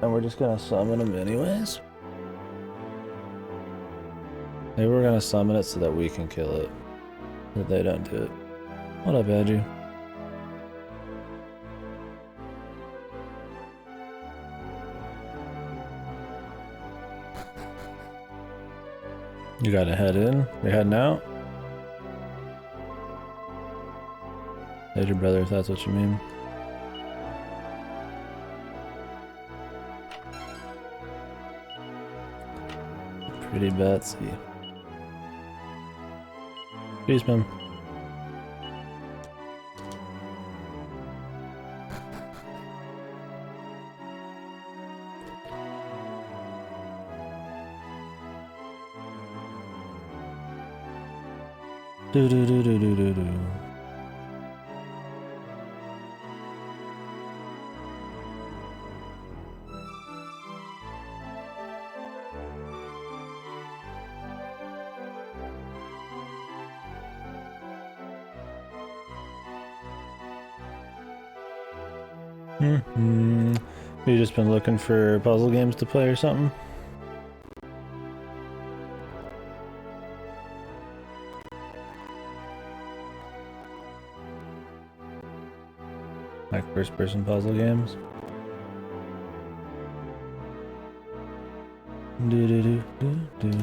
And we're just gonna summon them anyways? Maybe we're gonna summon it so that we can kill it. So that they don't do it. What up, Edgy? You gotta head in? You're heading out? There's your brother if that's what you mean. Pretty Betsy. Peace, man. Do do do do do do do. You just been looking for puzzle games to play or something? Like first-person puzzle games? Do do do do do.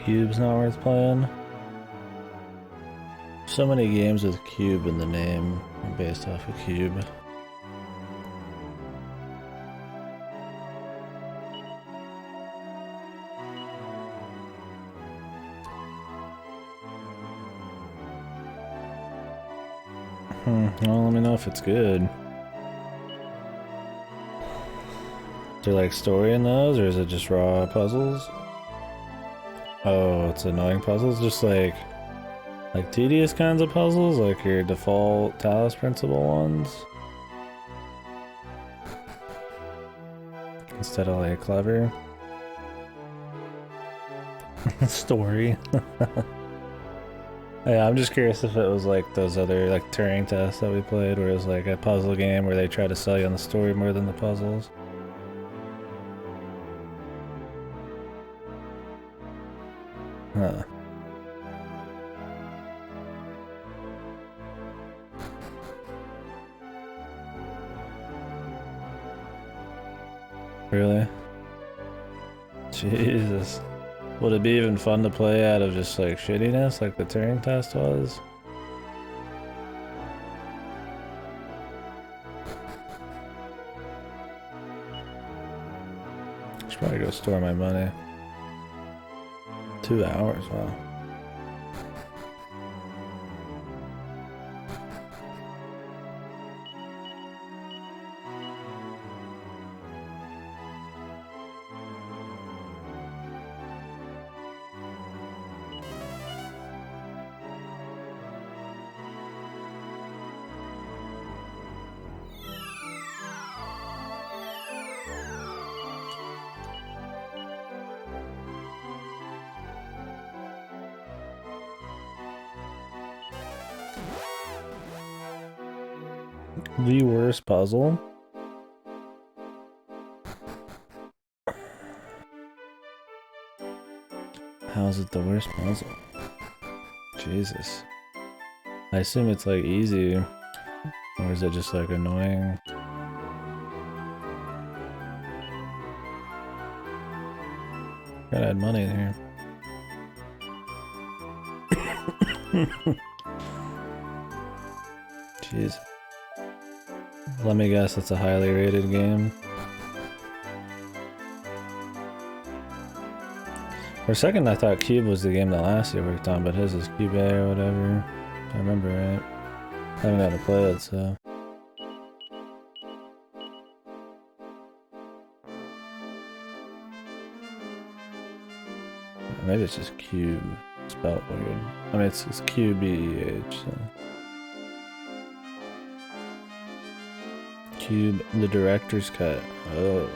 Cube's not worth playing. So many games with cube in the name are based off a cube. Well, let me know if it's good. Is there like story in those, or is it just raw puzzles? Oh, it's annoying puzzles? Just like Like tedious kinds of puzzles, like your default Talos Principle ones. Instead of like clever. Story. Yeah, I'm just curious if it was like those other like Turing tests that we played where it was like a puzzle game where they try to sell you on the story more than the puzzles. Huh. Really? Jesus. Would it be even fun to play out of just like shittiness like the Turing test was? Should probably go store my money. 2 hours, wow. The worst puzzle? How is it the worst puzzle? Jesus. I assume it's like easy. Or is it just like annoying? Gotta add money in here. Jeez. Let me guess, it's a highly rated game. For a second I thought Cube was the game that last year worked on, but his is Cube A or whatever. I remember right. I haven't got to play it, so... Maybe it's just Cube, spelled weird. I mean, it's Q-B-E-H, so... Cube, the director's cut. Oh.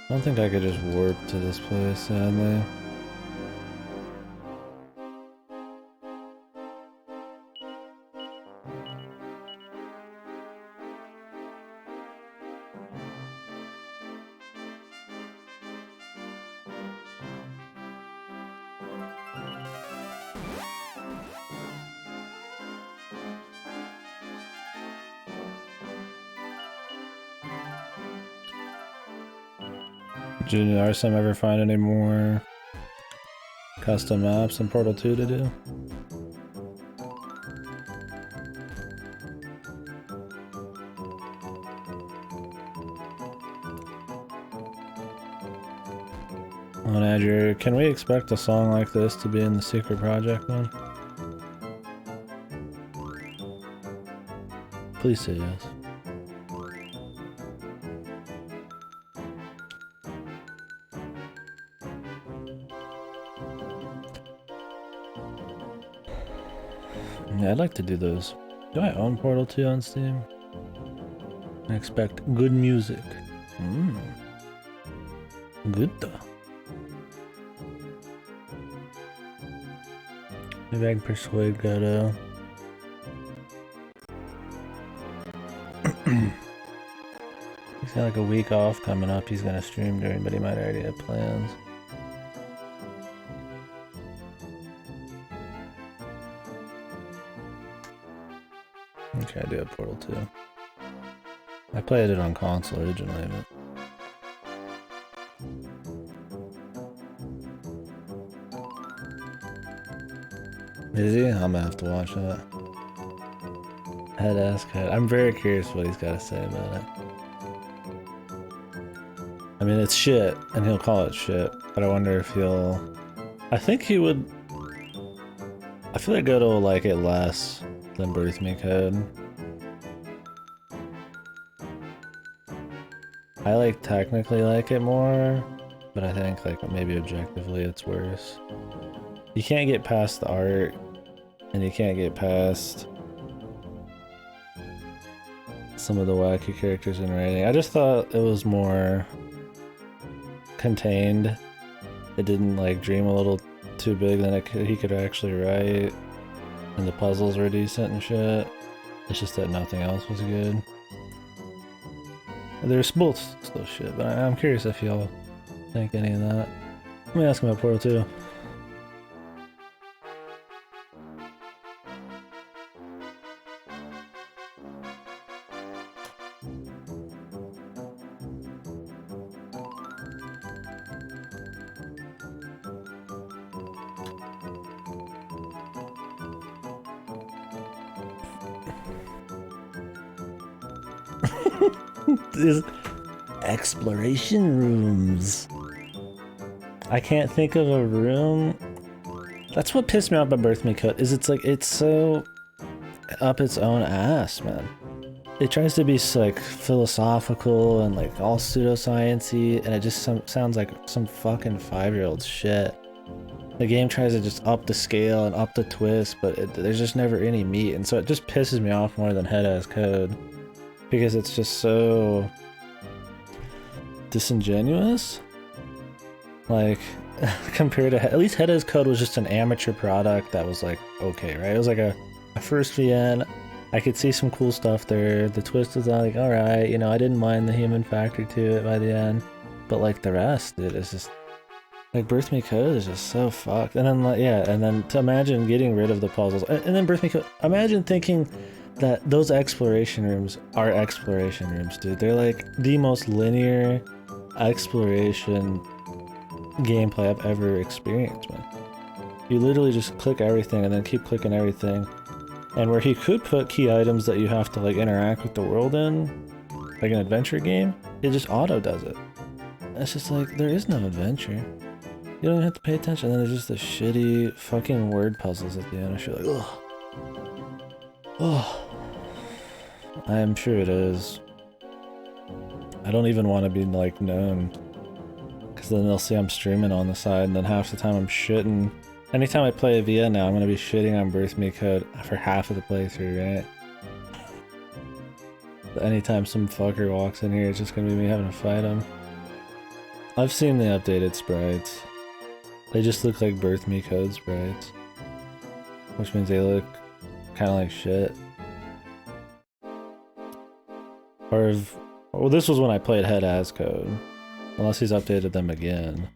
I don't think I could just warp to this place, sadly. Did RSM ever find any more custom maps in Portal 2 to do? On Azure, can we expect a song like this to be in the secret project then? Please say yes. Yeah, I'd like to do those. Do I own Portal 2 on Steam? I expect good music. Good though. Maybe I can persuade Gato. He's got like a week off coming up. He's gonna stream during, but he might already have plans. Okay, I do have Portal 2. I played it on console originally, but... Is he? I'm gonna have to watch that. Head ass cut. I'm very curious what he's got to say about it. I mean, it's shit, and he'll call it shit, but I wonder if he'll... I think he would... I feel like Goto will like it less than Birth Me could. I like technically like it more, but I think like maybe objectively it's worse. You can't get past the art, and you can't get past some of the wacky characters in writing. I just thought it was more contained. It didn't like dream a little too big than he could actually write, and the puzzles were decent and shit. It's just that nothing else was good. There's both still shit, but I'm curious if y'all think any of that. Let me ask him about Portal 2. These exploration rooms. I can't think of a room. That's what pissed me off about Birth Me Cut, is it's like, it's so up its own ass, man. It tries to be like philosophical and like all pseudoscience-y, and it just sounds like some fucking 5-year-old shit. The game tries to just up the scale and up the twist, but there's just never any meat, and so it just pisses me off more than Head Has Code. Because it's just so disingenuous. Like, compared to... At least Head Has Code was just an amateur product that was like, okay, right? It was like a first VN. I could see some cool stuff there. The twist was like, alright, you know, I didn't mind the human factor to it by the end. But like the rest, dude, it's just... Like, Birth Me Code is just so fucked. And then, like, yeah, and then to imagine getting rid of the puzzles. And then Birth Me Code... Imagine thinking that those exploration rooms are exploration rooms, dude. They're like the most linear exploration gameplay I've ever experienced, man. You literally just click everything and then keep clicking everything. And where he could put key items that you have to like interact with the world in, like an adventure game, it just auto does it. It's just like, there is no adventure. You don't even have to pay attention. And then there's just the shitty fucking word puzzles at the end. And you're like, ugh. Oh. I am sure it is. I don't even want to be like known, because then they'll see I'm streaming on the side, and then half the time I'm shitting. Anytime I play a VN now, I'm gonna be shitting on Birth Me Code for half of the playthrough, right? But anytime some fucker walks in here, it's just gonna be me having to fight him. I've seen the updated sprites. They just look like Birth Me Code sprites, which means they look kind of like shit. Or if, well, this was when I played Head Has Code, unless he's updated them again.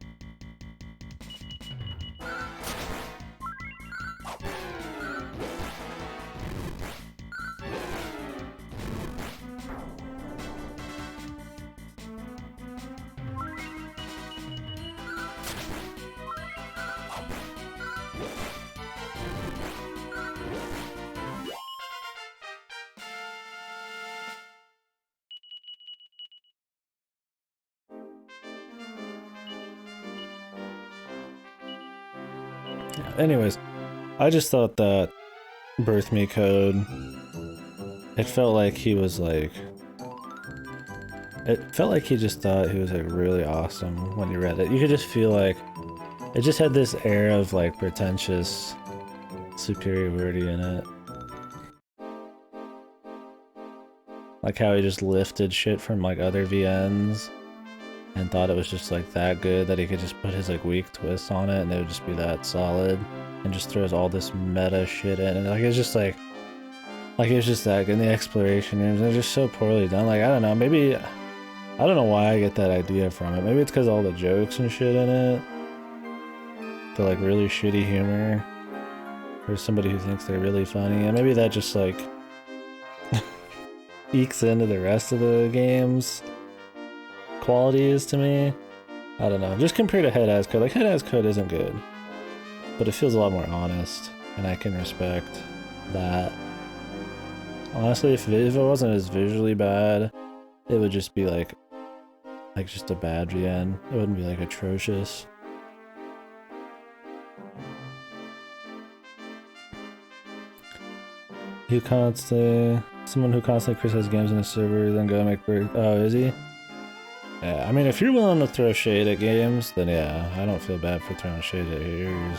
Anyways, I just thought that Birth Me Code, it felt like he was like, it felt like he just thought he was like really awesome when you read it. You could just feel like it just had this air of like pretentious superiority in it. Like how he just lifted shit from like other VNs and thought it was just like that good that he could just put his like weak twists on it and it would just be that solid, and just throws all this meta shit in, and like it's just like it was just that good. In the exploration rooms, they're just so poorly done. Like, I don't know, maybe, I don't know why I get that idea from it. Maybe it's because all the jokes and shit in it, the like really shitty humor for somebody who thinks they're really funny, and maybe that just like ekes into the rest of the games qualities to me. I don't know, just compared to Head Has Code, like Head Has Code isn't good, but it feels a lot more honest, and I can respect that. Honestly, if it wasn't as visually bad, it would just be like like just a bad VN. It wouldn't be like atrocious. Someone who constantly criticizes games in a server, then go make oh, is he? Yeah, I mean, if you're willing to throw shade at games, then yeah, I don't feel bad for throwing shade at yours.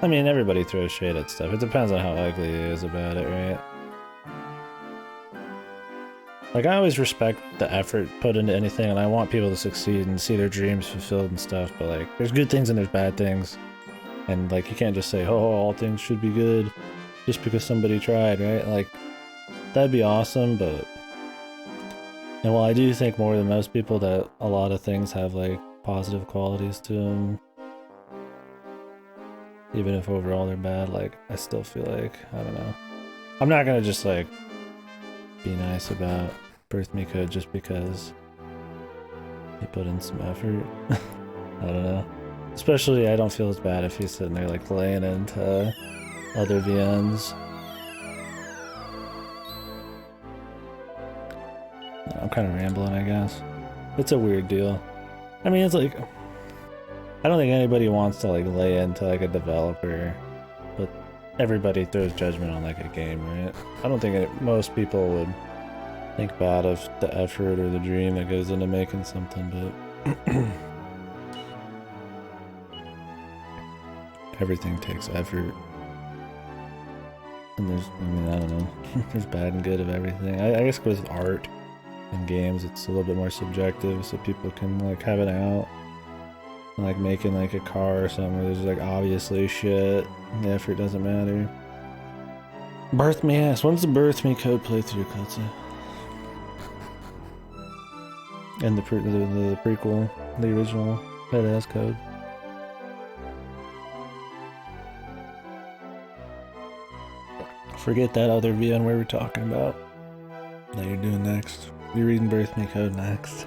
I mean, everybody throws shade at stuff. It depends on how ugly he is about it, right? Like, I always respect the effort put into anything, and I want people to succeed and see their dreams fulfilled and stuff, but like, there's good things and there's bad things. And like, you can't just say, oh, all things should be good just because somebody tried, right? Like, that'd be awesome, but... And while I do think more than most people that a lot of things have like positive qualities to them, even if overall they're bad, like, I still feel like, I don't know. I'm not gonna just like be nice about Birth Me Code just because he put in some effort. I don't know. Especially, I don't feel as bad if he's sitting there like laying into other VNs. I'm kind of rambling, I guess. It's a weird deal. I mean, it's like, I don't think anybody wants to like lay into like a developer, but everybody throws judgment on like a game, right? I don't think most people would think bad of the effort or the dream that goes into making something, but everything takes effort. And there's, I mean, I don't know. There's bad and good of everything. I guess with art and games, it's a little bit more subjective, so people can like have it out. And, like making like a car or something where there's like obviously shit. The effort doesn't matter. Birth Me ass. When's the Birth Me Code playthrough, Kotze? And the prequel, the original badass code. Forget that other VN we were talking about that you're doing next. You're reading Birth Me Code next.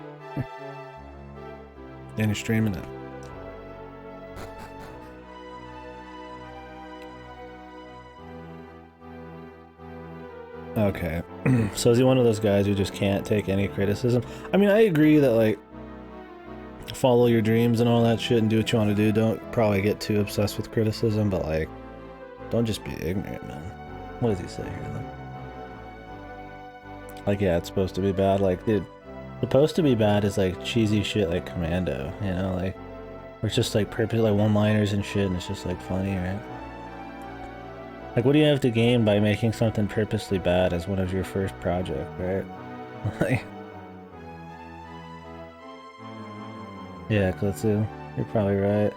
And you're streaming it. Okay. So is he one of those guys who just can't take any criticism? I mean, I agree that like follow your dreams and all that shit and do what you want to do. Don't probably get too obsessed with criticism, but like don't just be ignorant, man. What does he say here then? Like, yeah, it's supposed to be bad. Like, dude, supposed to be bad is like cheesy shit like Commando, you know, like where it's just like purpose, like one-liners and shit, and it's just like funny, right? Like, what do you have to gain by making something purposely bad as one of your first project, right? Like, yeah, Klitsu, you're probably right.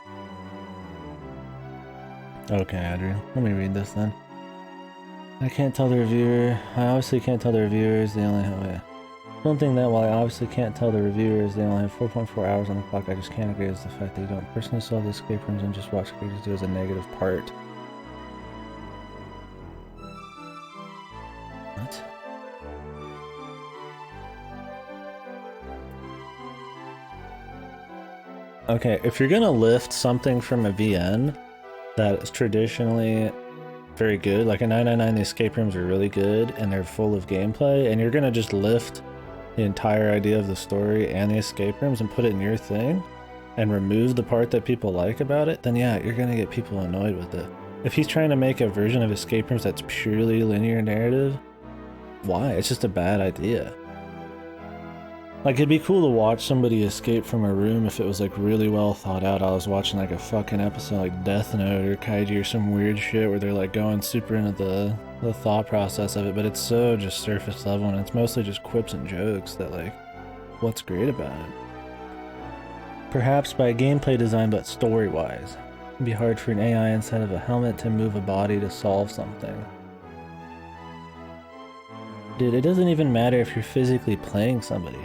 Okay, Andrew, let me read this then. I can't tell the reviewer. I obviously can't tell the reviewers. They only have. Wait. Don't think that while I obviously can't tell the reviewers they only have 4.4 hours on the clock, I just can't agree with the fact that you don't personally solve the escape rooms and just watch creators do as a negative part. What? Okay, if you're gonna lift something from a VN that is traditionally very good, like a 999, the escape rooms are really good and they're full of gameplay, and you're gonna just lift the entire idea of the story and the escape rooms and put it in your thing and remove the part that people like about it, then yeah, you're gonna get people annoyed with it. If he's trying to make a version of escape rooms that's purely linear narrative, why? It's just a bad idea. Like, it'd be cool to watch somebody escape from a room if it was like really well thought out. I was watching like a fucking episode like Death Note or Kaiji or some weird shit where they're like going super into the thought process of it, but it's so just surface level and it's mostly just quips and jokes that like, what's great about it? Perhaps by gameplay design, but story-wise. It'd be hard for an AI inside of a helmet to move a body to solve something. Dude, it doesn't even matter if you're physically playing somebody.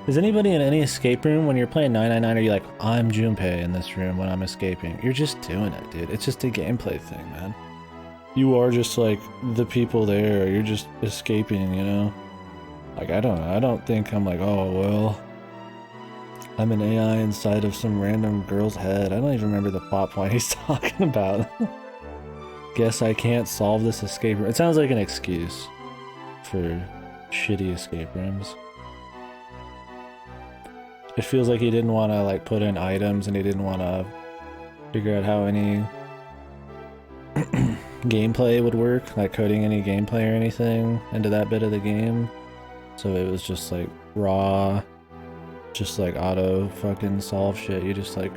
Is anybody in any escape room when you're playing 999 are you like, I'm Junpei in this room when I'm escaping? You're just doing it, dude. It's just a gameplay thing, man. You are just like the people there. You're just escaping, you know? Like, I don't think I'm like, oh, well, I'm an AI inside of some random girl's head. I don't even remember the plot point he's talking about. Guess I can't solve this escape room. It sounds like an excuse for shitty escape rooms. It feels like he didn't want to like put in items, and he didn't want to figure out how any gameplay would work, like coding any gameplay or anything into that bit of the game. So it was just like raw, just like auto fucking solve shit. You just like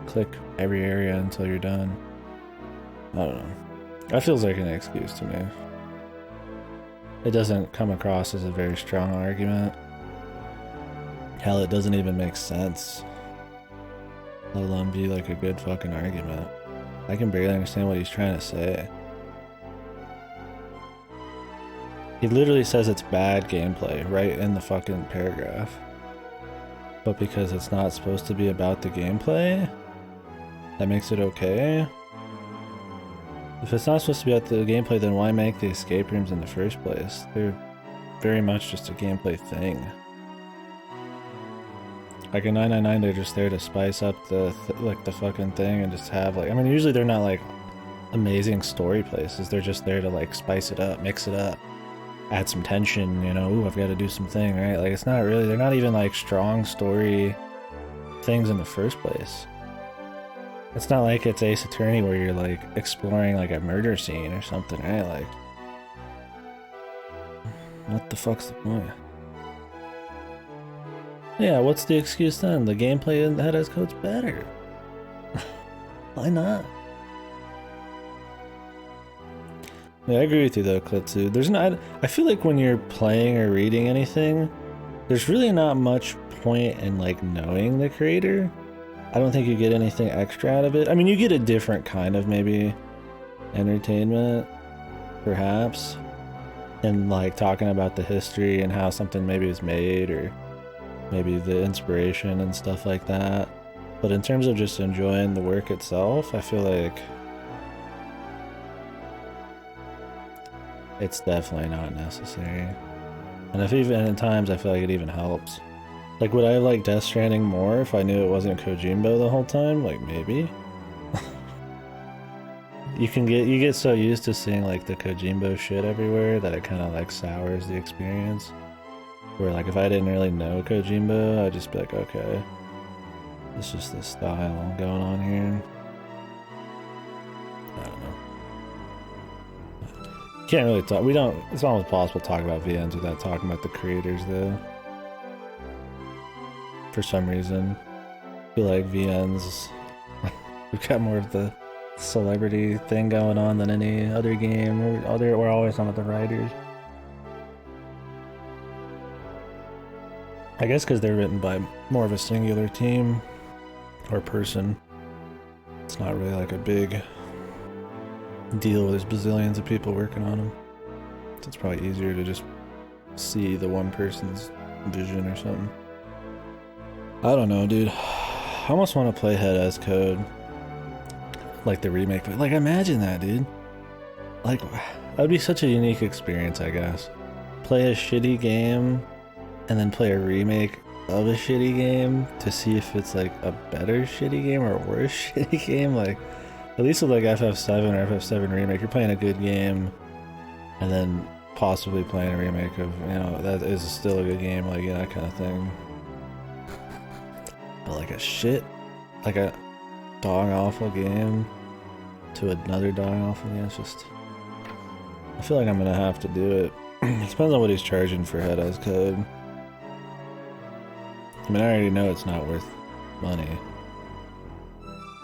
click every area until you're done. I don't know. That feels like an excuse to me. It doesn't come across as a very strong argument. Hell, it doesn't even make sense. Let alone be like a good fucking argument. I can barely understand what he's trying to say. He literally says it's bad gameplay right in the fucking paragraph. But because it's not supposed to be about the gameplay, that makes it okay? If it's not supposed to be about the gameplay, then why make the escape rooms in the first place? They're very much just a gameplay thing. Like in 999, they're just there to spice up the fucking thing and just have like, I mean, usually they're not like amazing story places. They're just there to like spice it up, mix it up, add some tension, you know, ooh, I've got to do something, right? Like it's not really, they're not even like strong story things in the first place. It's not like it's Ace Attorney where you're like exploring like a murder scene or something, right? Like, what the fuck's the point? Yeah, what's the excuse then? The gameplay in Head as Code's better. Why not? Yeah, I agree with you though, Klitsu. There's not. I feel like when you're playing or reading anything, there's really not much point in like knowing the creator. I don't think you get anything extra out of it. I mean, you get a different kind of maybe entertainment, perhaps, and like talking about the history and how something maybe was made, or maybe the inspiration and stuff like that. But in terms of just enjoying the work itself, I feel like it's definitely not necessary. And if even at times I feel like it even helps. Like, would I like Death Stranding more if I knew it wasn't Kojimbo the whole time? Like, maybe. You get so used to seeing like the Kojimbo shit everywhere that it kind of like sours the experience. Where like if I didn't really know Kojimbo, I'd just be like, okay, it's just this style going on here. I don't know. Can't really talk. We don't. It's almost impossible to talk about VNs without talking about the creators, though. For some reason, I feel like VNs. We've got more of the celebrity thing going on than any other game. We're always on with the writers. I guess because they're written by more of a singular team or person. It's not really like a big deal. There's bazillions of people working on them. So it's probably easier to just see the one person's vision or something. I don't know, dude. I almost want to play Head as Code. Like the remake. But like, imagine that, dude. Like, that'd be such a unique experience, I guess. Play a shitty game and then play a remake of a shitty game to see if it's like a better shitty game or a worse shitty game. Like, at least with like FF7 or FF7 remake, you're playing a good game and then possibly playing a remake of, you know, that is still a good game, like, you know, that kind of thing. But like like a dog awful game to another dog awful game, it's just, I feel like I'm gonna have to do it. It depends on what he's charging for Head as Code. I mean, I already know it's not worth money.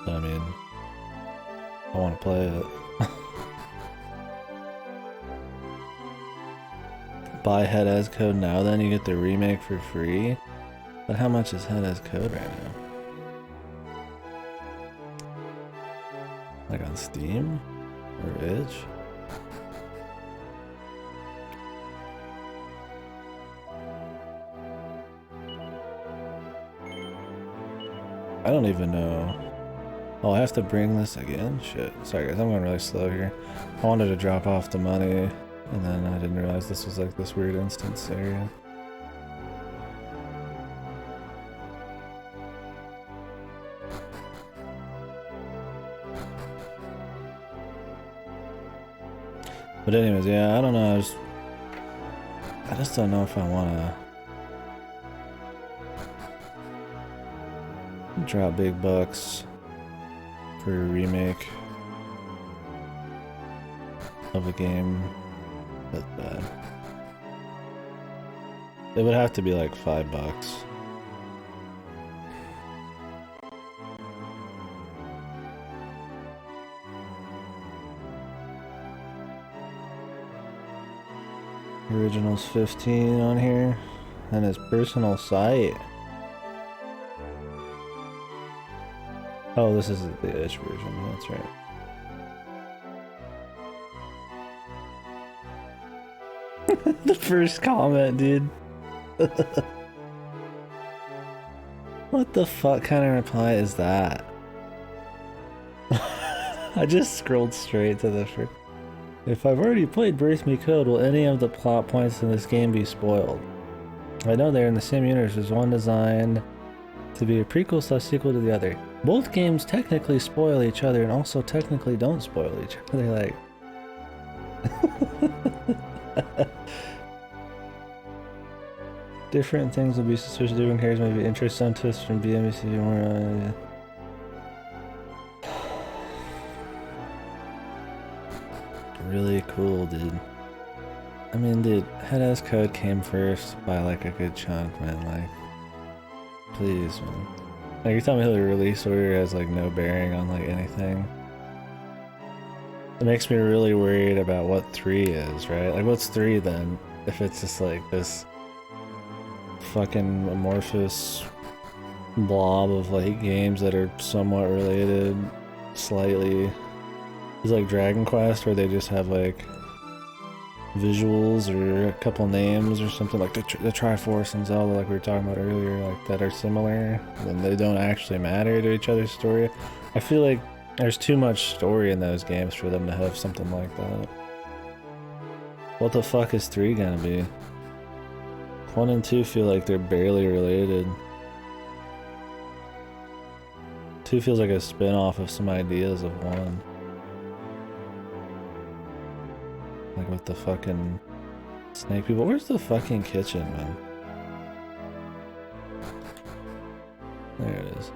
But I mean, I want to play it. Buy Head as Code now, then you get the remake for free. But how much is Head as Code right now? Like on Steam? Or Itch? I don't even know. Oh, I have to bring this again? Shit. Sorry guys, I'm going really slow here. I wanted to drop off the money, and then I didn't realize this was like this weird instance area. But anyways, yeah, I don't know. I just don't know if I want to drop big bucks for a remake of a game that's bad. It would have to be like $5. Original's 15 on here, and his personal site. Oh, this is the itch version, that's right. The first comment, dude. What the fuck kind of reply is that? I just scrolled straight to the first. If I've already played Birth Me Code, will any of the plot points in this game be spoiled? I know they're in the same universe as one designed to be a prequel/sequel to the other. Both games technically spoil each other and also technically don't spoil each other, like... Different things will be suspicious, different characters may be interest on twists from BMC more... Really cool, dude. I mean, dude, Head-Ass Code came first by like a good chunk, man. Like, please, man. Like, you're telling me the release order has like no bearing on like anything? It makes me really worried about what 3 is, right? Like, what's 3 then? If it's just like this fucking amorphous blob of like games that are somewhat related, slightly. It's like Dragon Quest where they just have like visuals or a couple names or something, like the Triforce and Zelda, like we were talking about earlier, like that are similar and they don't actually matter to each other's story. I feel like there's too much story in those games for them to have something like that. What the fuck is 3 gonna be? 1 and 2 feel like they're barely related. 2 feels like a spin-off of some ideas of 1. Like with the fucking snake people. Where's the fucking kitchen, man? There it is.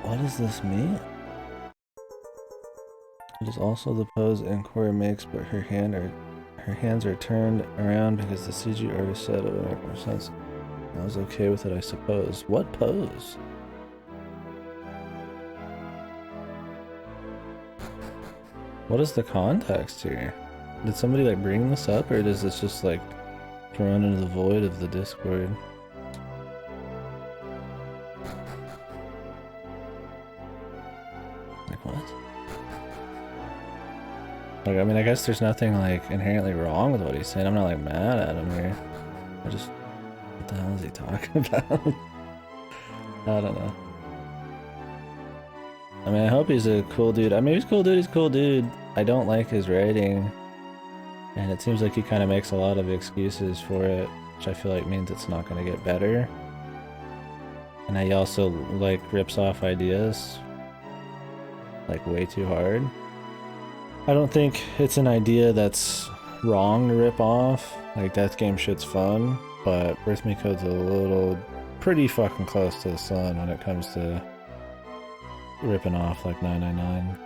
What does this mean? It is also the pose Encore makes, but her hands are turned around because the CG artist said it would make more sense. I was okay with it, I suppose. What pose? What is the context here? Did somebody like bring this up, or is this just like thrown into the void of the Discord? Like what? Like, I mean, I guess there's nothing like inherently wrong with what he's saying. I'm not like mad at him here. I just, what the hell is he talking about? I don't know. I mean, I hope he's a cool dude. I mean, he's a cool dude, he's a cool dude. I don't like his writing. And it seems like he kind of makes a lot of excuses for it, which I feel like means it's not going to get better. And he also, like, rips off ideas, like, way too hard. I don't think it's an idea that's wrong to rip off. Like, Death Game shit's fun, but Birth Me Code's pretty fucking close to the sun when it comes to ripping off, like, 999.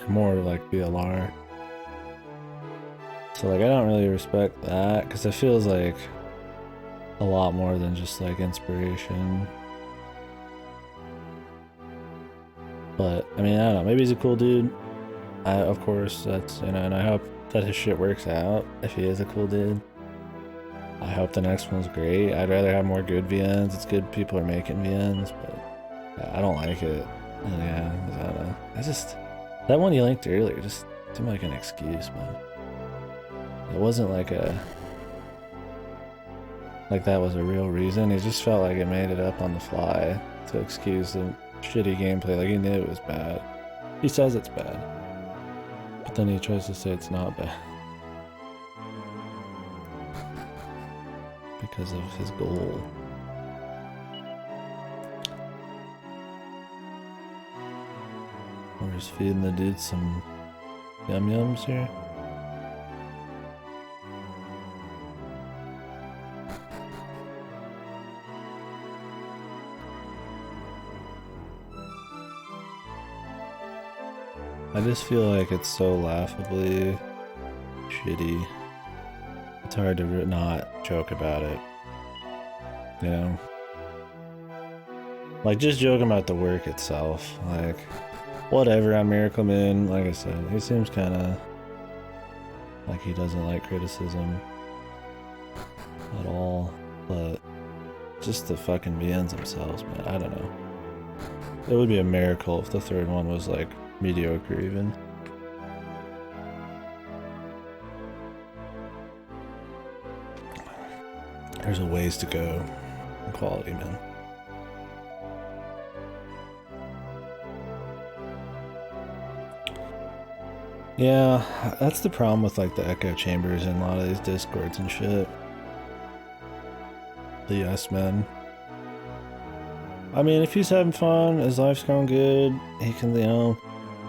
More like BLR. So, like, I don't really respect that, because it feels like a lot more than just, like, inspiration. But, I mean, I don't know, maybe he's a cool dude. Of course, that's, you know, and I hope that his shit works out, if he is a cool dude. I hope the next one's great. I'd rather have more good VNs. It's good people are making VNs, but yeah, I don't like it. And yeah, I don't know. That one you linked earlier just seemed like an excuse, man. It wasn't like that was a real reason. It just felt like it made it up on the fly to excuse the shitty gameplay. Like, he knew it was bad. He says it's bad, but then he tries to say it's not bad. because of his goal. We're just feeding the dude some yum-yums here. I just feel like it's so laughably shitty. It's hard to not joke about it. You know? Like, just joking about the work itself. Like, whatever on Miracle Moon. Like I said, he seems kind of like he doesn't like criticism at all. But just the fucking VNs themselves, man. I don't know. It would be a miracle if the third one was like mediocre even. There's a ways to go in quality, man. Yeah, that's the problem with like the echo chambers in a lot of these discords and shit. The yes men. I mean, if he's having fun, his life's going good, he can, you know,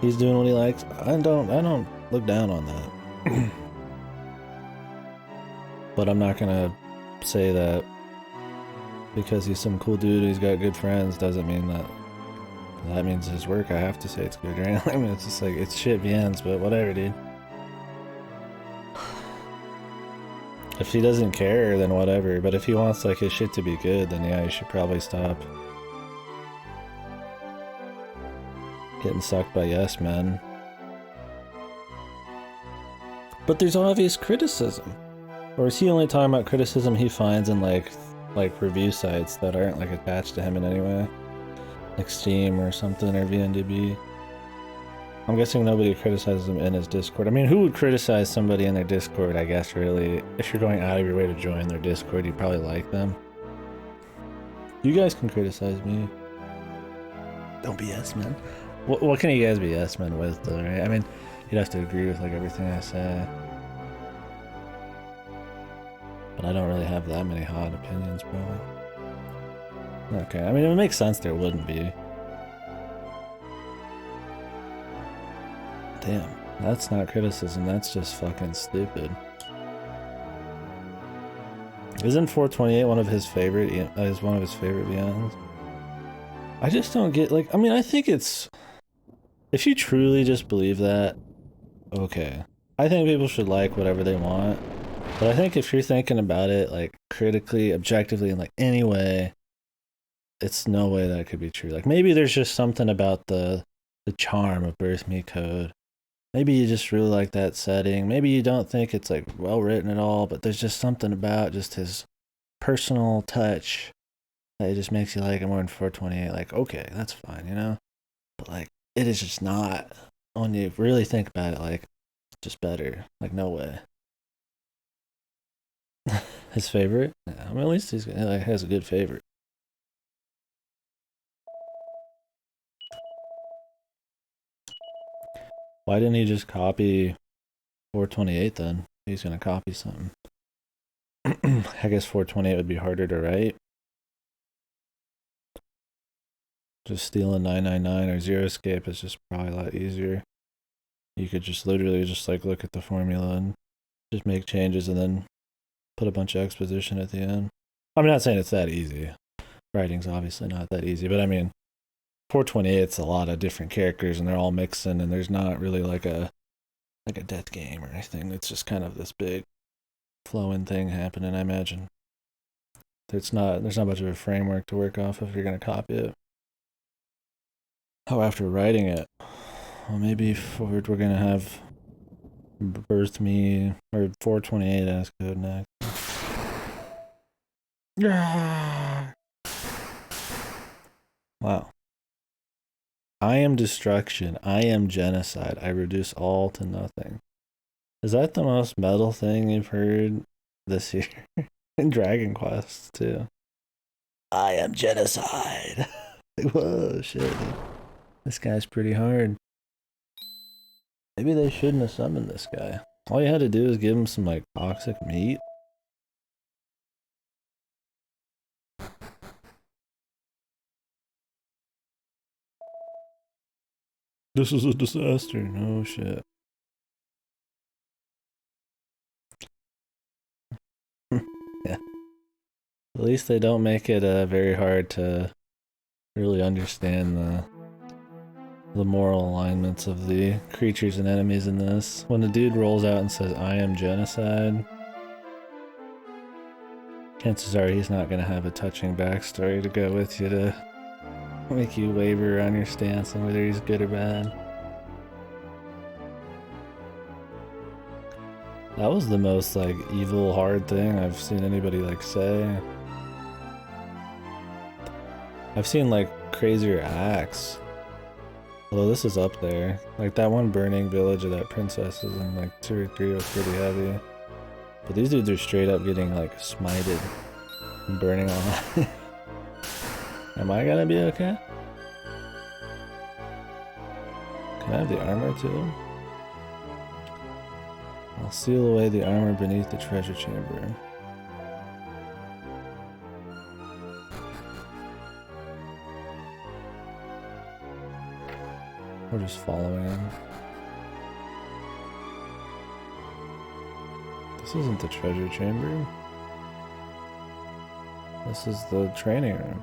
he's doing what he likes. I don't look down on that. But I'm not gonna say that because he's some cool dude, he's got good friends, doesn't mean that means his work. I have to say it's good, right? I mean, it's just like, it's shit VNs, but whatever, dude. If he doesn't care, then whatever. But if he wants like his shit to be good, then yeah, he should probably stop getting sucked by yes men. But there's obvious criticism. Or is he only talking about criticism he finds in like review sites that aren't like attached to him in any way? Like Steam or something, or VNDB. I'm guessing nobody criticizes him in his Discord. I mean, who would criticize somebody in their Discord, I guess, really? If you're going out of your way to join their Discord, you probably like them. You guys can criticize me. Don't be yes men. What can you guys be yes men with, though, right? I mean, you'd have to agree with like everything I say. But I don't really have that many hot opinions, probably. Okay, I mean, it makes sense there wouldn't be. Damn, that's not criticism, that's just fucking stupid. Isn't 428 one of his favorite VNs? I just don't get, like, I mean, I think it's... If you truly just believe that, okay. I think people should like whatever they want. But I think if you're thinking about it, like, critically, objectively, in, like, any way, it's no way that could be true. Like, maybe there's just something about the charm of Birth Me Code. Maybe you just really like that setting. Maybe you don't think it's, like, well written at all, but there's just something about just his personal touch that it just makes you like it more than 428. Like, okay, that's fine, you know? But, like, it is just not, when you really think about it, like, just better. Like, no way. His favorite? Yeah, I mean, at least he like, has a good favorite. Why didn't he just copy 428 then? He's gonna copy something. I guess 428 would be harder to write. Just stealing 999 or Zero Escape is just probably a lot easier. You could just literally just like look at the formula and just make changes and then put a bunch of exposition at the end. I'm not saying it's that easy. Writing's obviously not that easy, but I mean, 428's a lot of different characters and they're all mixing and there's not really like a death game or anything. It's just kind of this big flowing thing happening, I imagine. There's not much of a framework to work off if you're gonna copy it. Oh, after writing it, well, maybe we're gonna have Birth Me or 428 as code next. Wow. I am destruction. I am genocide. I reduce all to nothing. Is that the most metal thing you've heard this year? In Dragon Quest, too. I am genocide. Whoa, shit. This guy's pretty hard. Maybe they shouldn't have summoned this guy. All you had to do is give him some, like, toxic meat. This is a disaster. No shit. Yeah. At least they don't make it very hard to really understand the moral alignments of the creatures and enemies in this. When the dude rolls out and says, "I am genocide," chances are he's not gonna have a touching backstory to go with you to make you waver on your stance on whether he's good or bad. That was the most like evil hard thing I've seen anybody like say. I've seen like crazier acts. Although this is up there. Like that one burning village of that princess is in like 2 or 3 was pretty heavy. But these dudes are straight up getting like smited and burning all that. Am I gonna be okay? Can I have the armor too? I'll seal away the armor beneath the treasure chamber. We're just following him. This isn't the treasure chamber. This is the training room.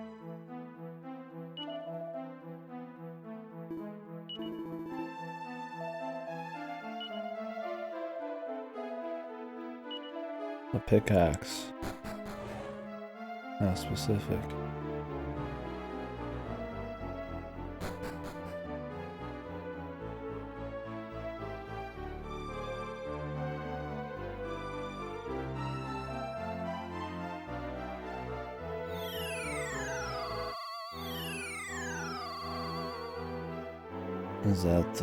A pickaxe. How specific. Is that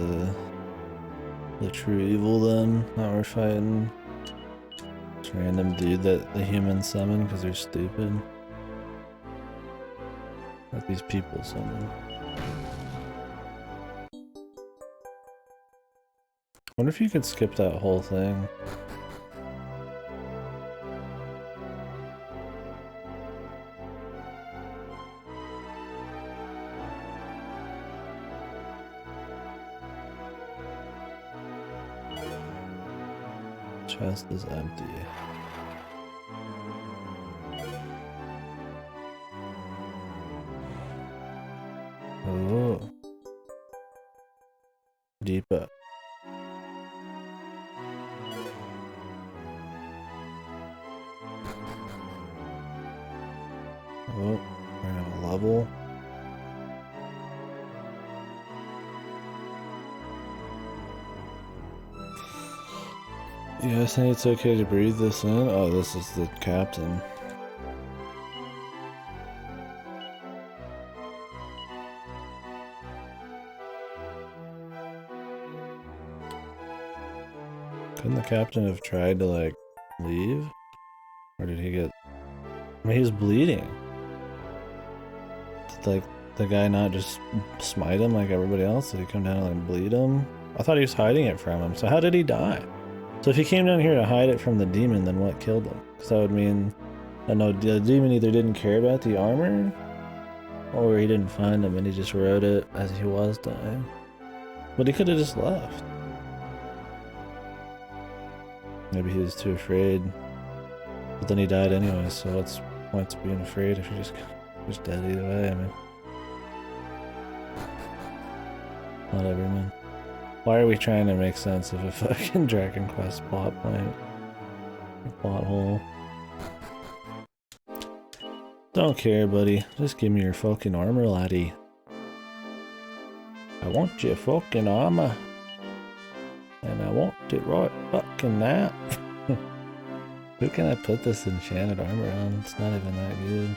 the true evil then that we're fighting? This random dude that the humans summon because they're stupid. That these people summon. Wonder if you could skip that whole thing. Chest is empty. Oh. Deeper. Oh, we're gonna have a level. Yeah, I think it's okay to breathe this in. Oh, this is the captain. Couldn't the captain have tried to, like, leave? Or did he get... I mean, he was bleeding. Did, like, the guy not just smite him like everybody else? Did he come down and, like, bleed him? I thought he was hiding it from him. So how did he die? So if he came down here to hide it from the demon, then what killed him? Because that would mean... I know the demon either didn't care about the armor, or he didn't find him and he just wrote it as he was dying. But he could have just left. Maybe he was too afraid. But then he died anyway, so what's the point of being afraid if you're just dead either way? I mean... Whatever, man. Why are we trying to make sense of a fucking Dragon Quest plot point? Plot hole. Don't care, buddy. Just give me your fucking armor, laddie. I want your fucking armor. And I want it right fucking now. Who can I put this enchanted armor on? It's not even that good.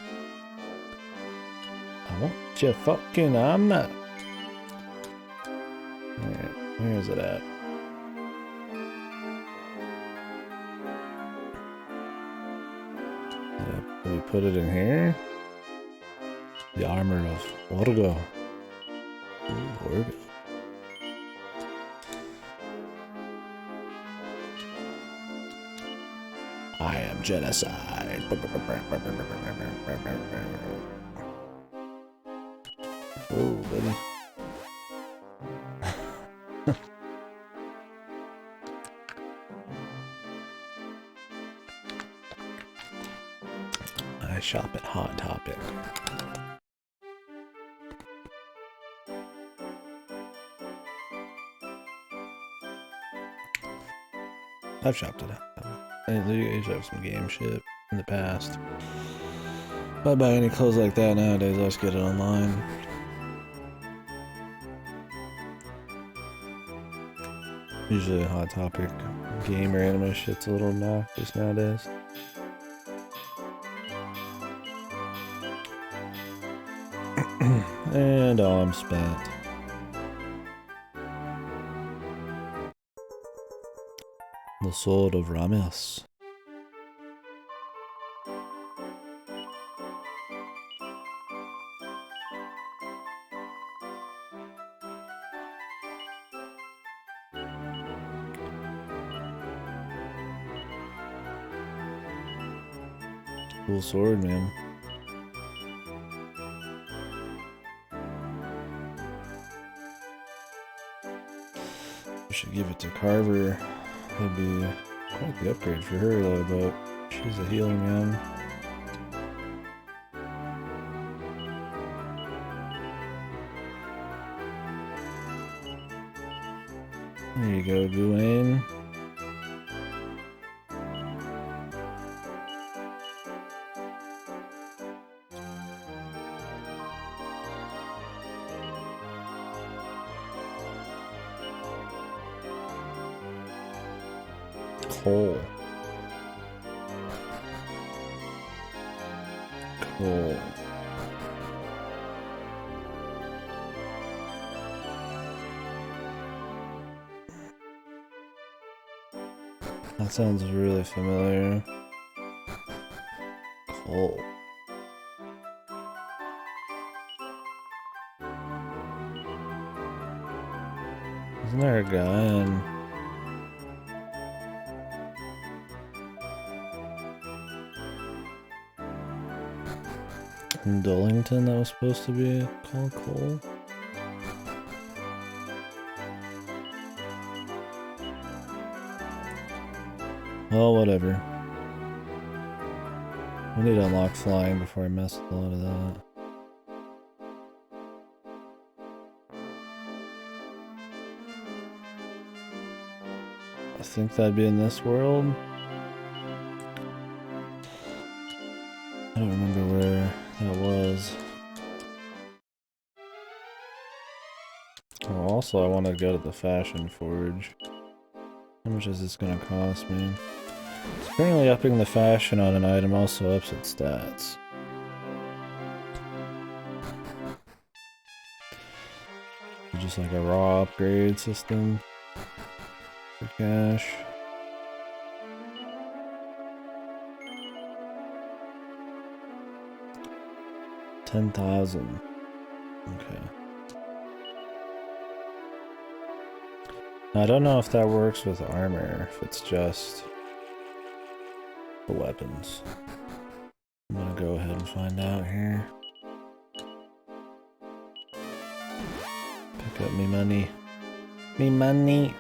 I want your fucking armor. Alright, where is it at? Do we put it in here? The armor of Orgo. Ooh, Orgo. I am genocide. Oh, buddy. I shop at Hot Topic. I've shopped at Hot Topic. I used to have some game shit in the past. If I buy any clothes like that nowadays, I just get it online. Usually a Hot Topic game or anime shit's a little obnoxious nowadays. And I'm spent. The Sword of Ramis. Cool sword, man. I should give it to Carver. That'd be quite the upgrade for her, though, but she's a healing man. There you go, Gawain. Cole. Cole. That sounds really familiar. Cole. Isn't there a guy in Dullington that was supposed to be called Cole? Oh, whatever. We need to unlock flying before I mess with a lot of that. I think that'd be in this world. I don't remember where that was. Oh, also, I want to go to the Fashion Forge. How much is this going to cost me? Apparently upping the fashion on an item also ups its stats. Just like a raw upgrade system for cash. $10,000. Okay. Now, I don't know if that works with armor, if it's just the weapons. I'm gonna go ahead and find out here. Pick up me money. Me money!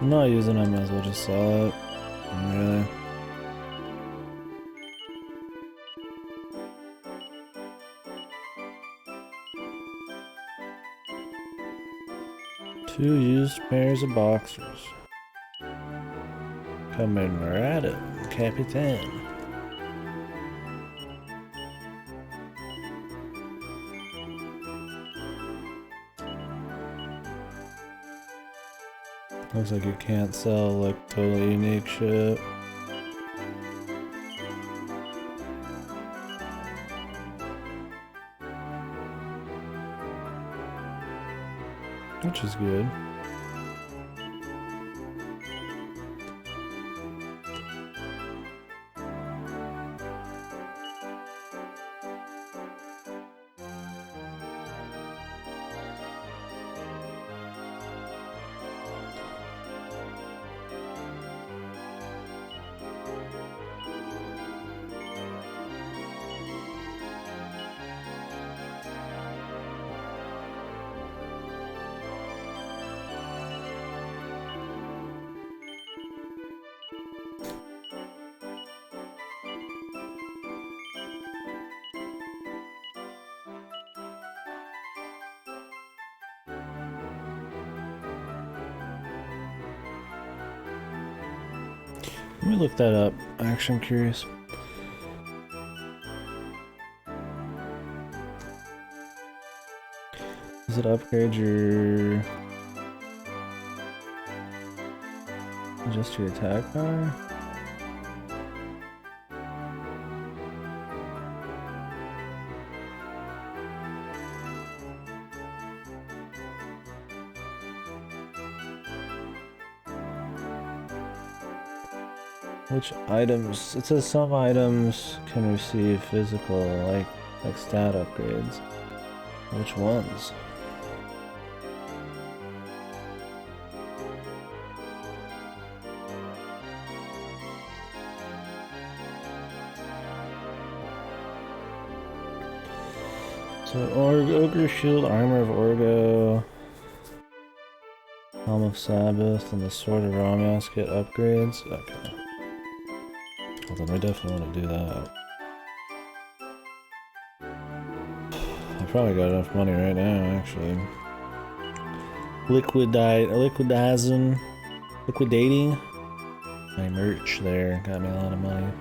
I'm not using it, I might as well just sell it. Really. 2 used pairs of boxers. Coming right up, Capitan. Looks like you can't sell like totally unique shit. Which is good. Let me look that up. Actually, I'm curious. Does it upgrade your... just your attack power? Which items? It says some items can receive physical, like stat upgrades. Which ones? So Ogre Shield, Armor of Orgo, Helm of Sabbath, and the Sword of Ramias get upgrades? Okay. Well then we definitely want to do that. I probably got enough money right now, actually. Liquidating my merch there. Got me a lot of money.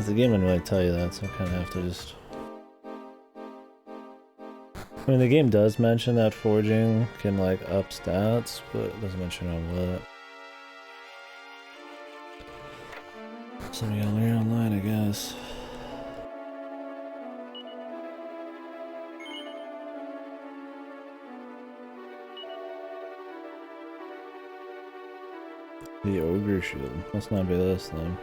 The game didn't really tell you that, so I kind of have to just... I mean, the game does mention that forging can, like, up stats, but it doesn't mention on what. Something you gotta learn online, I guess. The Ogre Shield. Must not be this, then.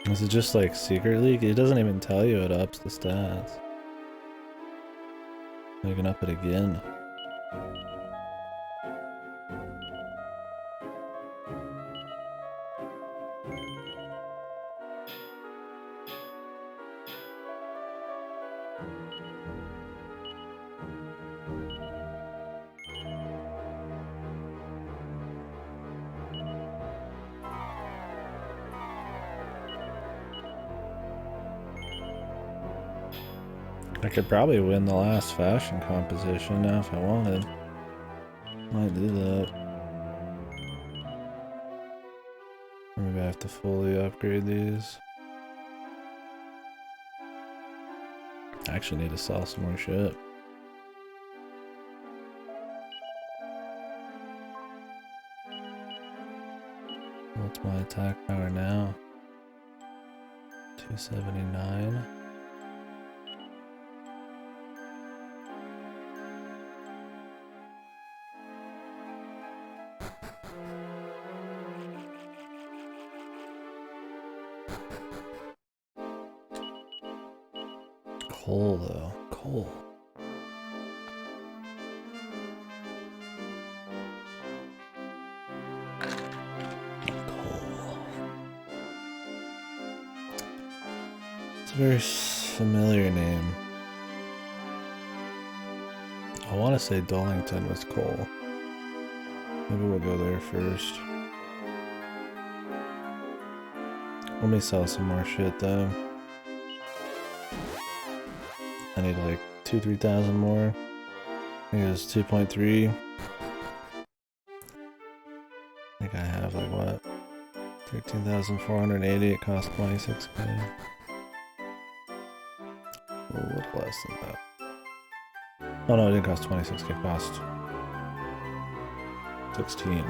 Is it just like Secret League? It doesn't even tell you it ups the stats. You can up it again. I could probably win the last fashion composition now if I wanted. Might do that. Maybe I have to fully upgrade these. I actually need to sell some more shit. What's my attack power now? 279. Coal though. Coal. It's a very familiar name. I want to say Dollington was coal. Maybe we'll go there first. Let me sell some more shit though. I need like 3,000 more. I think it was 2.3. I think I have like what? 13,480. It cost 26k. A little less than that. Oh no, it didn't cost 26k. It cost 16.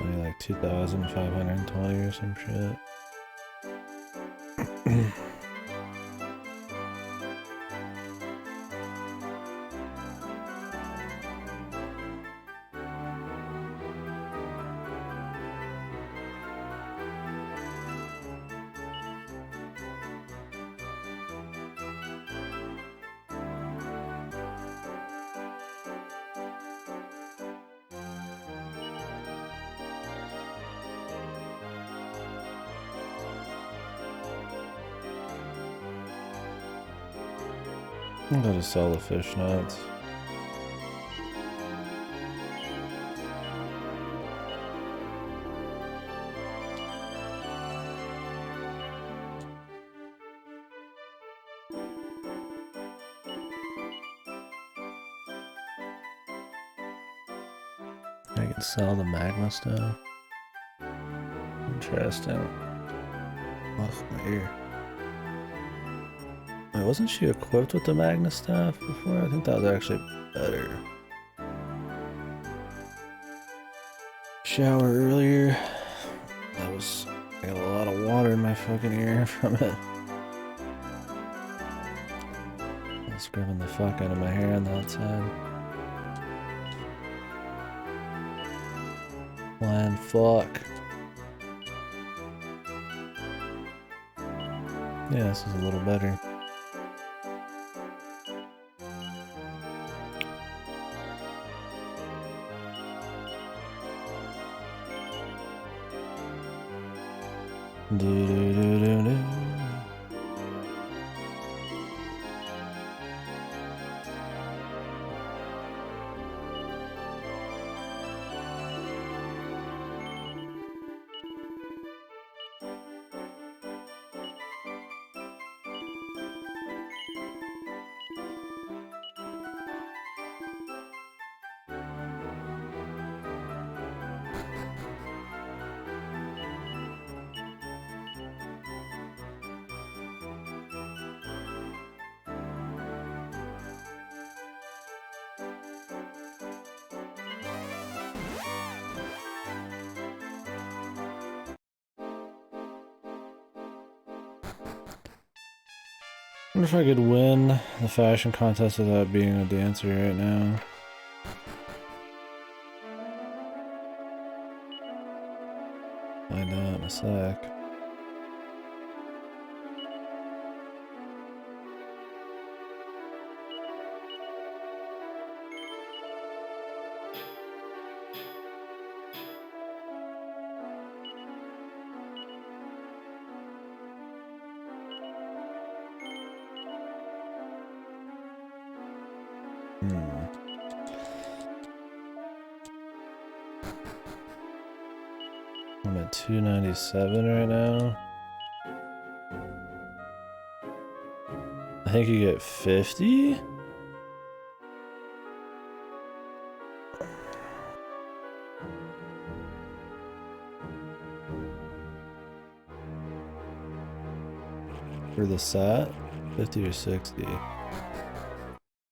Only like 2,520 or some shit. I'm gonna sell the fish nuts. I can sell the magma stuff. Interesting. Oh, my ear. Wait, wasn't she equipped with the magma staff before? I think that was actually better. Shower earlier. I got a lot of water in my fucking ear from it. I was scrubbing the fuck out of my hair on the outside. Land fuck. Yeah, this is a little better. Do do do do do. I wonder if I could win the fashion contest without being a dancer right now. Find out in a sec. I'm at 297 right now. I think you get 50? For the set? 50 or 60?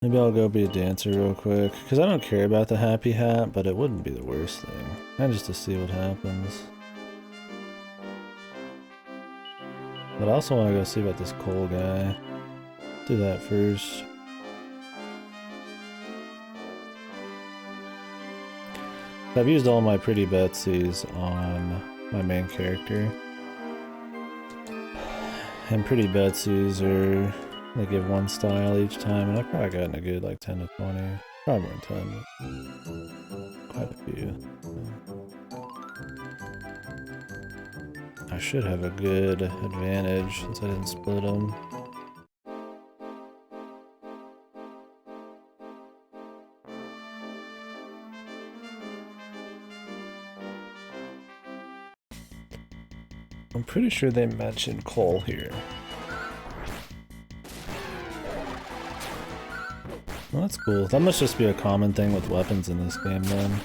Maybe I'll go be a dancer real quick. Because I don't care about the happy hat, but it wouldn't be the worst thing. And just to see what happens. But I also want to go see about this coal guy. Do that first. I've used all my pretty Betsies on my main character. And pretty Betsies are, they give one style each time, and I've probably gotten a good like 10 to 20. Probably more than 10, but quite a few. I should have a good advantage since I didn't split them. I'm pretty sure they mentioned coal here. Well, that's cool. That must just be a common thing with weapons in this game then.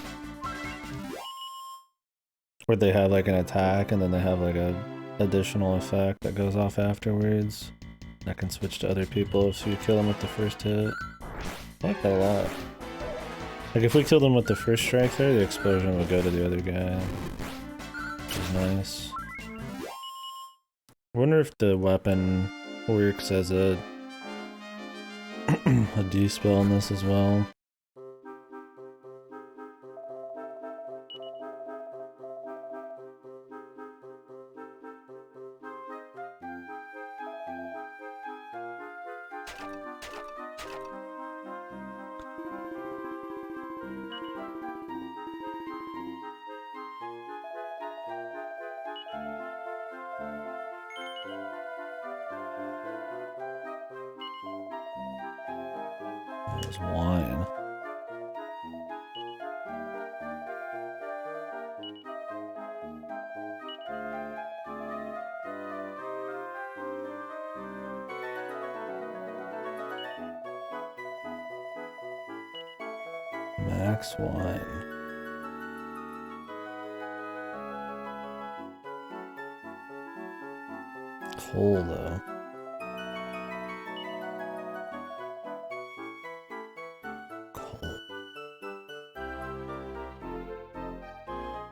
Where they have like an attack and then they have like a additional effect that goes off afterwards. That can switch to other people if you kill them with the first hit. I like that a lot. Like if we killed them with the first strike there, the explosion would go to the other guy. Which is nice. I wonder if the weapon works as a a D-spell in this as well. There's wine. Max wine. Coal though. Coal.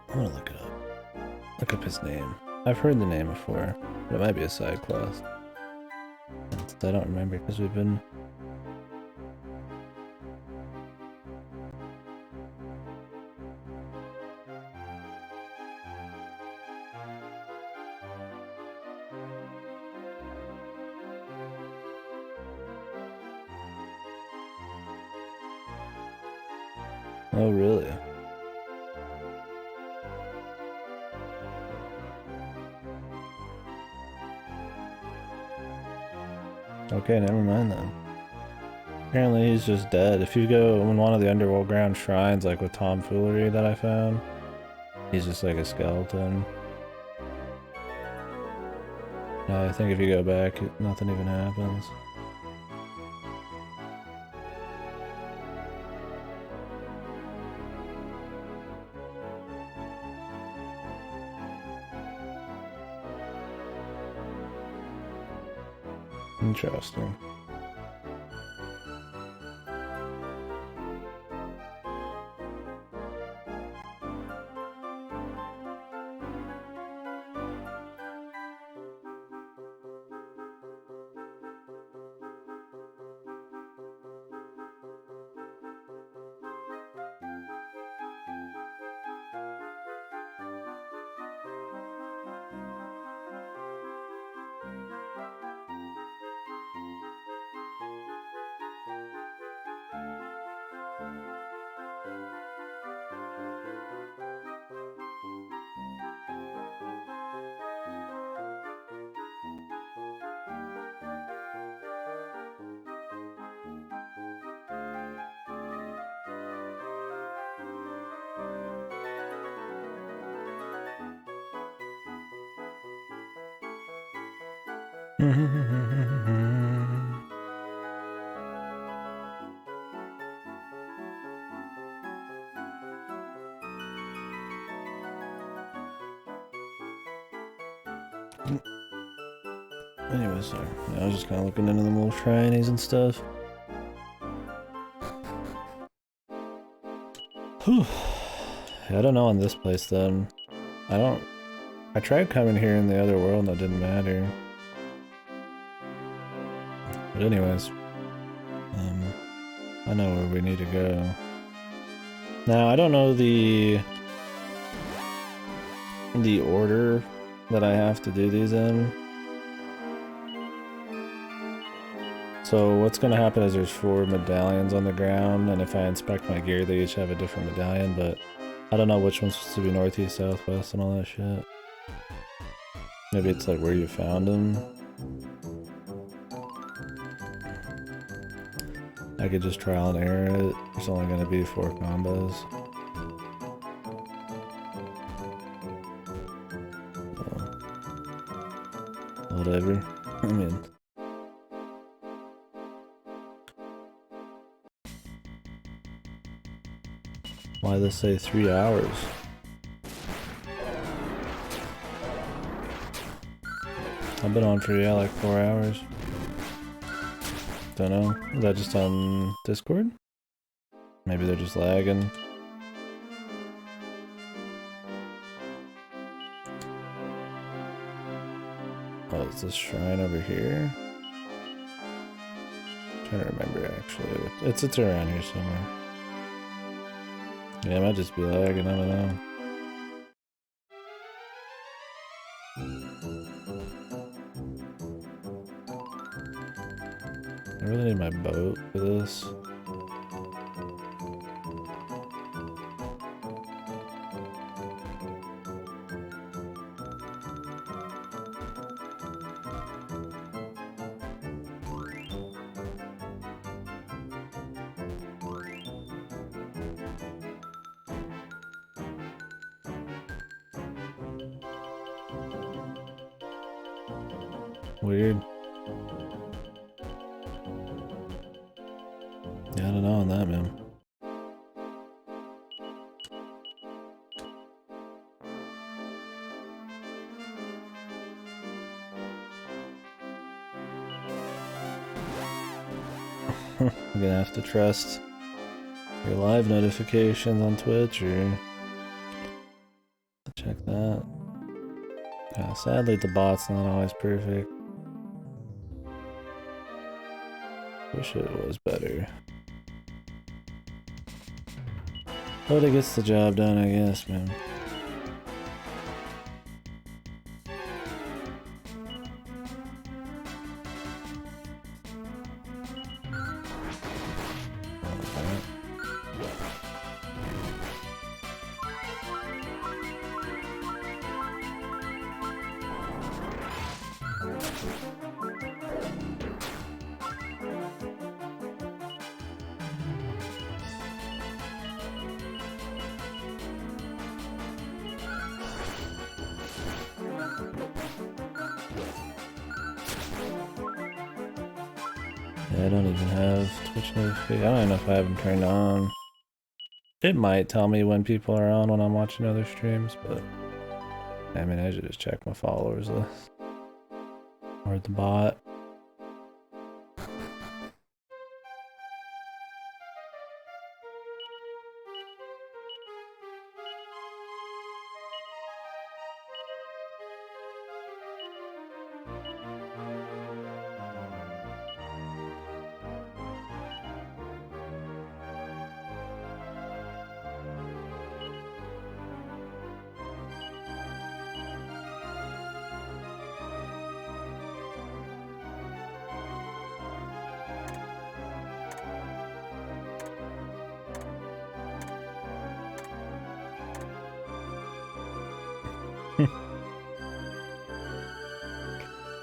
I'm gonna look it up. Look up his name. I've heard the name before, but it might be a side quest. I don't remember because we've been... Oh, really? Okay, never mind then. Apparently he's just dead. If you go in one of the underworld ground shrines, like with tomfoolery that I found, he's just like a skeleton. I think if you go back, nothing even happens. Interesting. Anyway, sorry. Yeah, I was just kind of looking into the little shrines and stuff. Whew. I don't know on this place then. I tried coming here in the other world and that didn't matter. But anyways, I know where we need to go. Now, I don't know the order that I have to do these in. So what's going to happen is there's 4 medallions on the ground, and if I inspect my gear, they each have a different medallion, but I don't know which one's supposed to be northeast, southwest, and all that shit. Maybe it's like where you found him. I could just trial and error it. There's only gonna be 4 combos. So, whatever. I mean, why they say 3 hours? I've been on for, yeah, like 4 hours. Don't know. Is that just on Discord? Maybe they're just lagging. Oh, is this shrine over here? I'm trying to remember actually. It's around here somewhere. Yeah, it might just be lagging, I don't know. I really need my boat for this. Weird. Yeah, I don't know on that, man. You're gonna have to trust your live notifications on Twitch or check that. Sadly, the bot's not always perfect. Wish it was better. But it gets the job done, I guess, man. Yeah, I don't even have Twitch notifications. I don't even know if I have them turned on. It might tell me when people are on when I'm watching other streams, but I mean, I should just check my followers list. Or the bot.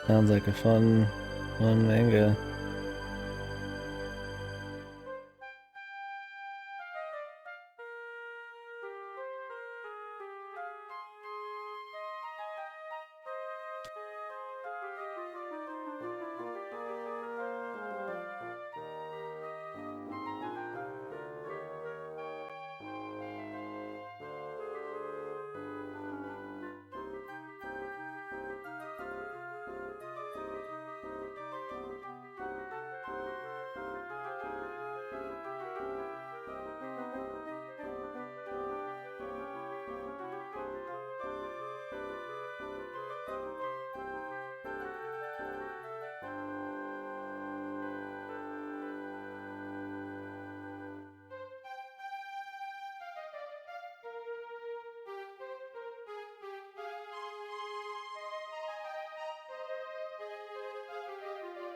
Sounds like a fun manga.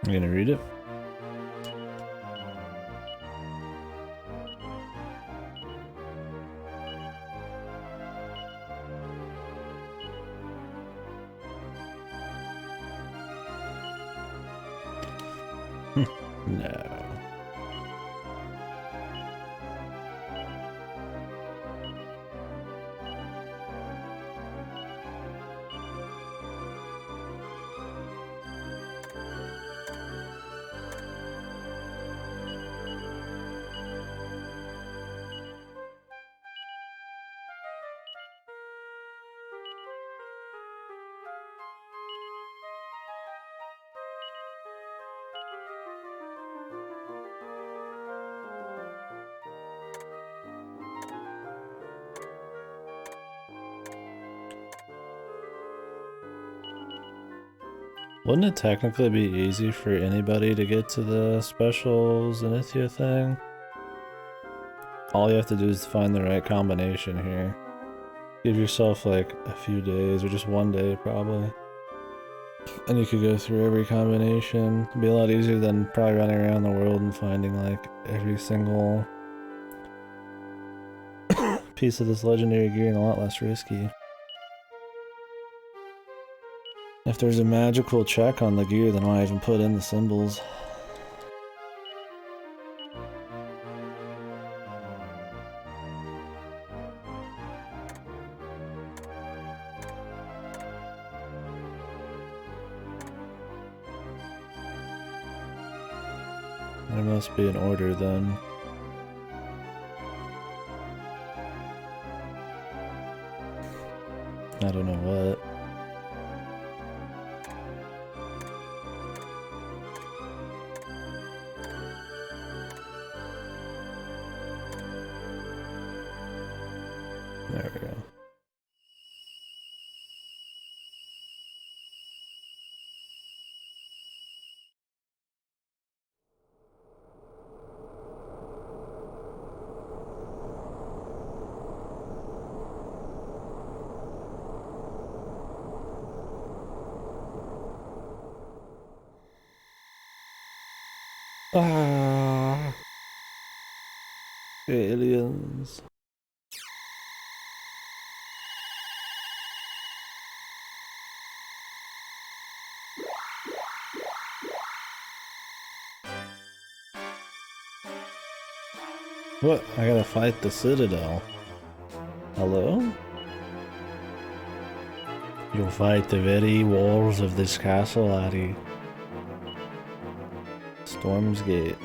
You gonna read it? No. Wouldn't it technically be easy for anybody to get to the special Zenithia thing? All you have to do is find the right combination here. Give yourself like a few days, or just one day probably. And you could go through every combination. It'd be a lot easier than probably running around the world and finding like every single piece of this legendary gear, and a lot less risky. If there's a magical check on the gear, then why even put in the symbols? There must be an order then. I don't know what. There we go. Ah, aliens. What? I gotta fight the Citadel. Hello? You'll fight the very walls of this castle, laddie. Storm's Gate.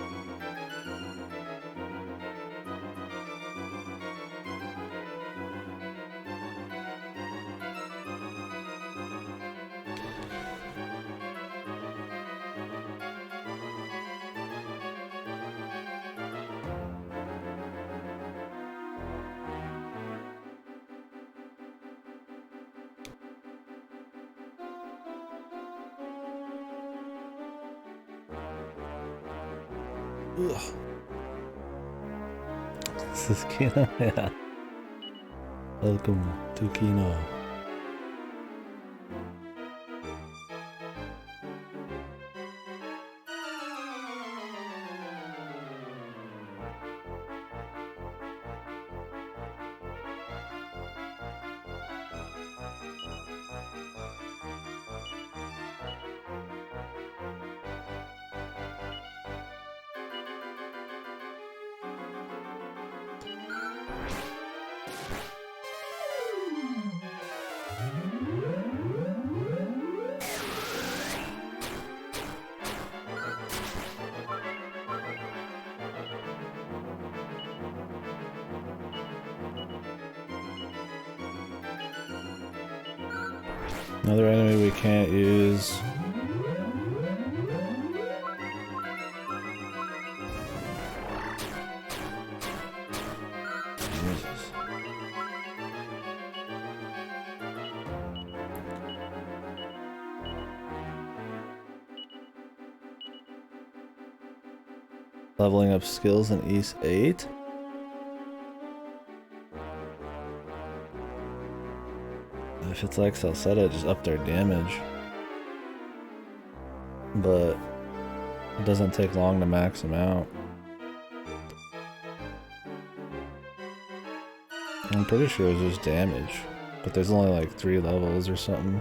Ugh. This is Kino, yeah. Welcome to Kino. Another enemy we can't use. Jesus. Leveling up skills in East 8? If it's like Salsetta, just up their damage. But it doesn't take long to max them out. I'm pretty sure it's just damage. But there's only like 3 levels or something.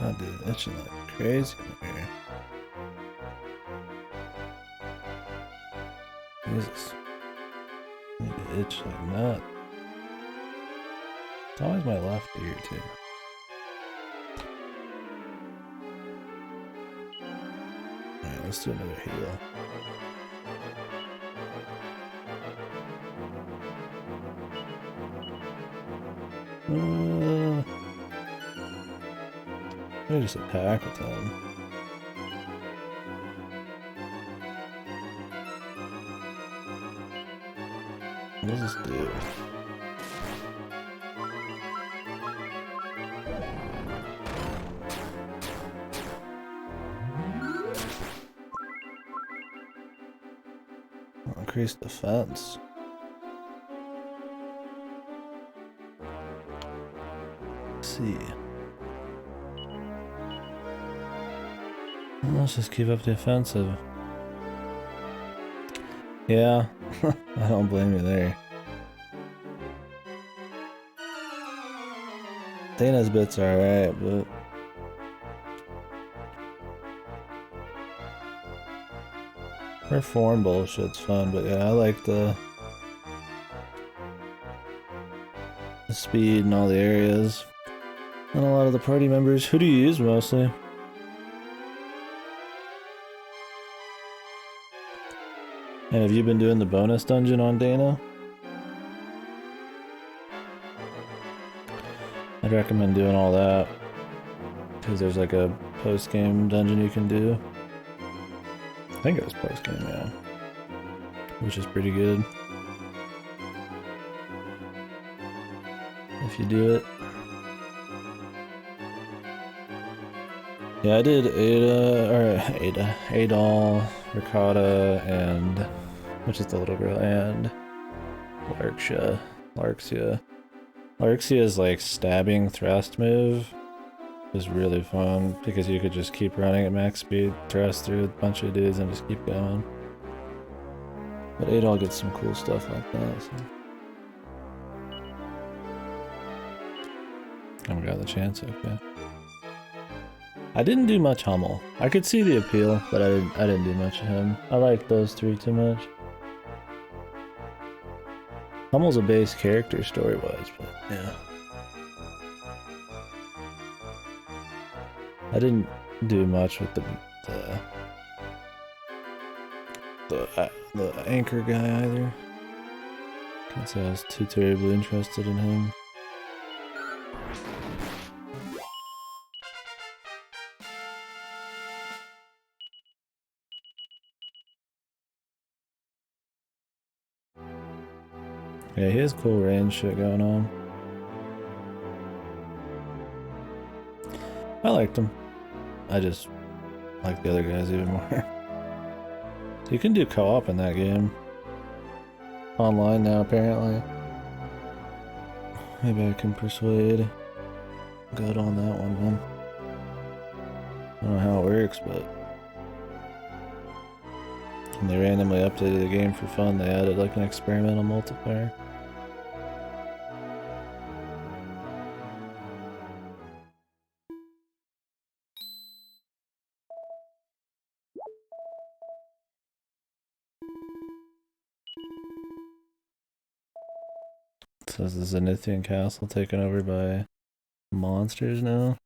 God, dude, itching like crazy over here. Jesus. I need to itch like that. It's always my left ear, too. Alright, let's do another heal. Let me just attack with him. What does this do? Increase defense. Let's see. Let's just keep up the offensive. Yeah, I don't blame you there. Dana's bits are alright, but her form bullshit's fun, but yeah, I like the speed and all the areas. And a lot of the party members. Who do you use mostly? And have you been doing the bonus dungeon on Dana? I'd recommend doing all that. Because there's like a post-game dungeon you can do. I think it was post-game, yeah. Which is pretty good. If you do it. Yeah, I did Adol, Ricotta, and which is the little girl, and Larxia. Larxia's like stabbing thrust move is really fun because you could just keep running at max speed, thrust through a bunch of dudes, and just keep going. But Adol gets some cool stuff like that. So. I haven't got the chance, okay. I didn't do much Hummel. I could see the appeal, but I didn't do much of him. I like those three too much. Hummel's a base character story-wise, but yeah. I didn't do much with the anchor guy either. Can't say I was too terribly interested in him. Yeah, he has cool range shit going on. I liked him. I just like the other guys even more. So you can do co-op in that game. Online now, apparently. Maybe I can persuade God on that one, man. I don't know how it works, but when they randomly updated the game for fun, they added like an experimental multiplayer. It says the Zenithian castle taken over by monsters now.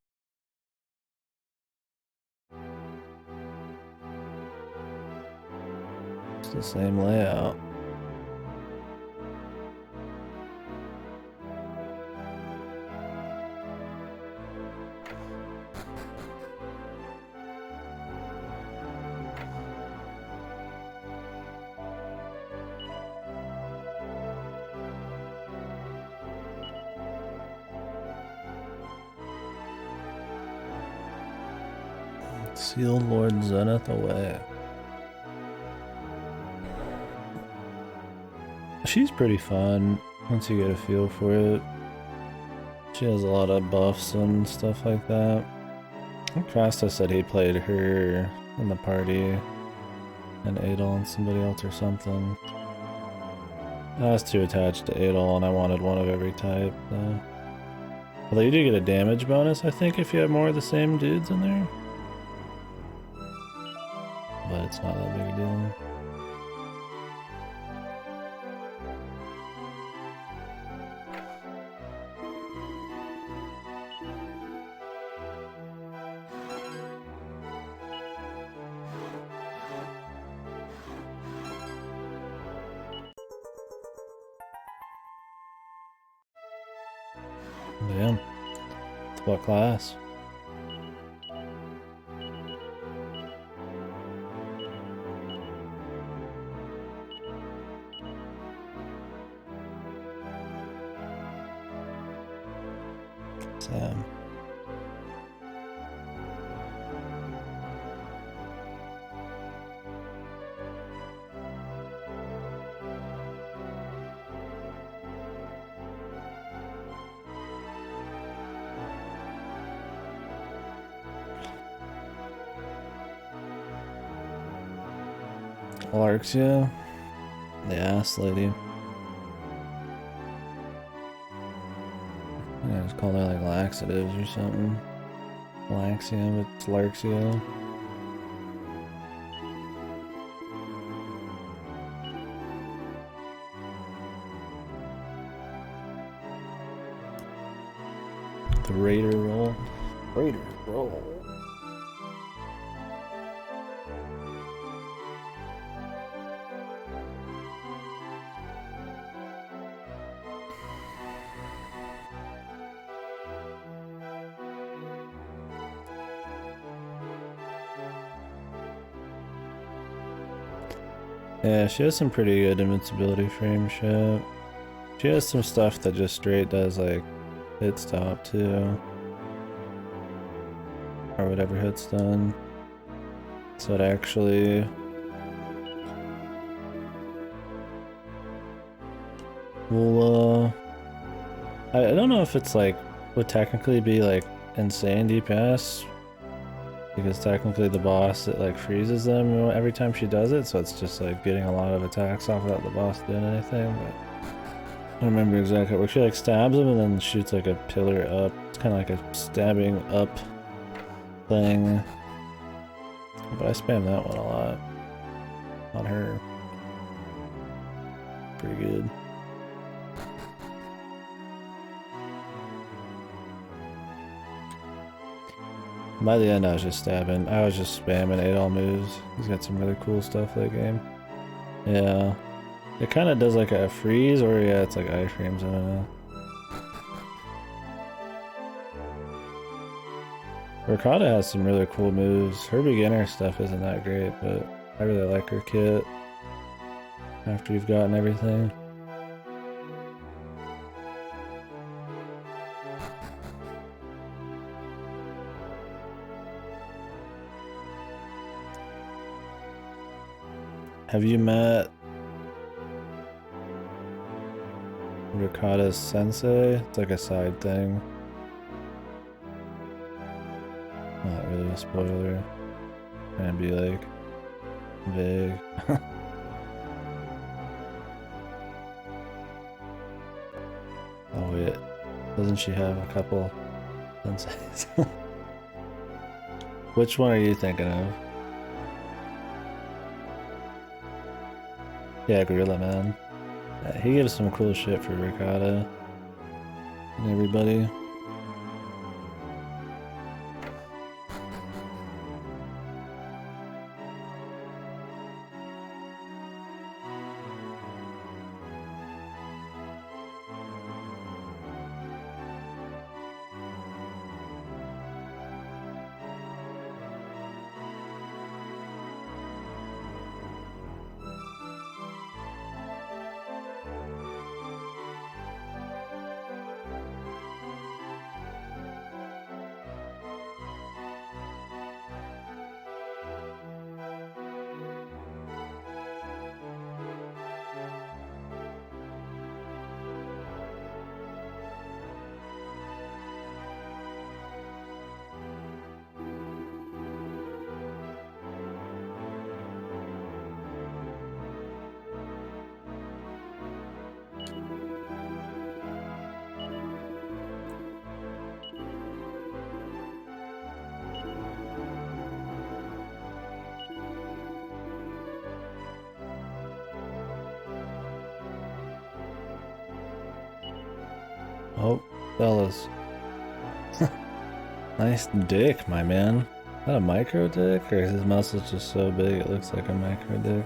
It's the same layout. Seal Lord Zenith away. She's pretty fun once you get a feel for it. She has a lot of buffs and stuff like that. I think Krasta said he played her in the party and Adol and somebody else or something. I was too attached to Adol and I wanted one of every type. Although you do get a damage bonus, I think, if you have more of the same dudes in there. But it's not that big a deal. Damn. What class? Sam. Larxia? The ass lady. Yeah, just call that like laxatives or something. Laxia, but it's Larxia. The Raider roll. Raider roll. Yeah, she has some pretty good invincibility frame shit. She has some stuff that just straight does like hit stop too. Or whatever hit's done. So it actually will I don't know if it's like would technically be like insane DPS. Because technically the boss, it like freezes them every time she does it, so it's just like getting a lot of attacks off without the boss doing anything, but I don't remember exactly where she like stabs him and then shoots like a pillar up. It's kind of like a stabbing up thing. But I spam that one a lot on her. Pretty good. By the end I was just stabbing. I was just spamming 8 all moves. He's got some really cool stuff that game. Yeah. It kind of does like a freeze, or yeah, it's like iframes, I don't know. Ricotta has some really cool moves. Her beginner stuff isn't that great, but I really like her kit. After you've gotten everything. Have you met Ricotta's sensei? It's like a side thing. Not really a spoiler. Trying to be like vague. Oh wait, doesn't she have a couple senseis? Which one are you thinking of? Yeah, Gorilla Man. Yeah, he gives some cool shit for Ricotta and everybody. Oh, fellas. Nice dick, my man. Is that a micro dick, or is his muscles just so big it looks like a micro dick?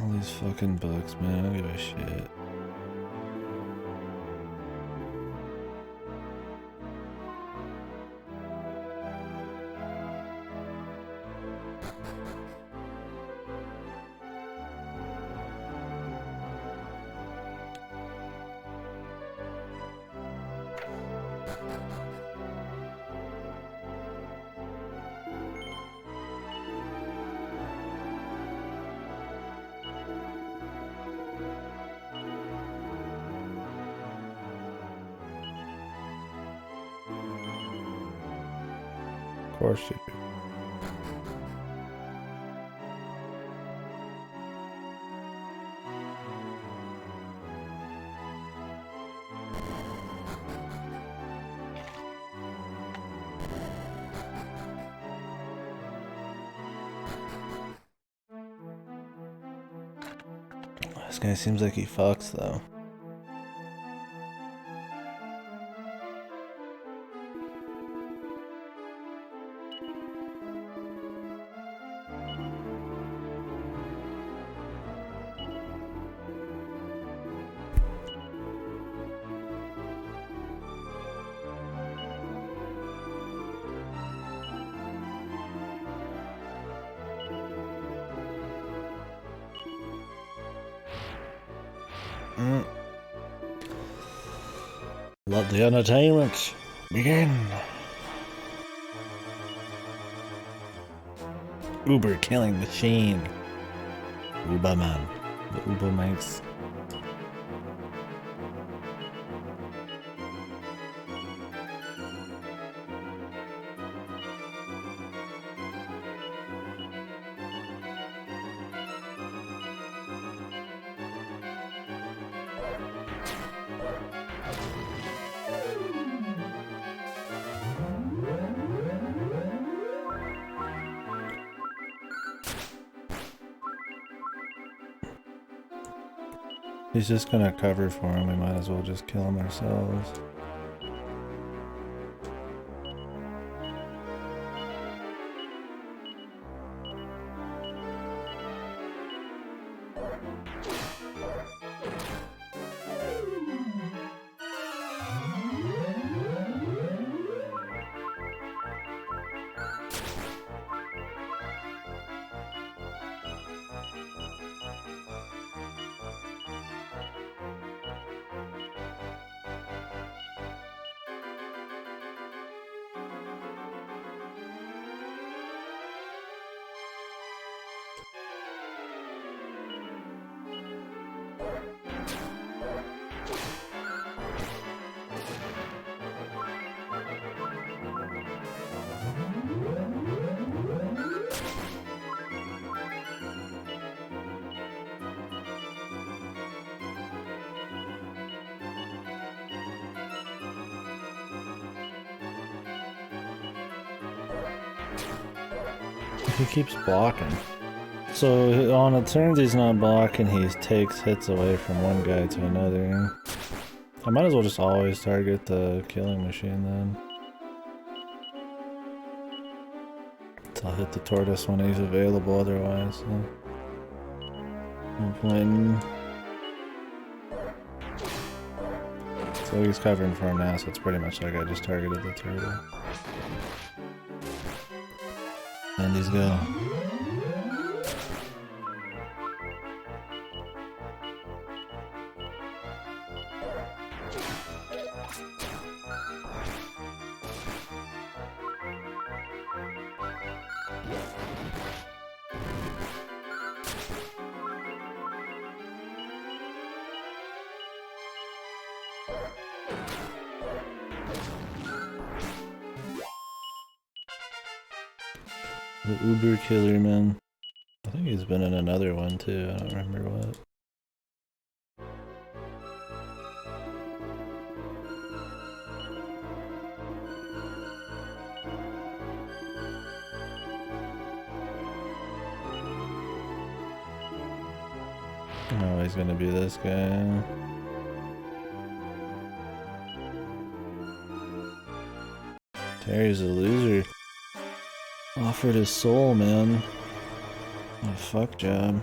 All these fucking books, man. I don't give a shit. Of course you do. This guy seems like he fucks though. Let the entertainment begin. Uber killing machine. Uberman. The Uber makes. He's just gonna cover for him. We might as well just kill him ourselves. He keeps blocking. So on the turns he's not blocking, he takes hits away from one guy to another. I might as well just always target the killing machine then. So I'll hit the tortoise when he's available otherwise. So. No point. So he's covering for him now, so it's pretty much like I just targeted the turtle. And he's go. The Uber Killer, man. I think he's been in another one too, I don't remember what. Oh, he's gonna be this guy. Terry's a loser. Offered his soul, man. What a fuck job.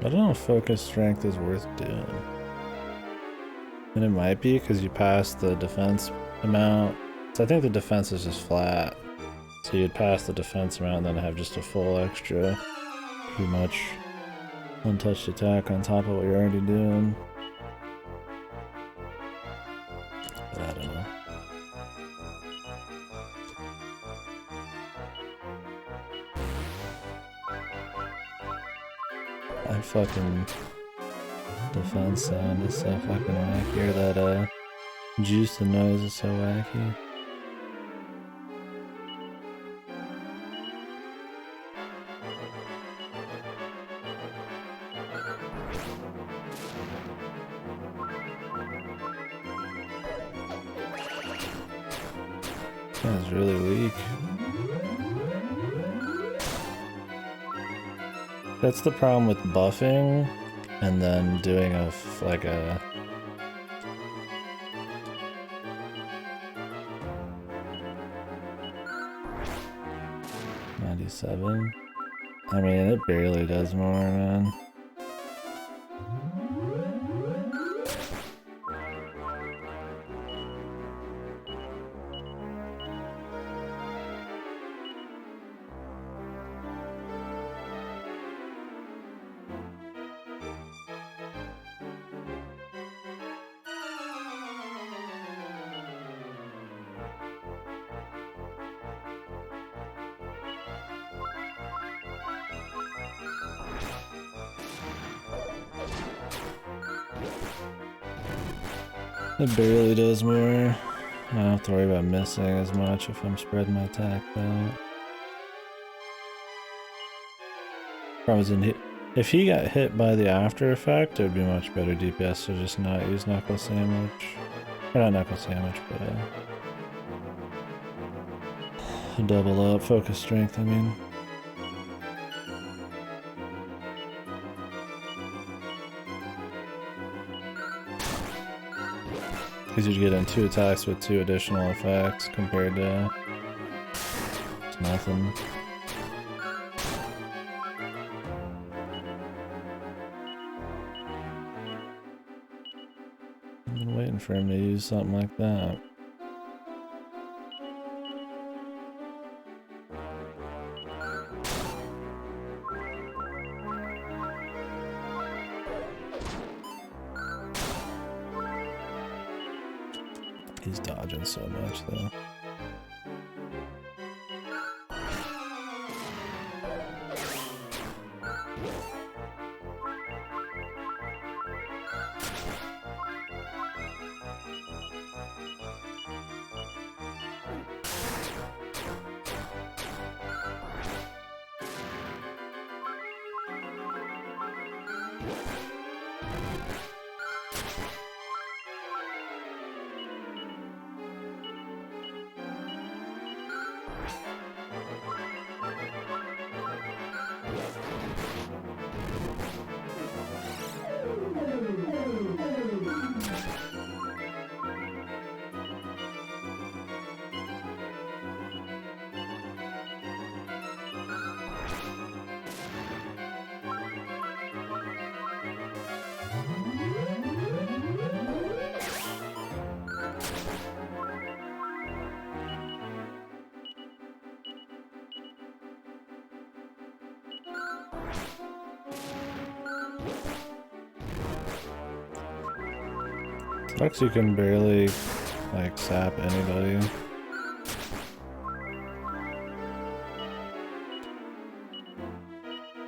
I don't know if focus strength is worth doing. And it might be because you pass the defense amount. So I think the defense is just flat. So you'd pass the defense amount and then have just a full extra, pretty much untouched attack on top of what you're already doing. But I don't know. That fucking defense sound is so fucking wacky. Or that juice noise is so wacky. That's really weak. That's the problem with buffing and then doing like a 97. I mean, it barely does more, man. It barely does more. I don't have to worry about missing as much if I'm spreading my attack out. If he got hit by the after effect, it would be much better DPS to just not use Knuckle Sandwich. Or not Knuckle Sandwich, but double up, focus strength, I mean. Because you'd get in 2 attacks with 2 additional effects compared to nothing. I've been waiting for him to use something like that. He's dodging so much though. Sucks you can barely, like, sap anybody.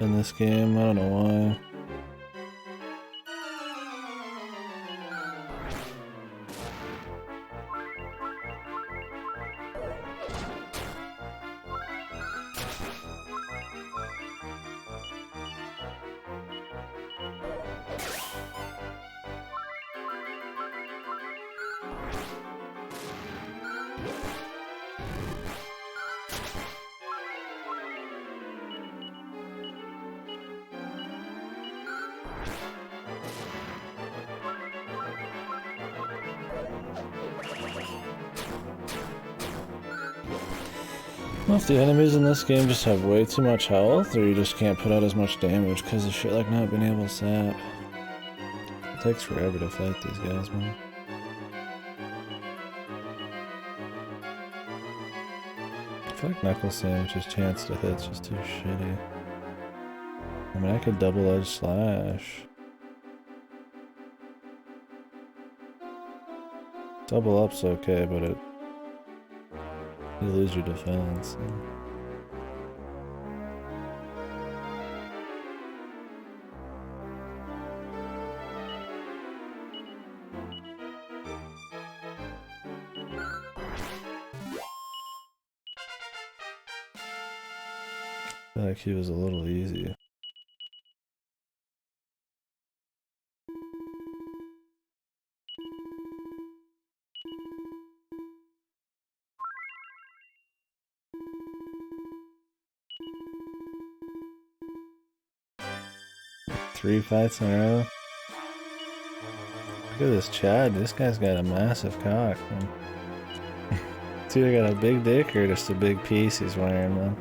In this game, I don't know why. Well, if the enemies in this game just have way too much health, or you just can't put out as much damage because of shit like not being able to sap. It takes forever to fight these guys, man. I feel like Knuckle Sandwich's chance to hit's just too shitty. I mean, I could double-edge slash. Double up's okay, but you lose your defense. I feel like he was a little easy. Three fights in a row. Look at this Chad. This guy's got a massive cock, man. It's either got a big dick or just a big piece he's wearing, man.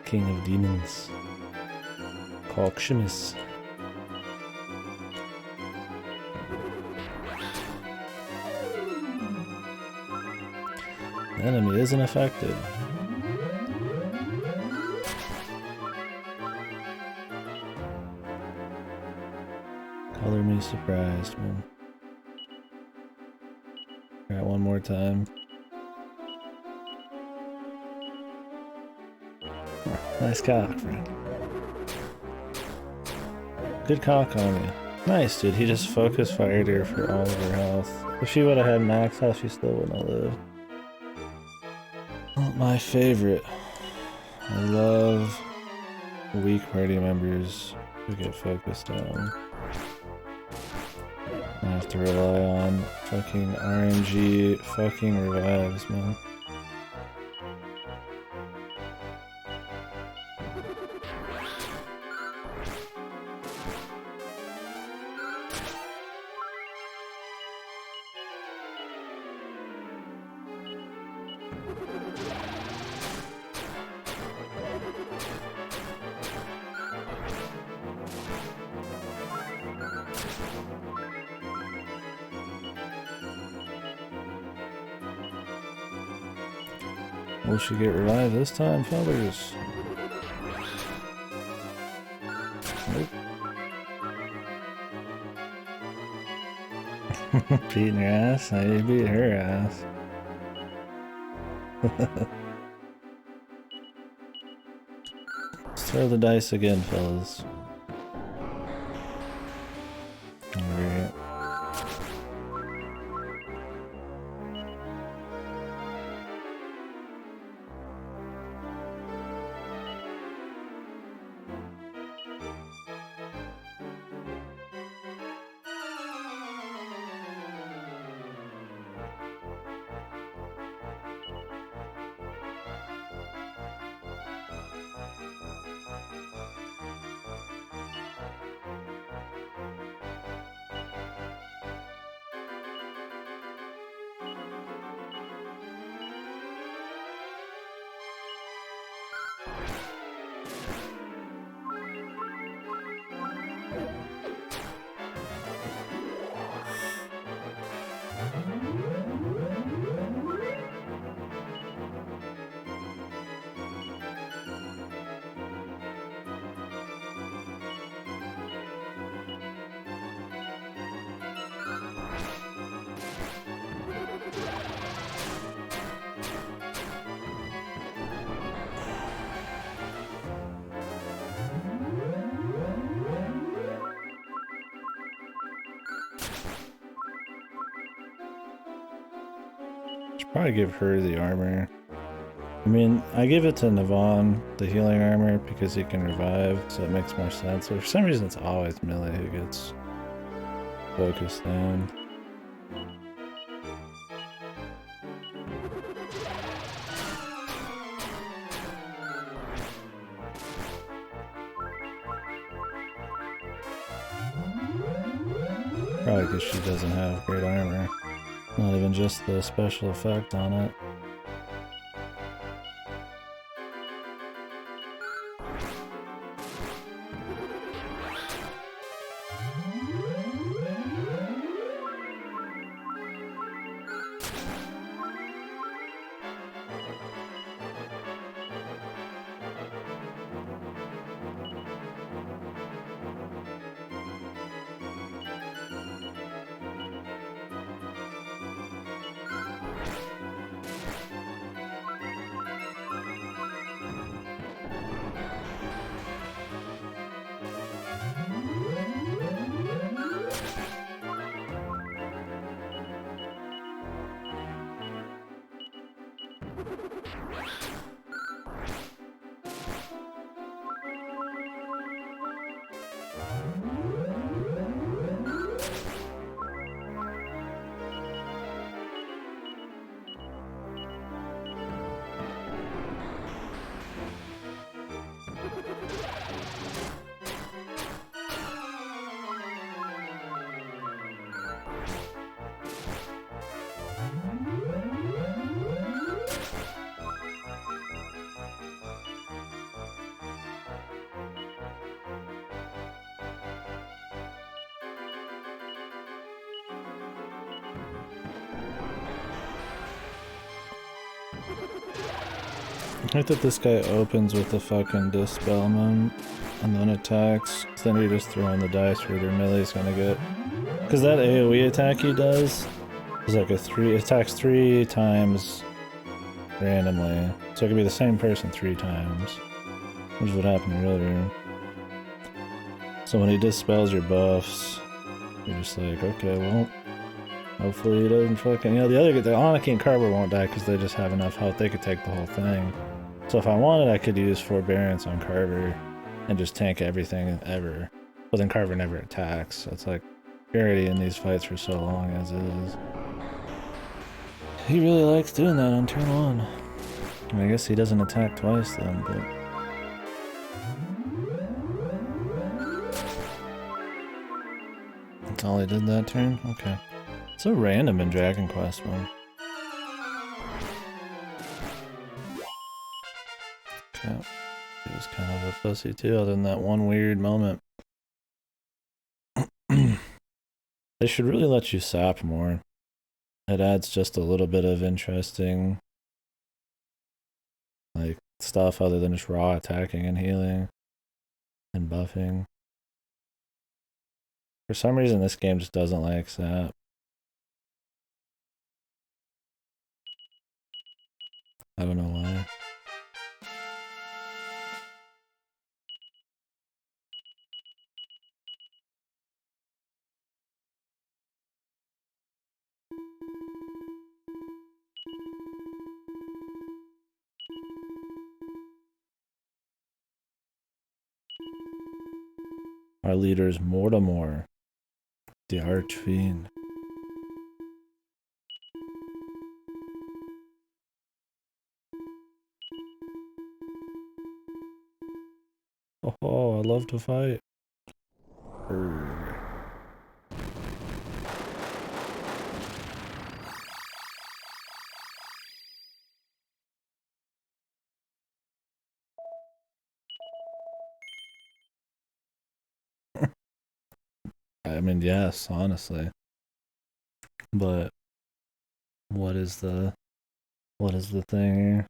King of Demons. Cockshimus. The enemy isn't affected. Color me surprised, man. Alright, one more time. Nice cock, friend. Good cock on you. Nice, dude. He just focus fired her for all of her health. If she would have had max health, she still wouldn't have lived. Not my favorite. I love weak party members who get focused on. I have to rely on fucking RNG fucking revives, man. Will she get revived this time, fellas? Nope. Beating your ass? How you beat her ass? Let's throw the dice again, fellas. Alright. Probably give her the armor. I mean, I give it to Navon, the healing armor, because he can revive, so it makes more sense. But for some reason, it's always Millie who gets focused down. Probably because she doesn't have great armor. Not even just the special effect on it. I like that this guy opens with a fucking Dispelment and then attacks. Then you're just throwing the dice where their melee's gonna get. Because that AoE attack he does is like a attacks 3 times randomly. So it could be the same person 3 times. Which is what happened earlier. So when he dispels your buffs, you're just like, okay, well, hopefully he doesn't fucking... You know, the Anarchy and Carver won't die because they just have enough health. They could take the whole thing. So if I wanted, I could use Forbearance on Carver and just tank everything ever. But then Carver never attacks, so it's like, you're already in these fights for so long as is. He really likes doing that on turn 1. And I guess he doesn't attack twice then, but... That's all he did that turn? Okay. So random in Dragon Quest 1. Okay. He was kind of a pussy too, other than that one weird moment. They should really let you sap more. It adds just a little bit of interesting, like, stuff other than just raw attacking and healing and buffing. For some reason, this game just doesn't like sap. I don't know why. Our leader is Mortimer, the Archfiend. Oh, I love to fight. I mean, yes, honestly. But what is the thing here?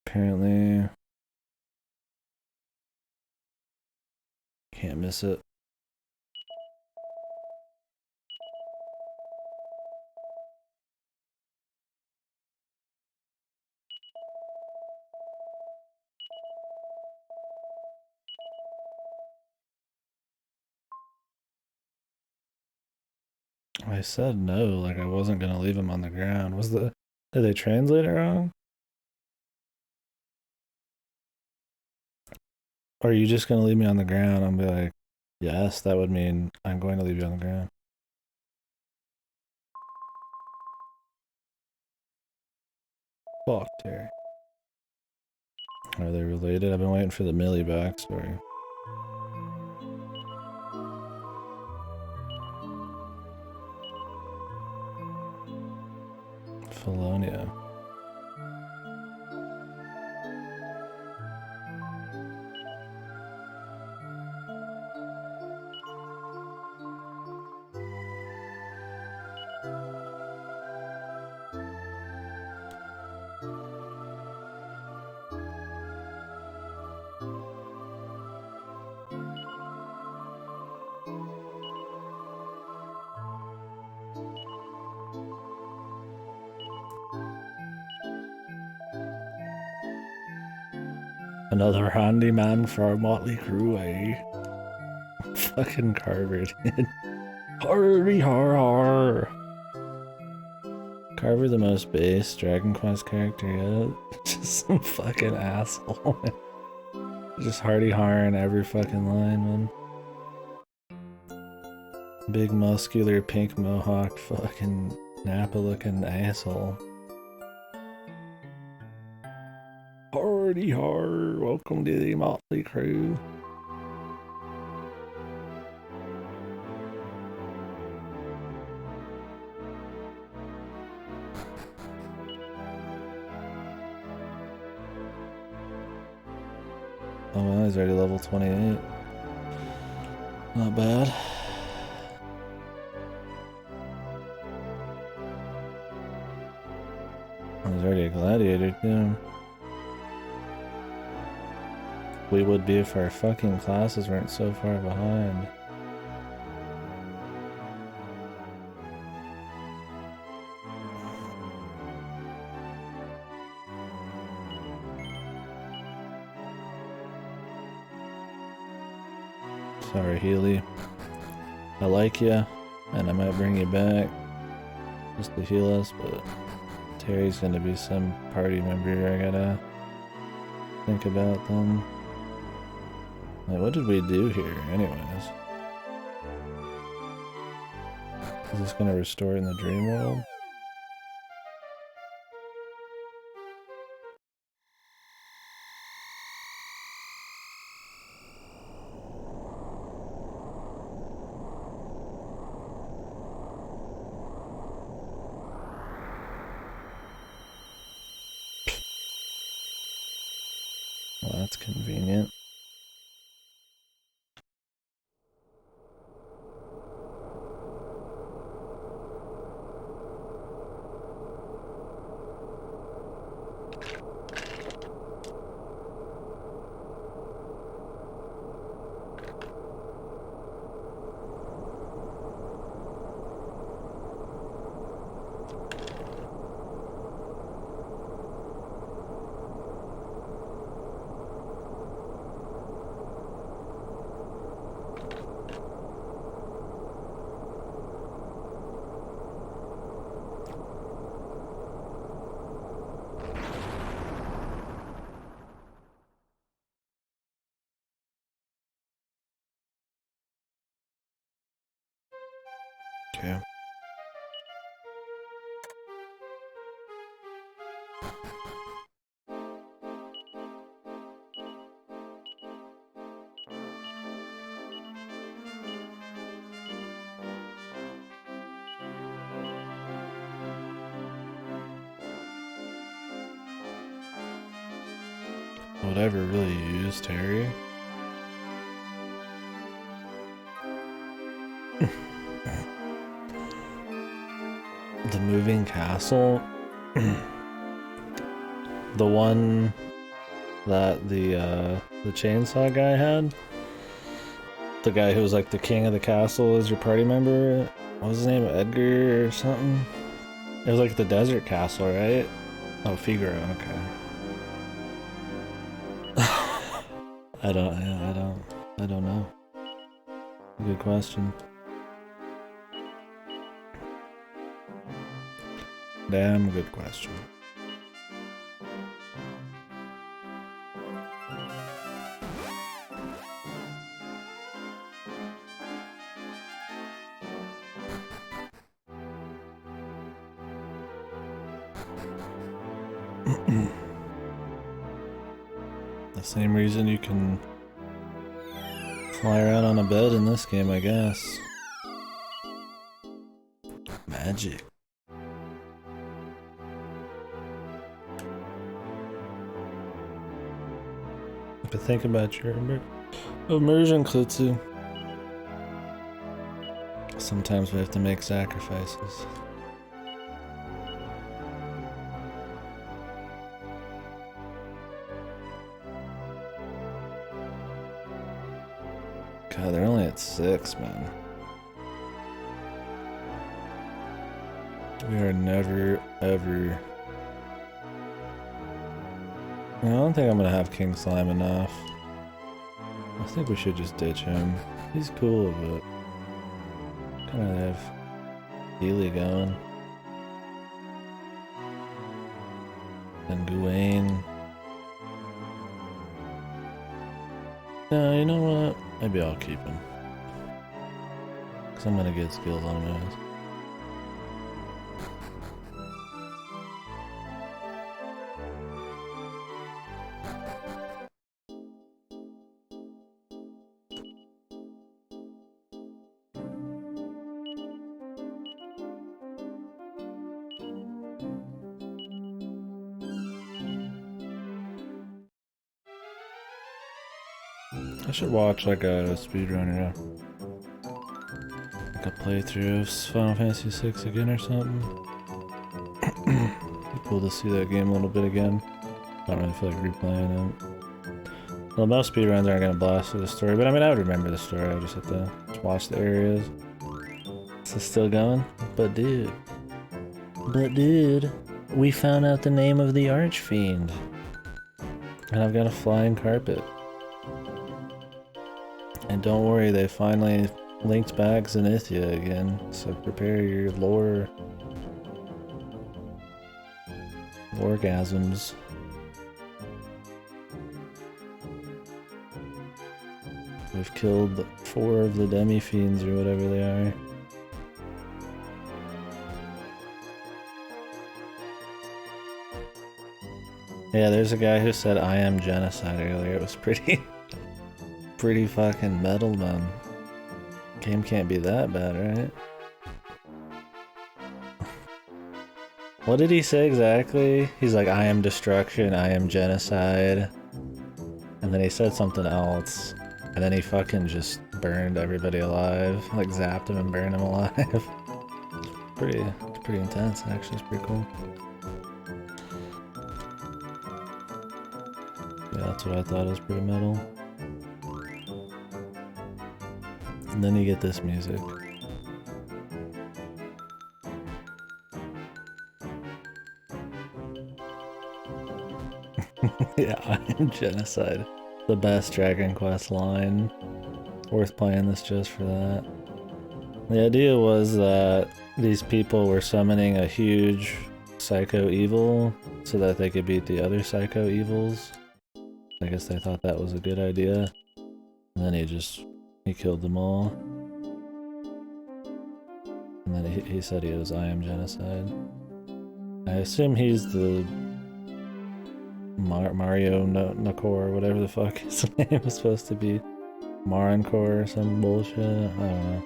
apparently. Can't miss it. I said no, like I wasn't gonna leave him on the ground. Did they translate it wrong? Or are you just gonna leave me on the ground? I'll be like, yes, that would mean I'm going to leave you on the ground. Fuck, Terry. Are they related? I've been waiting for the Millie backstory. Felonia. Another handyman for a motley crew, eh? Fucking Carver, dude. Hardy har har. Carver, the most base Dragon Quest character yet. Just some fucking asshole. Just Hardy har in every fucking line, man. Big muscular pink mohawk fucking Napa looking asshole. Hardy har, welcome to the motley crew. Oh well, he's already level 28. Not bad. He's already a gladiator too. We would be if our fucking classes weren't so far behind. Sorry, Healy. I like you, and I might bring you back just to heal us, but Terry's gonna be some party member I gotta think about them. Like, what did we do here, anyways? Is this gonna restore in the dream world? Well, that's convenient. Okay. Would I ever really use Terry? The moving castle? The one that the chainsaw guy had. The guy who was like the king of the castle is your party member. What was his name? Edgar or something? It was like the desert castle, right? Oh, Figaro, okay. I don't know. Good question. Damn good question. The same reason you can fly around on a bed in this game, I guess. Magic. But think about your immersion, Klutzu. Sometimes we have to make sacrifices. God, they're only at 6, man. We are never, ever... I don't think I'm gonna have King Slime enough. I think we should just ditch him. He's cool, but... kind of have Healy going. And Gawain. No, you know what? Maybe I'll keep him. Because I'm gonna get skills on those. I should watch like a speedrunner, like a playthrough of Final Fantasy VI again or something. Be cool to see that game a little bit again. I don't really feel like replaying it. Well, most speedruns aren't gonna blast through the story, but I mean I would remember the story. I would just have to watch the areas. Is this still going? But dude, we found out the name of the Archfiend, and I've got a flying carpet. And don't worry, they finally linked back Zenithia again, so prepare your orgasms. We've killed 4 of the demi-fiends or whatever they are. Yeah, there's a guy who said I am genocide earlier. It was pretty fucking metal, man. Game can't be that bad, right? What did he say exactly? He's like, I am destruction, I am genocide. And then he said something else. And then he fucking just burned everybody alive. Like zapped them and burned them alive. It's pretty intense, actually. It's pretty cool. Yeah, that's what I thought was pretty metal. And then you get this music. Yeah, I am genocide. The best Dragon Quest line. Worth playing this just for that. The idea was that these people were summoning a huge psycho evil so that they could beat the other psycho evils. I guess they thought that was a good idea. And then he killed them all. And then he said he was I am genocide. I assume he's the Mario Nakor, whatever the fuck his name was supposed to be. Marenkor or some bullshit. I don't know.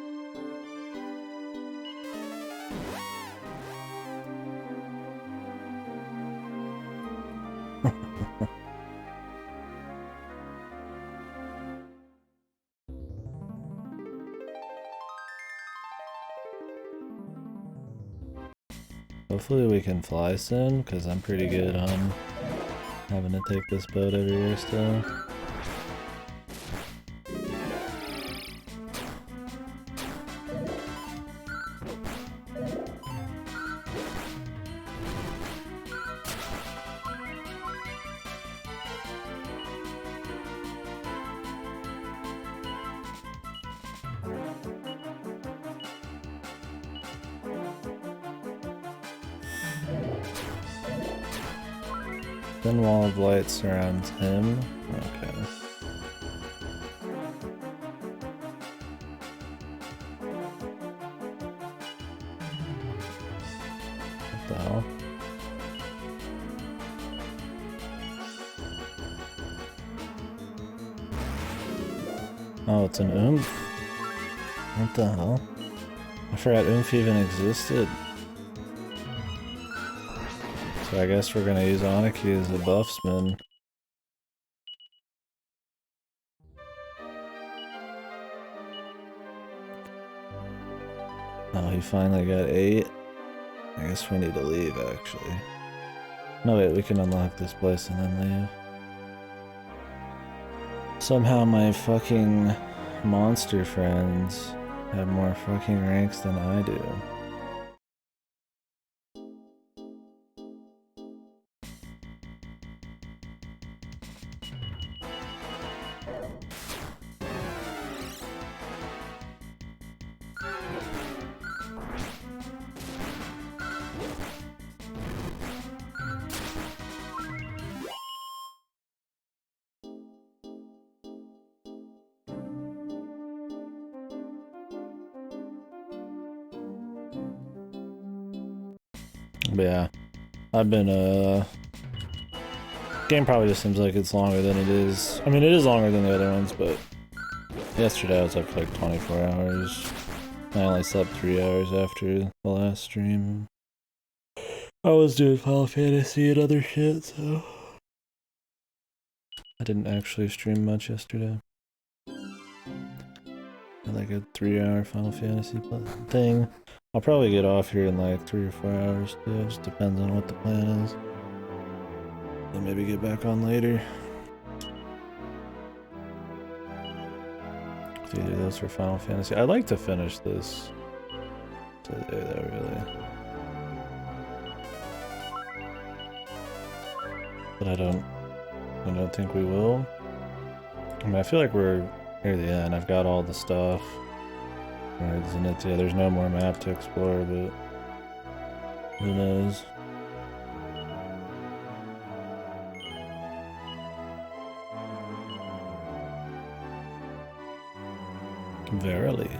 Hopefully we can fly soon, because I'm pretty good on having to take this boat every year still. Thin wall of light surrounds him. Okay. What the hell? Oh, it's an oomph? What the hell? I forgot oomph even existed. So I guess we're gonna use Aniki as a buffsman. Oh, he finally got 8. I guess we need to leave, actually. No, wait, we can unlock this place and then leave. Somehow my fucking monster friends have more fucking ranks than I do. But yeah, I've been, game probably just seems like it's longer than it is. I mean, it is longer than the other ones, but yesterday I was up for like 24 hours. I only slept 3 hours after the last stream. I was doing Final Fantasy and other shit, so I didn't actually stream much yesterday. Like a 3-hour Final Fantasy thing. I'll probably get off here in like 3 or 4 hours too. It just depends on what the plan is. Then maybe get back on later. Either those for Final Fantasy. I'd like to finish this today though, really. But I don't think we will. I mean, I feel like we're near the end. I've got all the stuff. Right, isn't it? Yeah, there's no more map to explore, but who knows? Verily.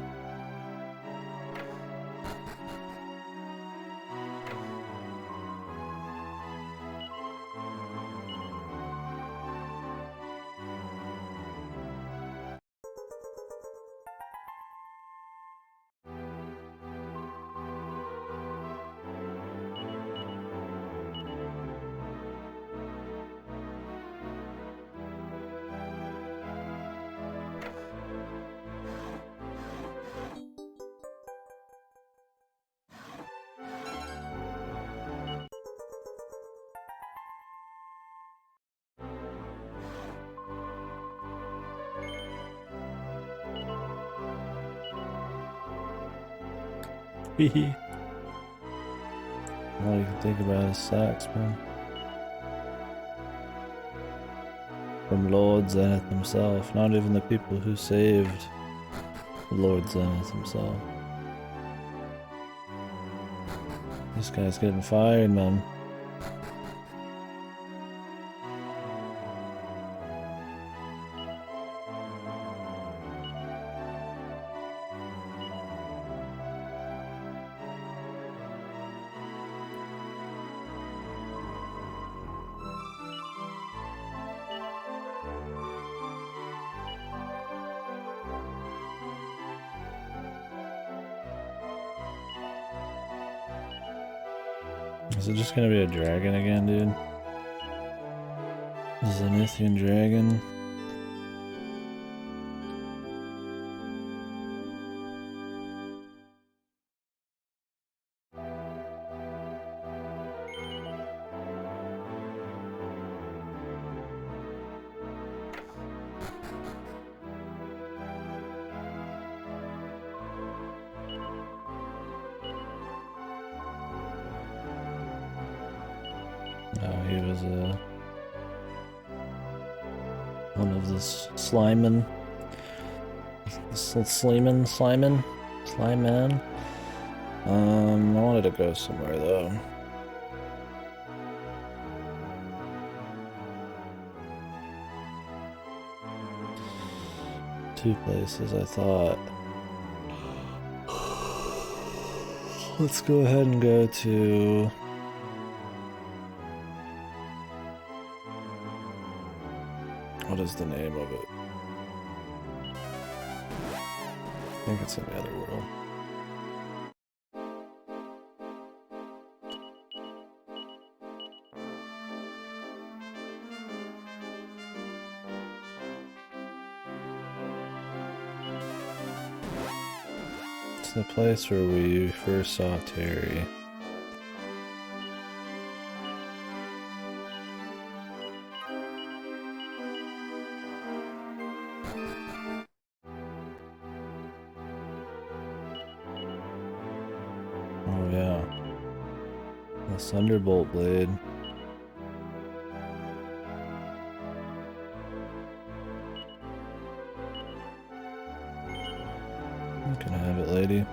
Hehe. All you can think about is sex, man. From Lord Zenith himself, not even the people who saved Lord Zenith himself. This guy's getting fired, man. Is it just gonna be a dragon again, dude? Zenithian dragon? He was one of this Slimen. Slime man. I wanted to go somewhere though. Two places I thought. Let's go ahead and go to what is the name of it? I think it's in the other world. It's the place where we first saw Terry. Oh yeah. The Thunderbolt blade. You can have it, lady.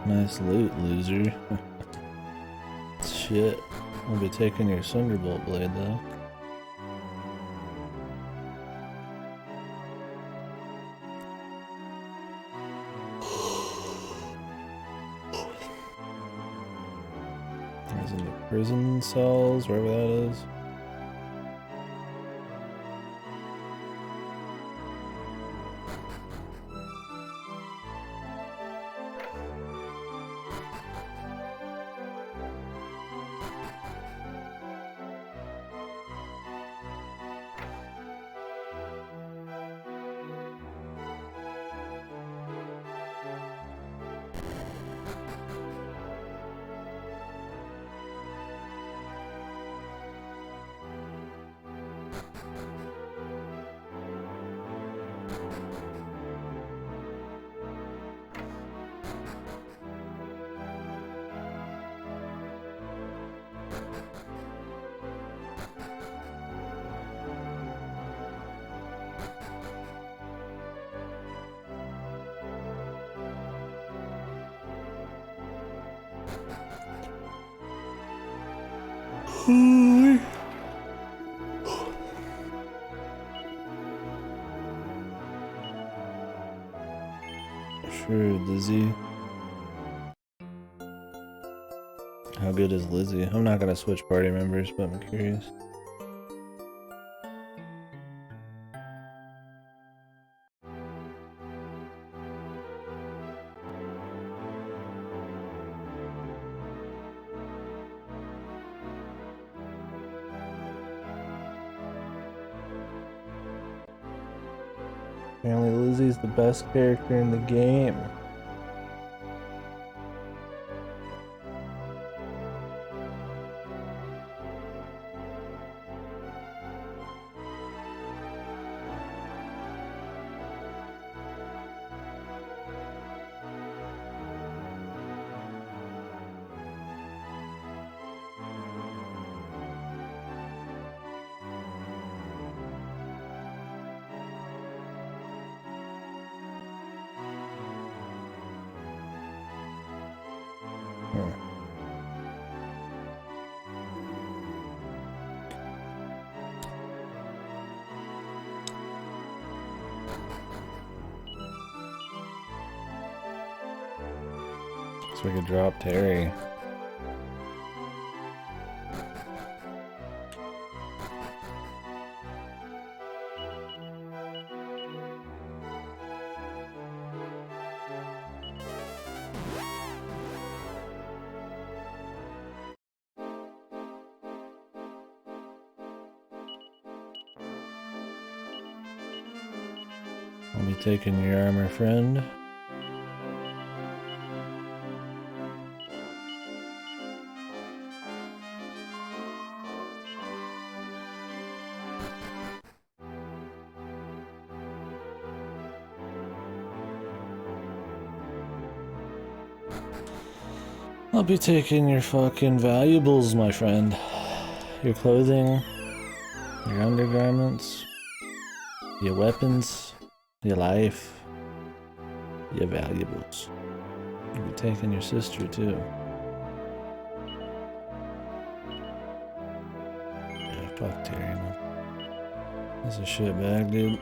Nice loot, loser. Shit. I'll be taking your Thunderbolt blade though. He's in the prison cells, wherever that is. Sure, Lizzie. How good is Lizzie? I'm not gonna switch party members, but I'm curious. Apparently Lizzie's the best character in the game. So we could drop Terry. I'll be taking your armor, friend. I'll be taking your fucking valuables, my friend. Your clothing, your undergarments, your weapons, your life, your valuables. I'll be taking your sister too. Yeah, fuck Terry, man. That's a shitbag, dude.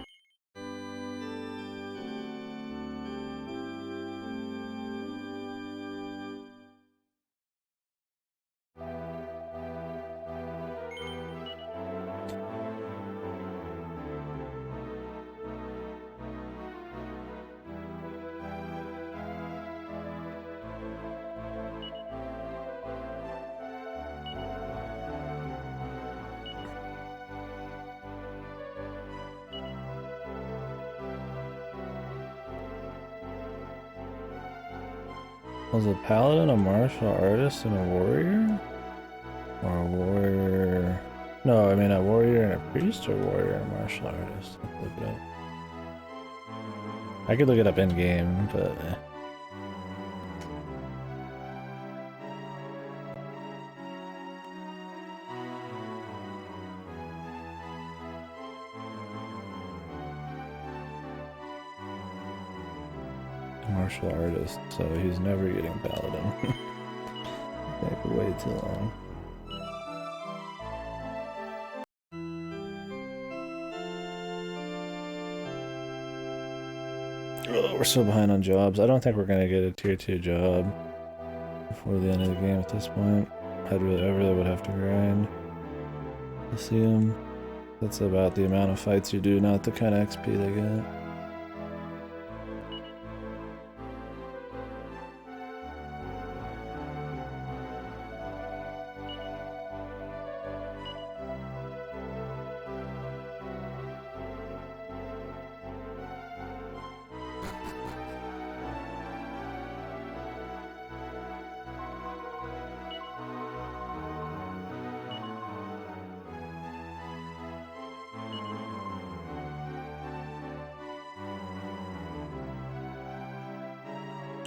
Was a paladin a martial artist and a warrior? Or a warrior... No, I mean a warrior and a priest, or warrior and a martial artist? Let's look it up. I could look it up in-game, but... Martial artist, so he's never getting paladin. Take way too long. Oh, we're so behind on jobs. I don't think we're gonna get a tier 2 job before the end of the game at this point. I really would have to grind to see them. That's about the amount of fights you do, not the kind of XP they get.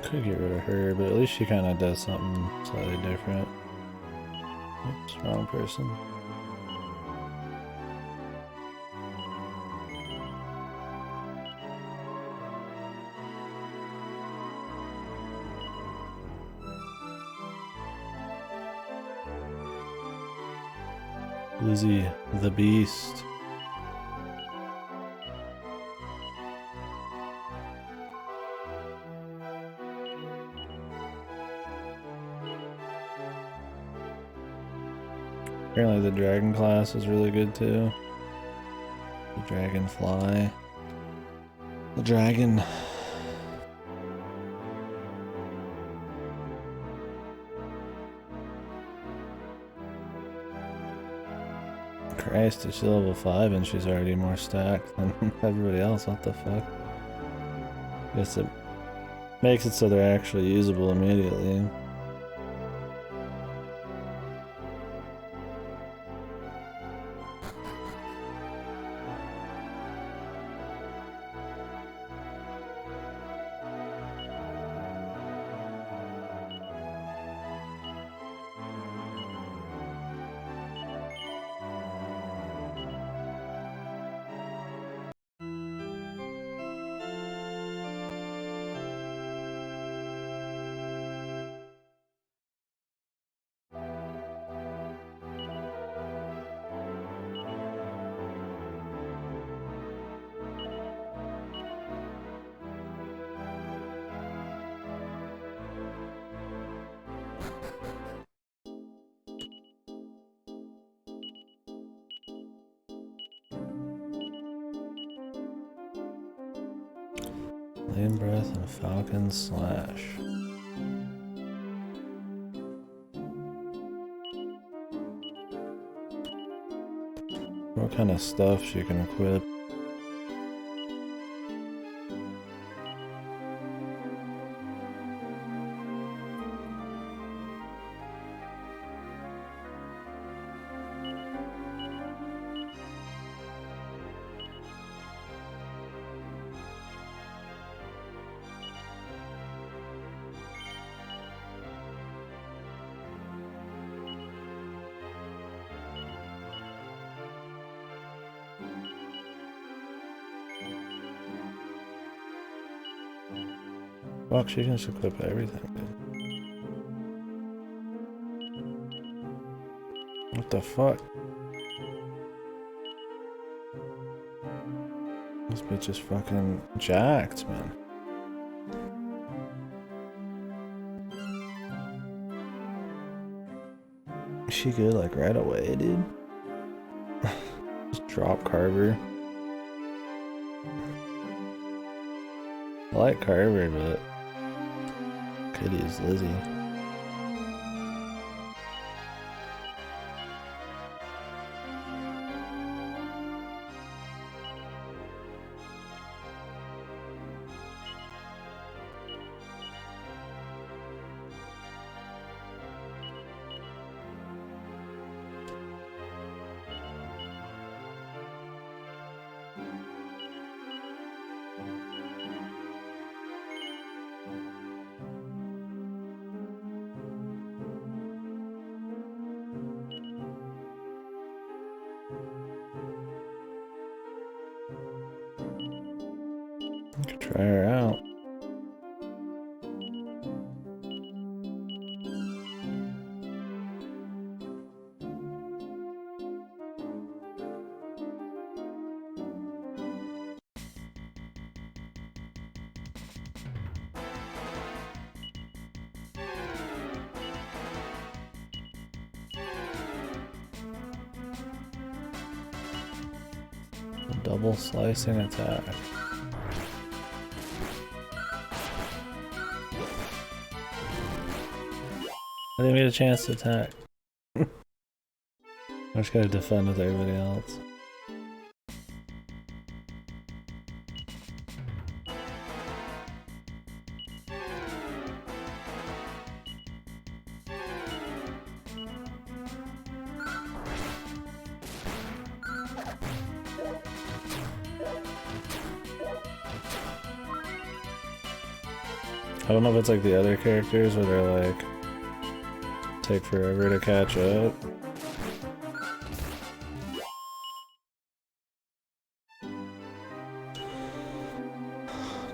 Could get rid of her, but at least she kind of does something slightly different. Oops, wrong person. Lizzie the Beast. Apparently the dragon class is really good too. The dragonfly. The dragon. Christ, she's level 5 and she's already more stacked than everybody else. What the fuck? Guess it makes it so they're actually usable immediately. Flame Breath and Falcon Slash. What kind of stuff she can equip? Fuck, she can just equip everything, dude. What the fuck? This bitch is fucking jacked, man. Is she good like right away, dude? Just drop Carver. I like Carver, but could use Lizzie. Could try her out. A double slicing attack. I didn't get a chance to attack. I just gotta defend with everybody else. I don't know if it's like the other characters where they're like take forever to catch up.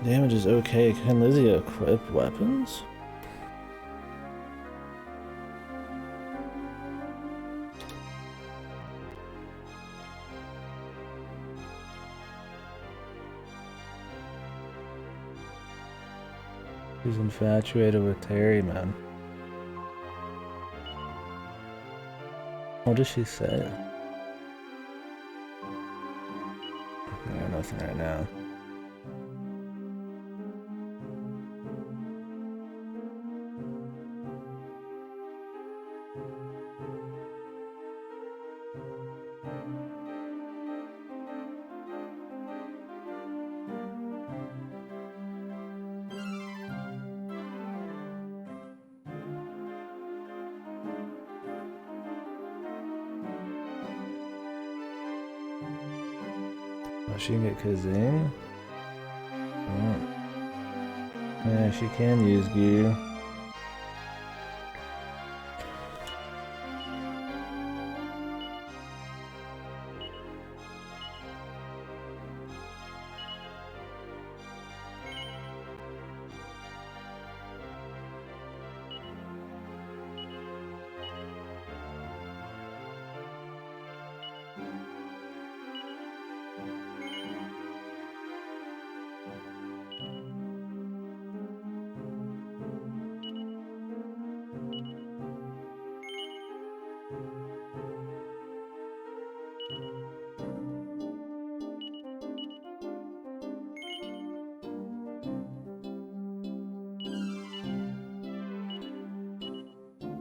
Damage is okay. Can Lizzie equip weapons? She's infatuated with Terry, man. What does she say? Yeah, nothing right now. Oh, she can get Kazing? Oh. Yeah, she can use gear.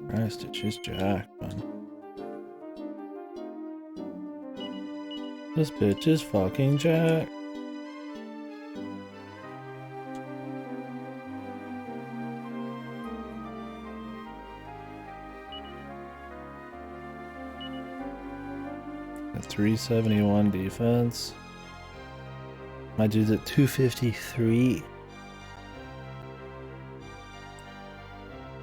Christ, it's just Jack, man. This bitch is fucking Jack. At 371 defense. My dude's at 253.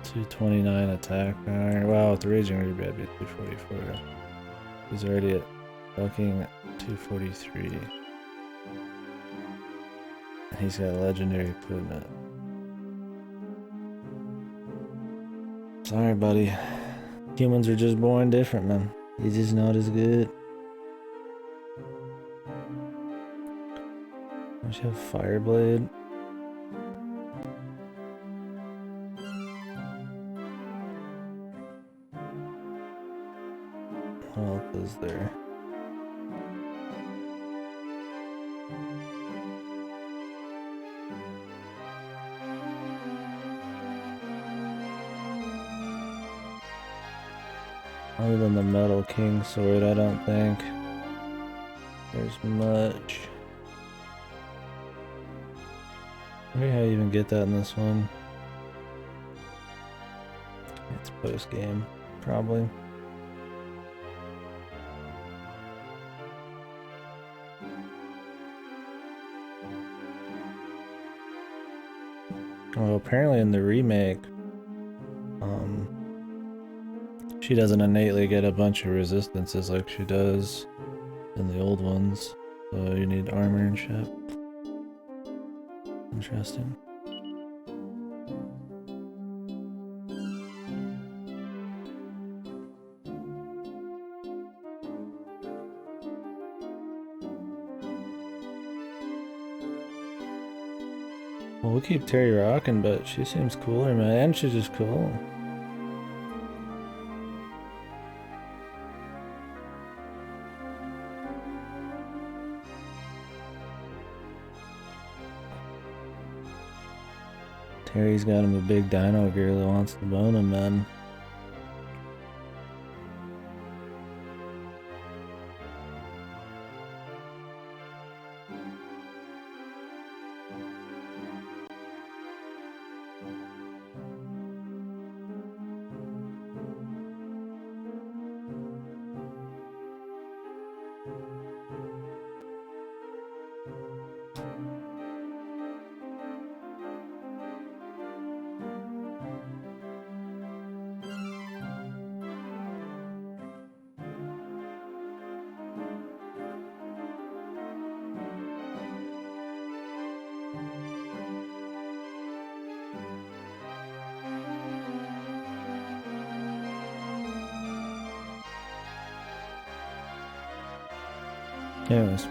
229 attack power. Wow, with the Raging Reaper, I'd be 244. He's already at fucking 243. And he's got legendary equipment. Sorry, buddy. Humans are just born different, man. He's just not as good. Does she have Fireblade? What else is there? Other than the Metal King sword, I don't think there's much. I wonder how you even get that in this one. It's post game, probably. Well, apparently in the remake, she doesn't innately get a bunch of resistances like she does in the old ones. So you need armor and shit. Interesting. Well, we'll keep Terry rocking, but she seems cooler, man. And she's just cool. Terry's got him a big dino girl that wants to bone him, man. Anyways,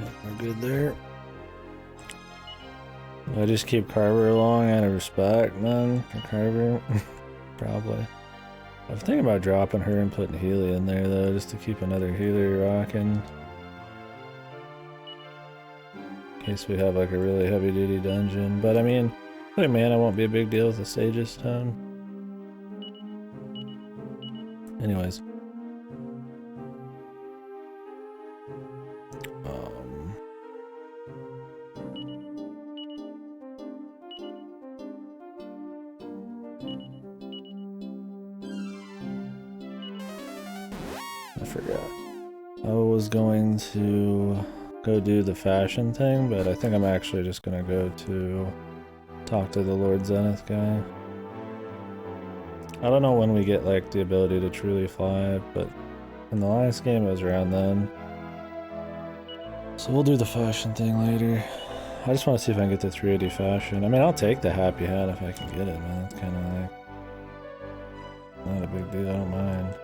yeah, we're good there. I just keep Carver along out of respect, man. For Carver, probably. I'm thinking about dropping her and putting Healy in there though, just to keep another healer rocking. In case we have like a really heavy duty dungeon. But I mean, putting mana won't be a big deal with the sage this time. Anyways. I forgot. I was going to go do the fashion thing, but I think I'm actually just gonna go to talk to the Lord Zenith guy. I don't know when we get like the ability to truly fly, but in the last game it was around then. So we'll do the fashion thing later. I just want to see if I can get the 380 fashion. I mean, I'll take the happy hat if I can get it, man. It's kind of like not a big deal. I don't mind.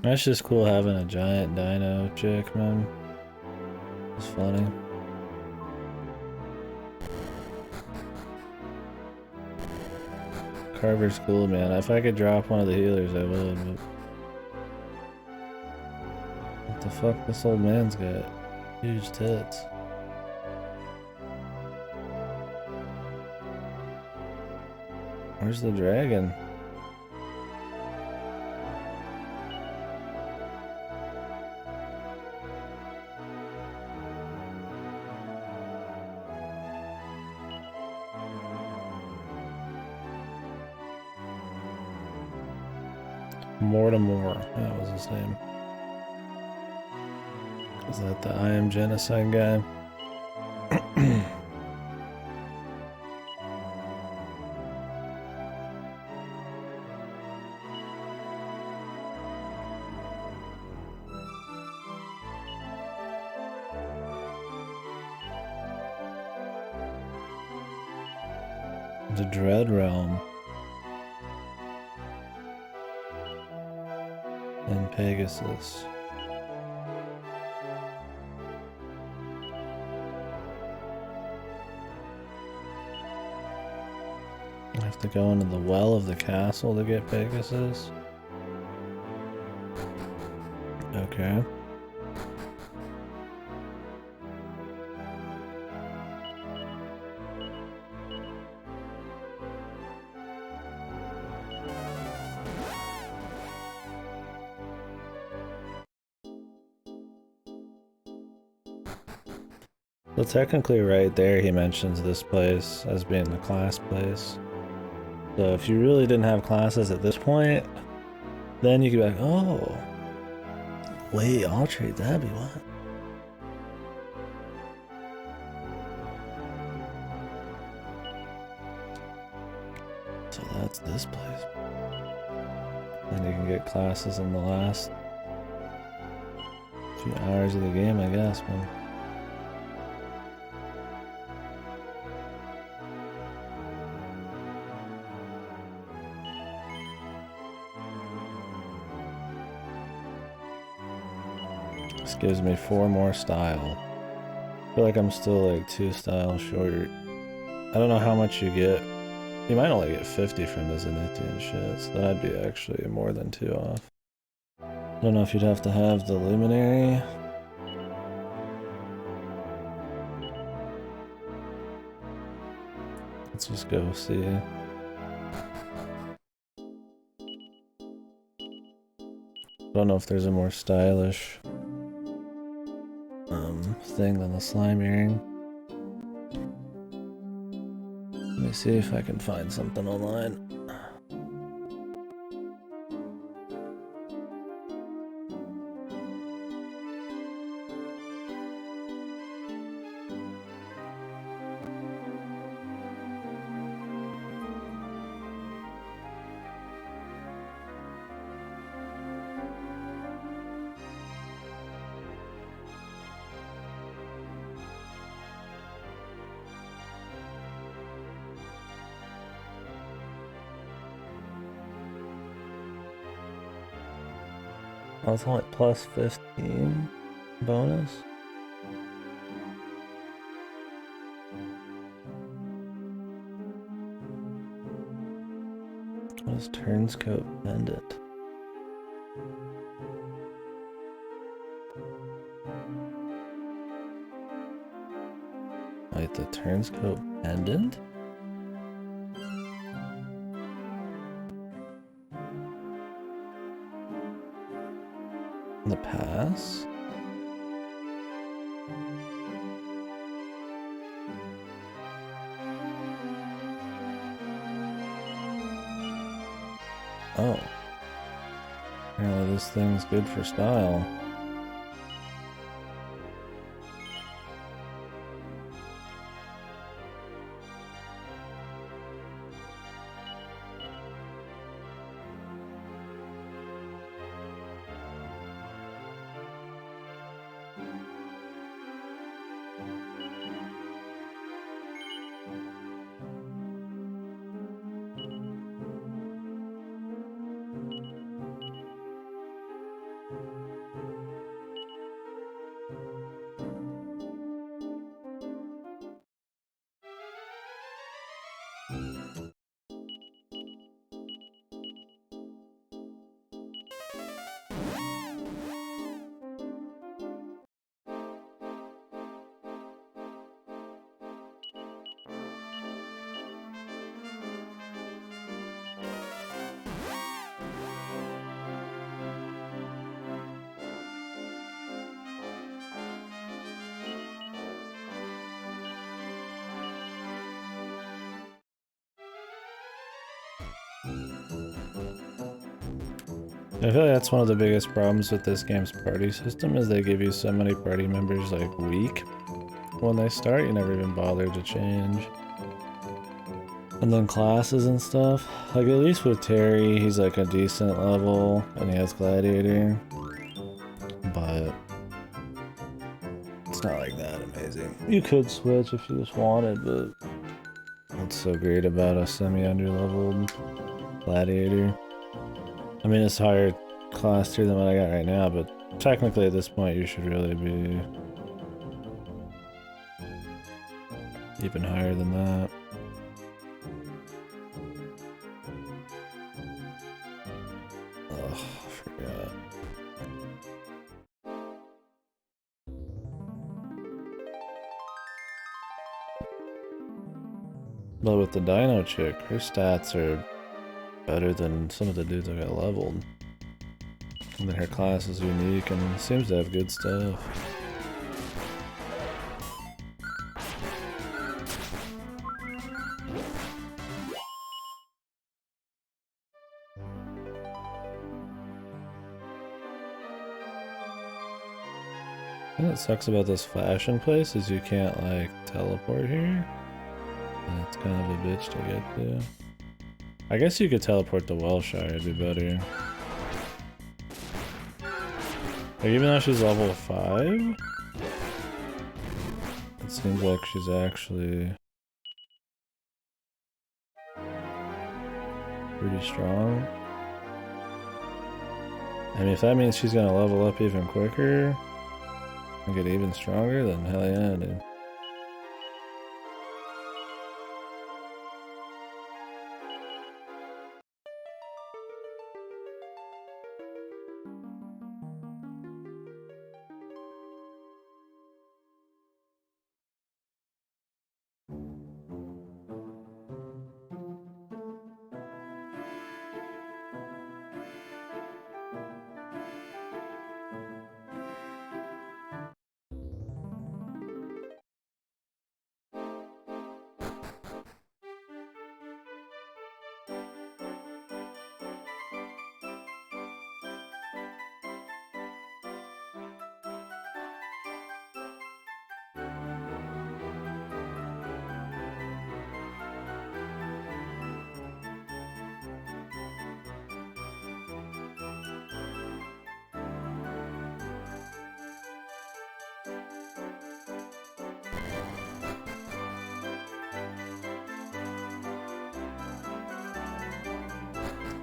That's just cool having a giant dino chick, man. It's funny. Carver's cool, man. If I could drop one of the healers, I would, but... What the fuck? This old man's got huge tits. Where's the dragon? Mortimer, that was his name. Is that the I Am Genocide guy? The Dread Realm. And Pegasus. I have to go into the well of the castle to get Pegasus. Okay. So technically right there he mentions this place as being the class place. So if you really didn't have classes at this point, then you could be like, oh, wait, I'll trade that, be what? So that's this place. Then you can get classes in the last few hours of the game, I guess, man. This gives me 4 more style. I feel like I'm still like 2 style short. I don't know how much you get. You might only get 50 from the Zenithian shit, so that'd be actually more than 2 off. I don't know if you'd have to have the Luminary. Let's just go see. Don't know if there's a more stylish thing than the slime earring. Let me see if I can find something online. Oh, it's only plus 15 bonus. What is Turnscope Pendant? Wait, the Turnscope Pendant? The pass? Oh. Apparently this thing's good for style. I feel like that's one of the biggest problems with this game's party system is they give you so many party members like weak when they start, you never even bother to change. And then classes and stuff. Like at least with Terry, he's like a decent level and he has Gladiator. But it's not like that amazing. You could switch if you just wanted, but what's so great about a semi-under-leveled Gladiator? I mean, it's higher class tier than what I got right now, but technically at this point you should really be even higher than that. Ugh, I forgot. But with the Dino chick, her stats are better than some of the dudes that got leveled. And then her class is unique and seems to have good stuff. The thing that sucks about this fashion place is you can't like teleport here. And it's kind of a bitch to get to. I guess you could teleport to Welshire, it'd be better. Like, even though she's level 5, it seems like she's actually pretty strong. I mean, if that means she's gonna level up even quicker and get even stronger, then hell yeah, dude.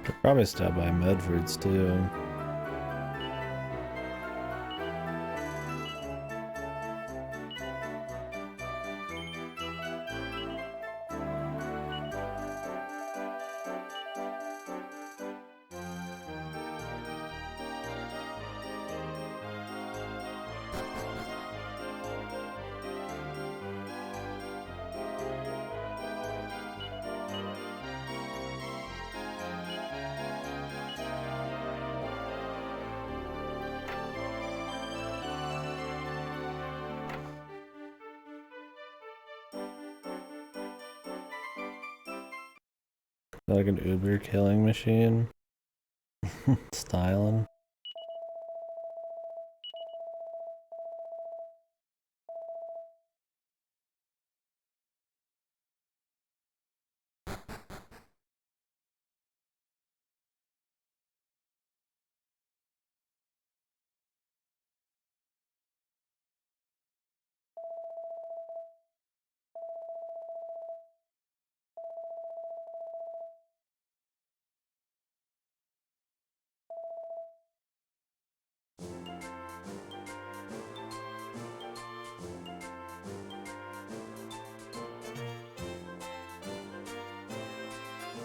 Could probably stop by Medford's too. Like an Uber killing machine. Styling.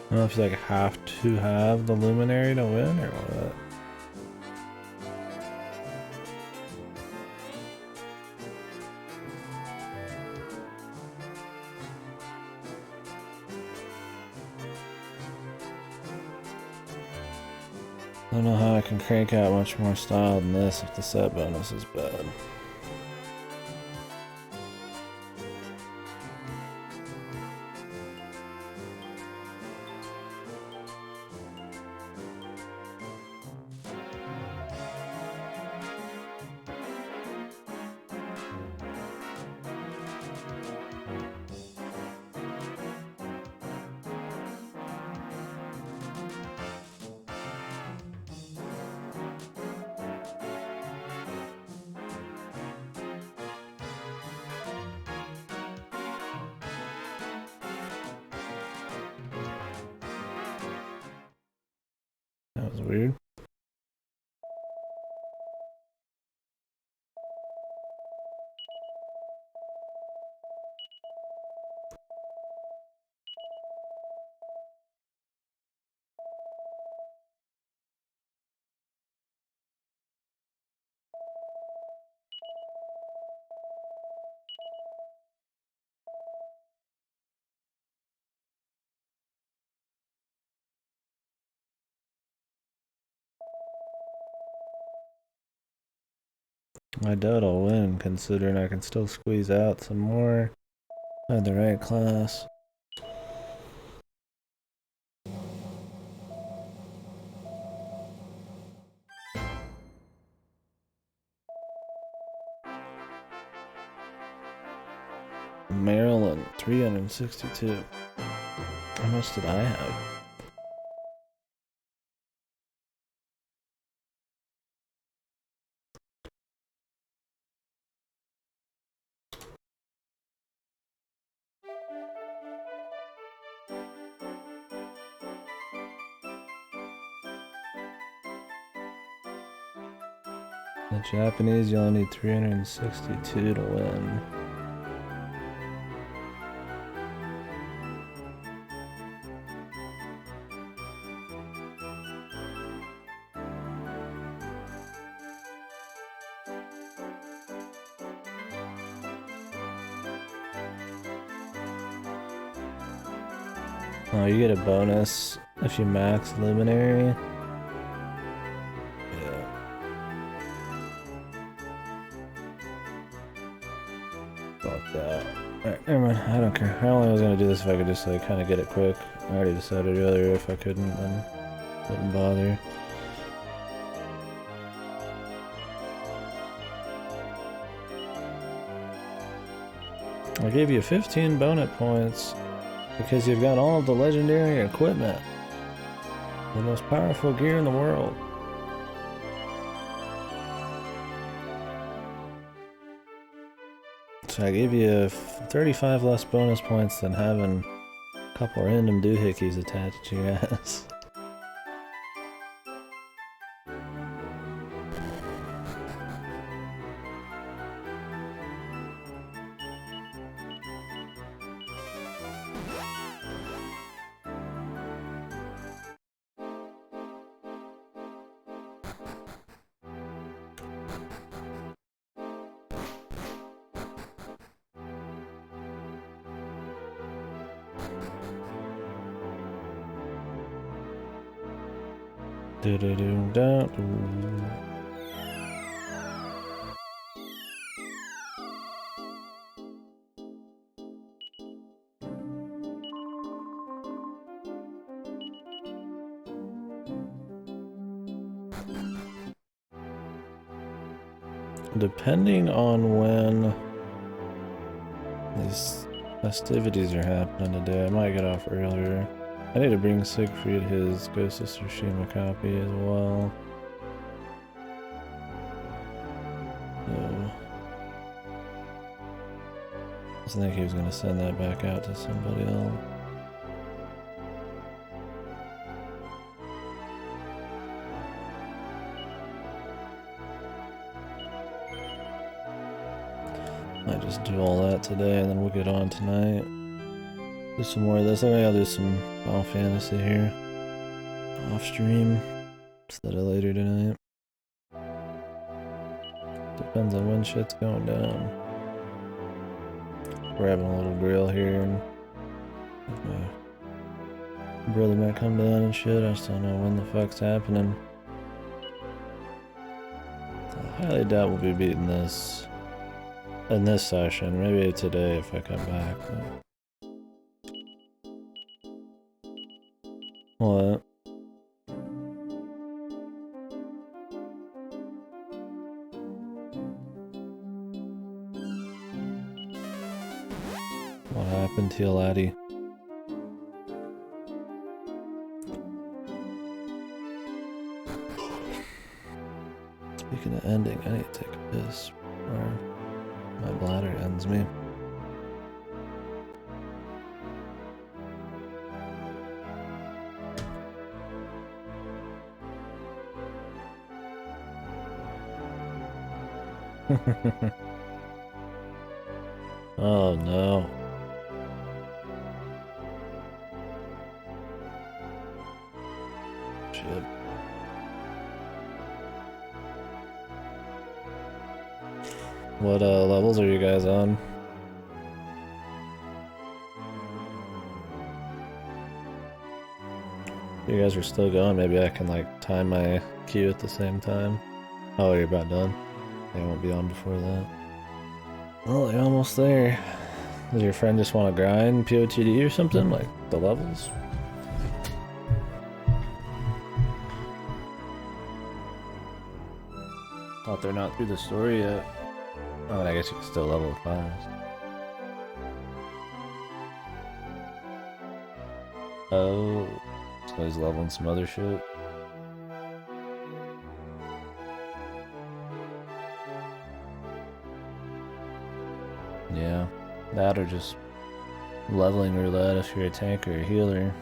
I don't know if you like have to have the luminary to win or what. I don't know how I can crank out much more style than this if the set bonus is bad. That was weird. I doubt I'll win, considering I can still squeeze out some more. I had the right class. Maryland, 362. How much did I have? The Japanese, you only need 362 to win. Oh, you get a bonus if you max Luminary. Yeah. Fuck that. Alright, never mind. I don't care. I only was gonna do this if I could just like kind of get it quick. I already decided earlier if I couldn't, then wouldn't bother. I gave you 15 bonus points because you've got all of the legendary equipment. The most powerful gear in the world. So I gave you 35 less bonus points than having a couple random doohickeys attached to your ass. Depending on when these festivities are happening today, I might get off earlier. I need to bring Siegfried his Ghost of Tsushima copy as well. So, I think he was going to send that back out to somebody else. Might just do all that today and then we'll get on tonight. Do some more of this. I think I'll do some Final Fantasy here. Off stream. Instead of later tonight. Depends on when shit's going down. We're having a little grill here and my brother might come down and shit. I just don't know when the fuck's happening. I highly doubt we'll be beating this in this session. Maybe today if I come back. But... What? What happened to you, laddie? Speaking of ending, I need to take a piss or my bladder ends me. Oh no. Shit. What levels are you guys on? If you guys are still going, maybe I can like time my queue at the same time. Oh, you're about done. I won't be on before that. Well, you're almost there. Does your friend just want to grind POTD or something? Like the levels? Thought they're not through the story yet. Oh, and I guess you can still level fast. Oh, so he's leveling some other shit. Yeah, that or just leveling roulette if you're a tank or a healer.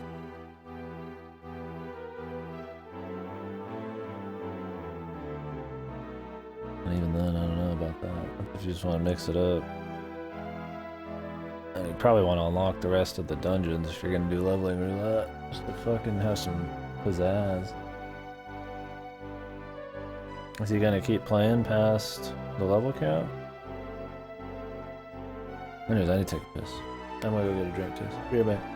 And even then, I don't know about that. If you just want to mix it up. And you probably want to unlock the rest of the dungeons if you're gonna do leveling roulette. Just to fucking have some pizzazz. Is he gonna keep playing past the level cap? Anyways, I need to take a piss. I'm gonna go get a drink too. Be right back.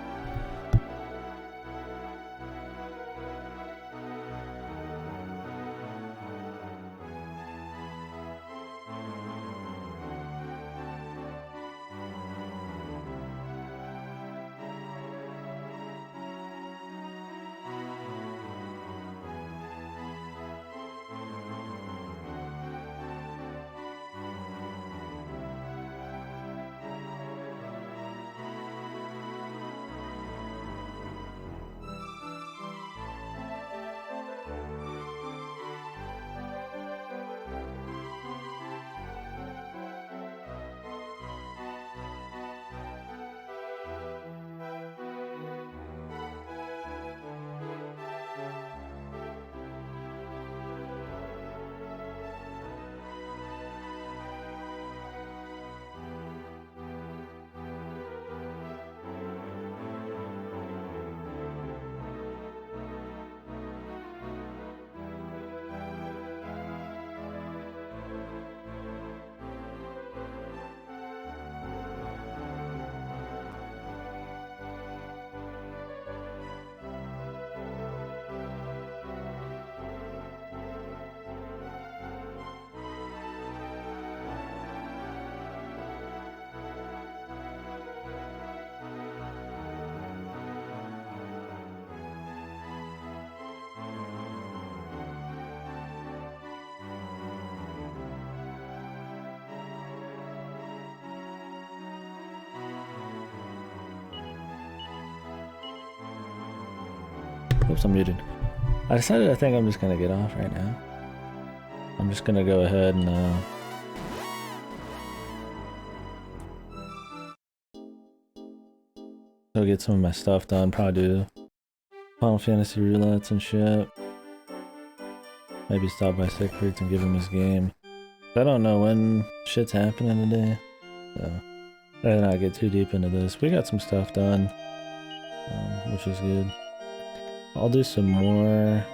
Oops, I'm muted. I decided I think I'm just gonna get off right now. I'm just gonna go ahead and go get some of my stuff done. Probably do Final Fantasy roulettes and shit. Maybe stop by Siegfried's and give him his game. I don't know when shit's happening today, so I'd rather not get too deep into this. We got some stuff done, which is good. I'll do some more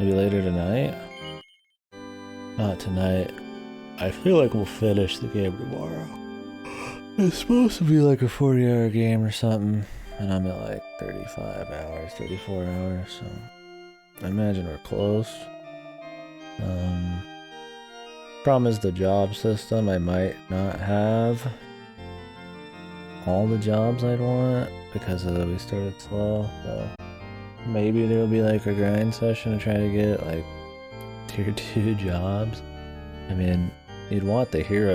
maybe later tonight. Not tonight. I feel like we'll finish the game tomorrow. It's supposed to be like a 40-hour game or something, and I'm at like 35 hours, 34 hours, so I imagine we're close. Problem is the job system. I might not have all the jobs I'd want because we started slow, so maybe there'll be like a grind session to try to get like tier 2 jobs. I mean, you'd want the hero